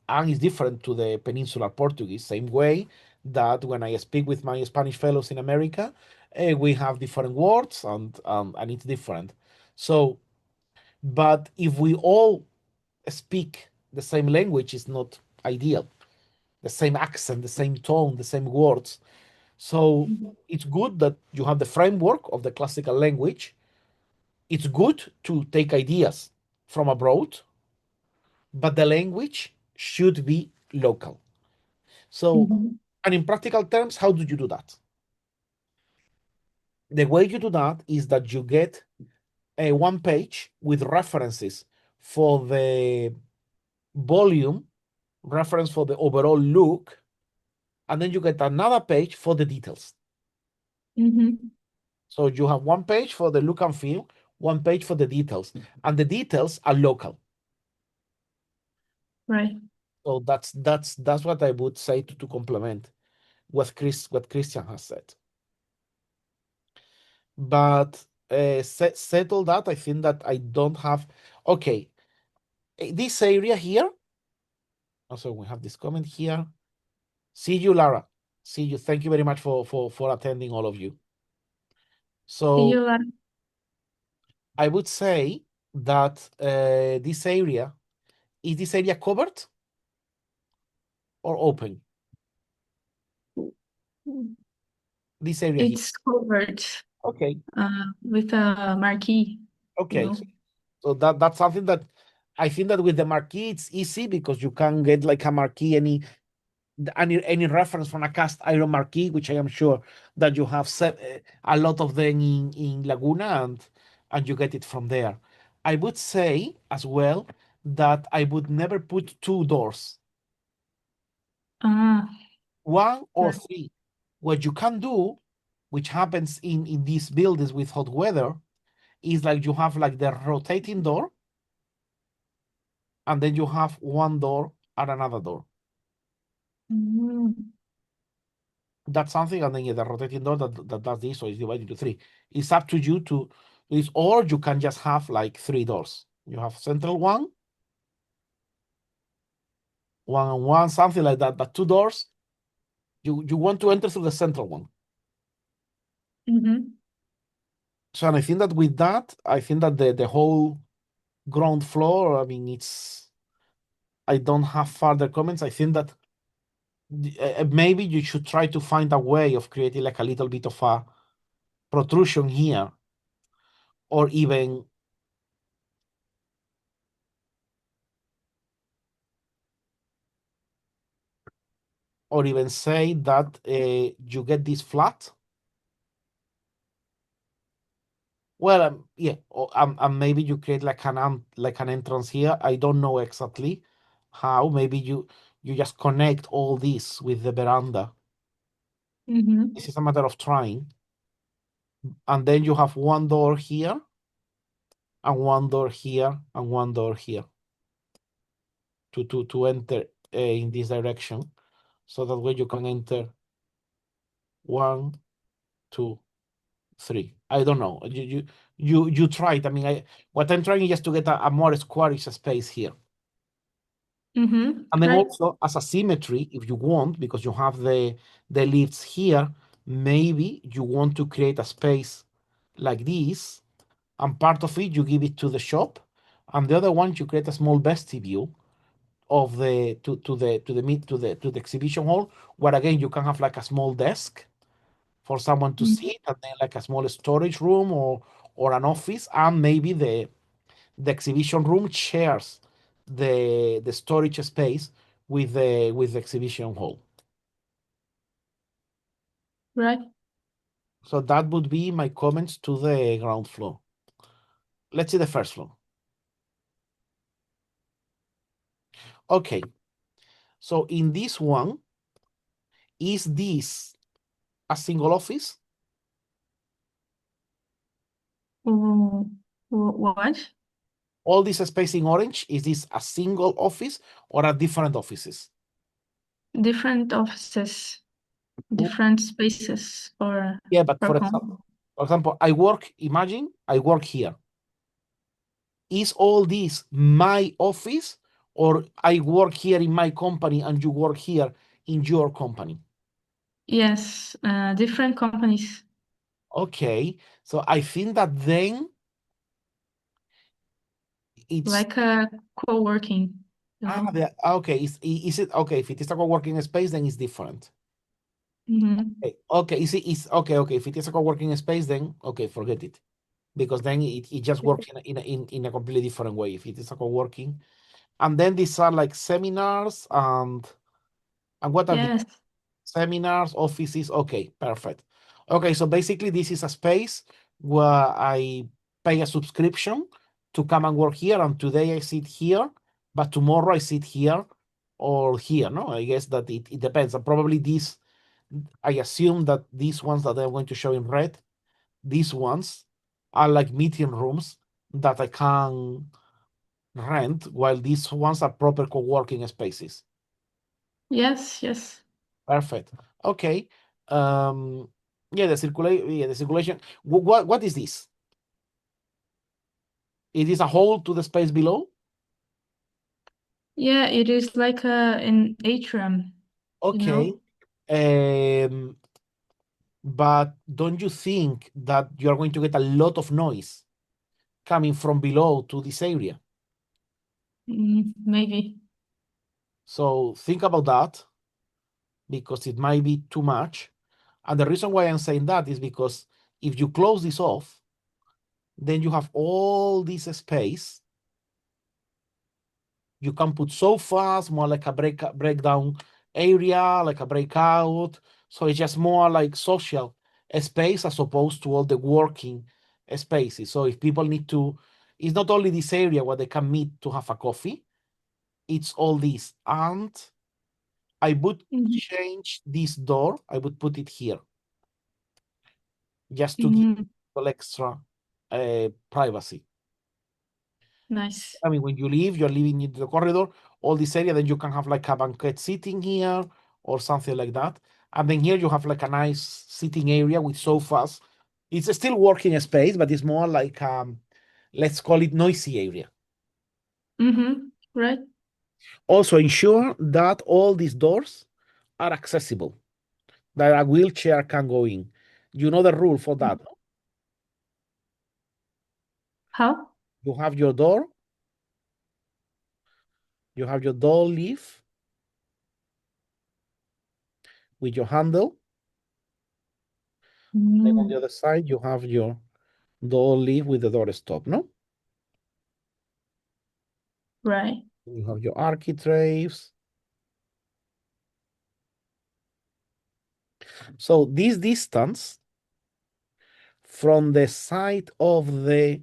S1: and is different to the peninsular Portuguese. Same way that when I speak with my Spanish fellows in America, we have different words and it's different. So, but if we all speak the same language, it's not ideal. The same accent, the same tone, the same words. So it's good that you have the framework of the classical language. It's good to take ideas from abroad, but the language should be local. So, and in practical terms, how do you do that? The way you do that is that you get a one page with references for the volume, reference for the overall look, and then you get another page for the details. So you have one page for the look and feel, one page for the details, and the details are local.
S3: Right.
S1: So that's what I would say to complement what Christian has said. But said all that, I think that I don't have. Okay, this area here. Also, we have this comment here. See you, Lara. See you. Thank you very much for attending, all of you. So
S3: See you, Lara.
S1: I would say that this area, is this area covered or open? This area here.
S3: It's covered
S1: Okay.
S3: with a marquee.
S1: Okay.
S3: You know?
S1: So that's something that I think that with the marquee it's easy, because you can get like a marquee, any reference from a cast iron marquee, which I am sure that you have set a lot of them in Laguna, and you get it from there. I would say as well that I would never put two doors, one or
S3: Right.
S1: three. What you can do, which happens in these buildings with hot weather, is like you have like the rotating door, and then you have one door and another door. That's something, and then the rotating door that does this, so it's divided into three. It's up to you to this, or you can just have like three doors. You have central one and one, something like that. But two doors, you want to enter through the central one. So, and I think that with that, I think that the whole ground floor, I mean, I don't have further comments. I think that maybe you should try to find a way of creating like a little bit of a protrusion here, or even say that you get this flat. Well, yeah, and maybe you create like an entrance here. I don't know exactly how. Maybe you just connect all this with the veranda. This is a matter of trying. And then you have one door here, and one door here, and one door here to enter in this direction. So that way you can enter 1, 2, 3. I don't know. You try it. I mean, what I'm trying is just to get a more squarish space here. And then
S3: Right.
S1: also as a symmetry, if you want, because you have the lifts here, maybe you want to create a space like this, and part of it you give it to the shop, and the other one you create a small vestibule of the to the exhibition hall, where again you can have like a small desk, for someone to
S3: Mm.
S1: sit, and then like a small storage room or an office, and maybe the exhibition room shares the storage space with the exhibition hall.
S3: Right.
S1: So that would be my comments to the ground floor. Let's see the first floor. Okay, so in this one, is this a single office?
S3: What?
S1: All this space in orange, is this a single office or are different offices?
S3: Different offices, different spaces
S1: Yeah, but for
S3: company.
S1: example, imagine I work here. Is all this my office, or I work here in my company and you work here in your company?
S3: Yes, different companies.
S1: Okay, so I think that then it's
S3: Like a co-working,
S1: okay. Is it okay? If it is a co-working space, then it's different.
S3: Mhm.
S1: Okay, is okay. Okay, if it is a co-working space, then okay, forget it, because then it just works in a completely different way if it is a co-working. And then these are like seminars and what are the
S3: Yes.
S1: seminars, offices? Okay, perfect. Okay, so basically this is a space where I pay a subscription to come and work here, and today I sit here, but tomorrow I sit here or here. No, I guess that it depends. And probably this, I assume that these ones that I'm going to show in red, these ones are like meeting rooms that I can rent, while these ones are proper co-working spaces.
S3: Yes, yes.
S1: Perfect. Okay. Um, yeah, the circulation. What is this? It is a hole to the space below.
S3: Yeah, it is like an atrium, you
S1: Okay.
S3: know?
S1: But don't you think that you are going to get a lot of noise coming from below to this area?
S3: Maybe.
S1: So think about that, because it might be too much. And the reason why I'm saying that is because if you close this off, then you have all this space. You can put sofas, more like a breakdown area, like a breakout. So it's just more like social space as opposed to all the working spaces. So if people need to, it's not only this area where they can meet to have a coffee, it's all this. And I would
S3: Mhm.
S1: change this door. I would put it here just to give
S3: Mhm.
S1: people extra privacy.
S3: Nice.
S1: I mean, when you leave, you're leaving into the corridor, all this area, then you can have like a banquet sitting here or something like that. And then here you have like a nice sitting area with sofas. It's still working space, but it's more like let's call it noisy area.
S3: Right.
S1: Also ensure that all these doors are accessible, that a wheelchair can go in. You know the rule for that.
S3: How?
S1: You have your door, you have your door leaf with your handle. Then on the other side, you have your door leaf with the door stop, no?
S3: Right.
S1: You have your architraves. So this distance from the side of the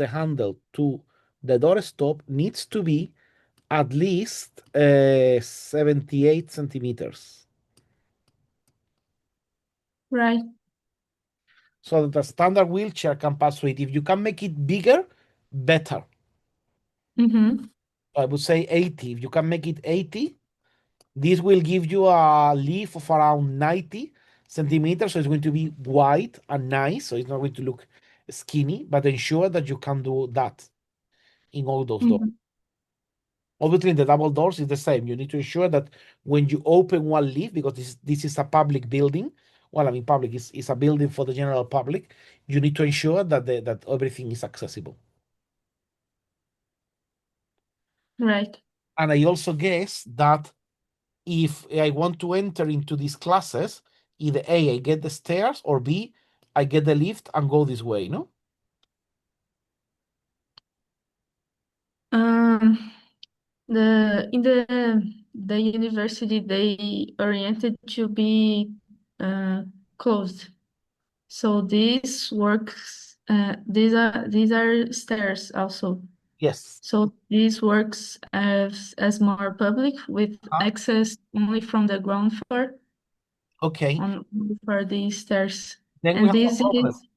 S1: handle to the doorstop needs to be at least 78 centimeters.
S3: Right.
S1: So that a standard wheelchair can pass through it. If you can make it bigger, better. I would say 80. If you can make it 80, this will give you a leaf of around 90 centimeters. So it's going to be wide and nice. So it's not going to look skinny, but ensure that you can do that in all those doors. Obviously, in the double doors, it's the same. You need to ensure that when you open one leaf, because this is a public building, well, I mean, public is a building for the general public, you need to ensure that that everything is accessible.
S3: Right.
S1: And I also guess that if I want to enter into these classes, either A, I get the stairs, or B, I get the lift and go this way, no?
S3: In the university they oriented to be closed. So these works these are stairs also.
S1: Yes.
S3: So this works as more public with
S1: Huh?
S3: access only from the ground floor
S1: Okay.
S3: on for these stairs.
S1: Then we
S3: And
S1: have a
S3: this
S1: problem.
S3: is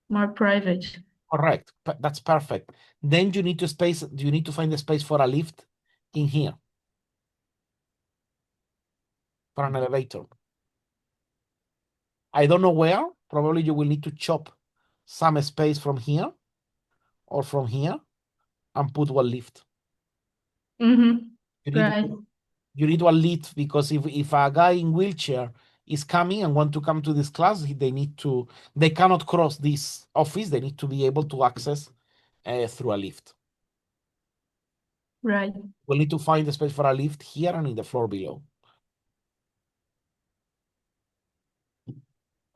S3: more private.
S1: Correct. That's perfect. Then you need to find the space for a lift in here, for an elevator. I don't know where. Probably you will need to chop some space from here or from here and put one lift.
S3: Mm-hmm.
S1: You need
S3: Right.
S1: you need one lift because if a guy in wheelchair is coming and want to come to this class, they cannot cross this office. They need to be able to access through a lift.
S3: Right.
S1: We'll need to find the space for a lift here and in the floor below.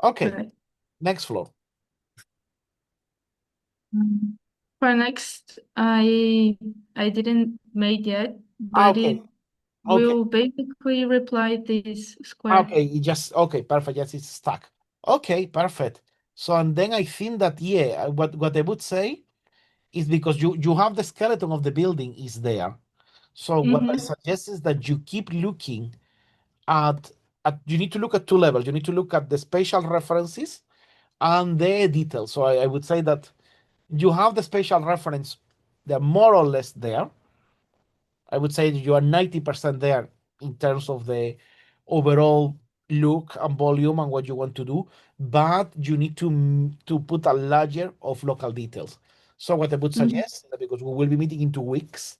S1: Okay,
S3: Right.
S1: next floor.
S3: For next, I didn't make yet, but
S1: Okay,
S3: it
S1: okay,
S3: will basically reply this square.
S1: okay. Okay, perfect. Yes, it's stuck. Okay, perfect. So and then I think that yeah, what I would say is because you have the skeleton of the building is there. So what I
S3: Mm-hmm.
S1: suggest is that you keep looking at, you need to look at two levels. You need to look at the spatial references and the details. So I would say that you have the spatial reference, they're more or less there. I would say that you are 90% there in terms of the overall look and volume and what you want to do, but you need to put a layer of local details. So what I would suggest, because we will be meeting in 2 weeks,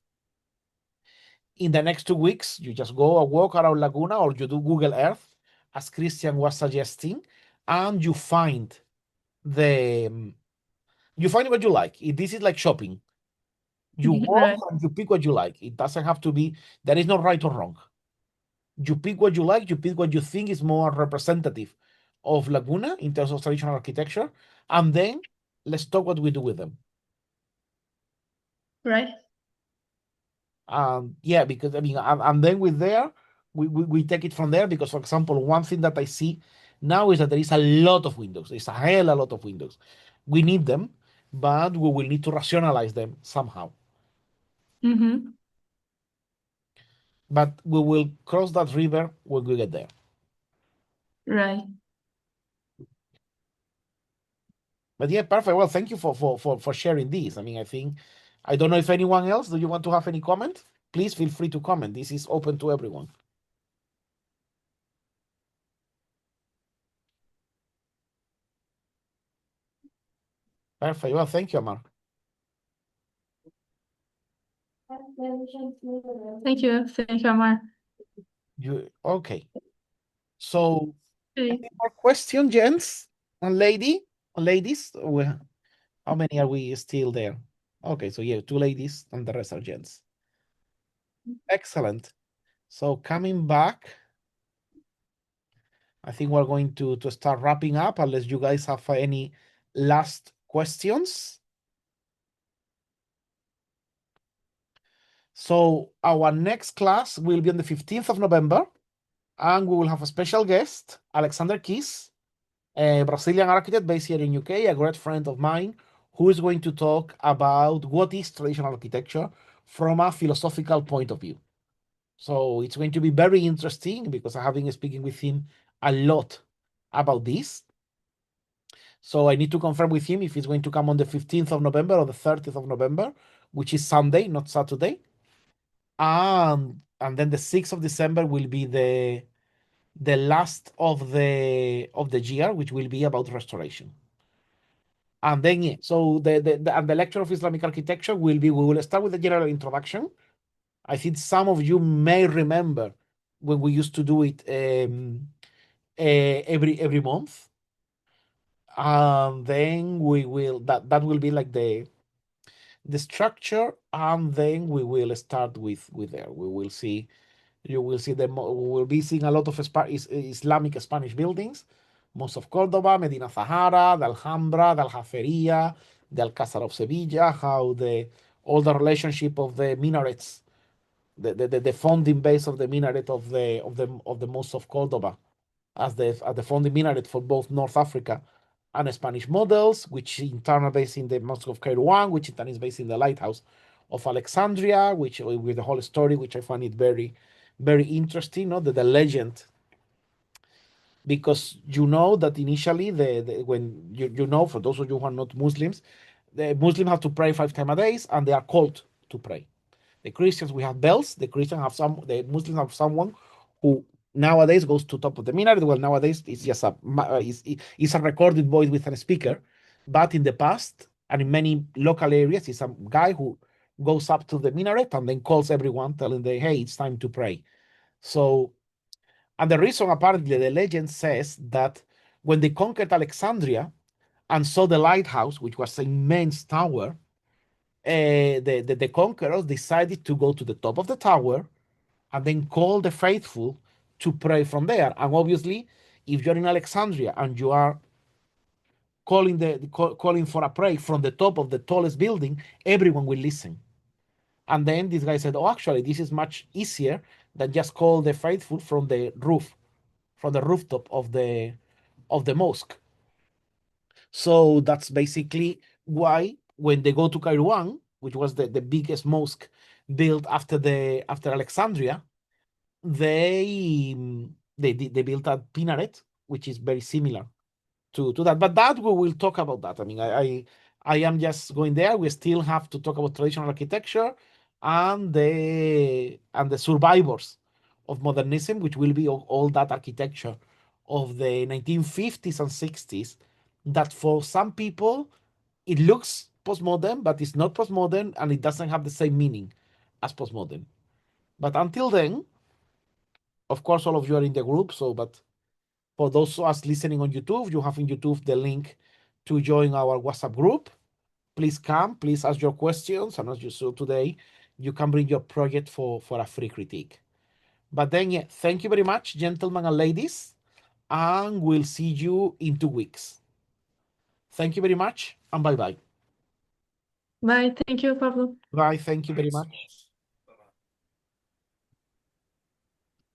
S1: in the next 2 weeks, you just go a walk around Laguna or you do Google Earth, as Christian was suggesting, and the you find what you like. This is like shopping. You walk
S3: Right.
S1: and you pick what you like. It doesn't have to be, there is no right or wrong. You pick what you like, you pick what you think is more representative of Laguna in terms of traditional architecture, and then let's talk what we do with them.
S3: Right.
S1: Yeah, because I mean, and then with there, we take it from there because, for example, one thing that I see now is that there is a lot of windows. There's a hell a lot of windows. We need them, but we will need to rationalize them somehow.
S3: Mm-hmm.
S1: But we will cross that river when we get there.
S3: Right.
S1: But yeah, perfect. Well, thank you for sharing this. I mean, I don't know if anyone else, do you want to have any comment? Please feel free to comment. This is open to everyone. Perfect. Well, thank you, Amar.
S3: Thank you. Thank you, Amar.
S1: Okay. So
S3: Okay.
S1: any more question, gents and ladies? How many are we still there? Okay, so yeah, 2 ladies and the rest are gents. Excellent. So coming back, I think we're going to start wrapping up unless you guys have any last questions. So our next class will be on the 15th of November, and we will have a special guest, Alexander Keys, a Brazilian architect based here in UK, a great friend of mine, who is going to talk about what is traditional architecture from a philosophical point of view. So it's going to be very interesting because I have been speaking with him a lot about this. So I need to confirm with him if he's going to come on the 15th of November or the 30th of November, which is Sunday, not Saturday. And then the 6th of December will be the last of the year, which will be about restoration. And then yeah, so the lecture of Islamic architecture we will start with the general introduction. I think some of you may remember when we used to do it every month. And then we will that will be like the structure, and then we will start with there. We will see. You will see them. We will be seeing a lot of Islamic Spanish buildings, most of Cordoba, Medina Zahara, the Alhambra, the Aljaferia, the Alcázar of Sevilla. How all the relationship of the minarets, the founding base of the minaret of the Mosque of Cordoba, as the founding minaret for both North Africa and Spanish models, which in turn are based in the Mosque of Kairouan, which in turn is based in the lighthouse of Alexandria, which with the whole story, which I find it very, very interesting, the legend, because you know that initially when you know, for those of you who are not Muslims, the Muslims have to pray 5 times a day, and they are called to pray. The Christians, we have bells. The Muslims have someone who nowadays goes to top of the minaret. Well, nowadays it's just it's a recorded voice with a speaker, but in the past and in many local areas, it's a guy who goes up to the minaret and then calls everyone, telling them, "Hey, it's time to pray." So, and the reason, apparently, the legend says that when they conquered Alexandria and saw the lighthouse, which was an immense tower, the conquerors decided to go to the top of the tower and then call the faithful to pray from there. And obviously, if you're in Alexandria and you are calling for a prayer from the top of the tallest building, everyone will listen. And then this guy said, "Oh, actually, this is much easier than just call the faithful from the rooftop of the mosque." So that's basically why when they go to Kairouan, which was the biggest mosque built after Alexandria, they built a minaret, which is very similar to that. But that we will talk about that. I mean, I am just going there. We still have to talk about traditional architecture and the survivors of modernism, which will be all that architecture of the 1950s and 60s, that for some people it looks postmodern, but it's not postmodern, and it doesn't have the same meaning as postmodern. But until then, of course, all of you are in the group. So, but for those of us listening on YouTube, you have in YouTube the link to join our WhatsApp group. Please come, please ask your questions. And as you saw today, you can bring your project for a free critique. But then, yeah, thank you very much, gentlemen and ladies, and we'll see you in 2 weeks. Thank you very much, and bye-bye.
S3: Bye. Thank you, Pablo.
S1: Bye, thank you very much.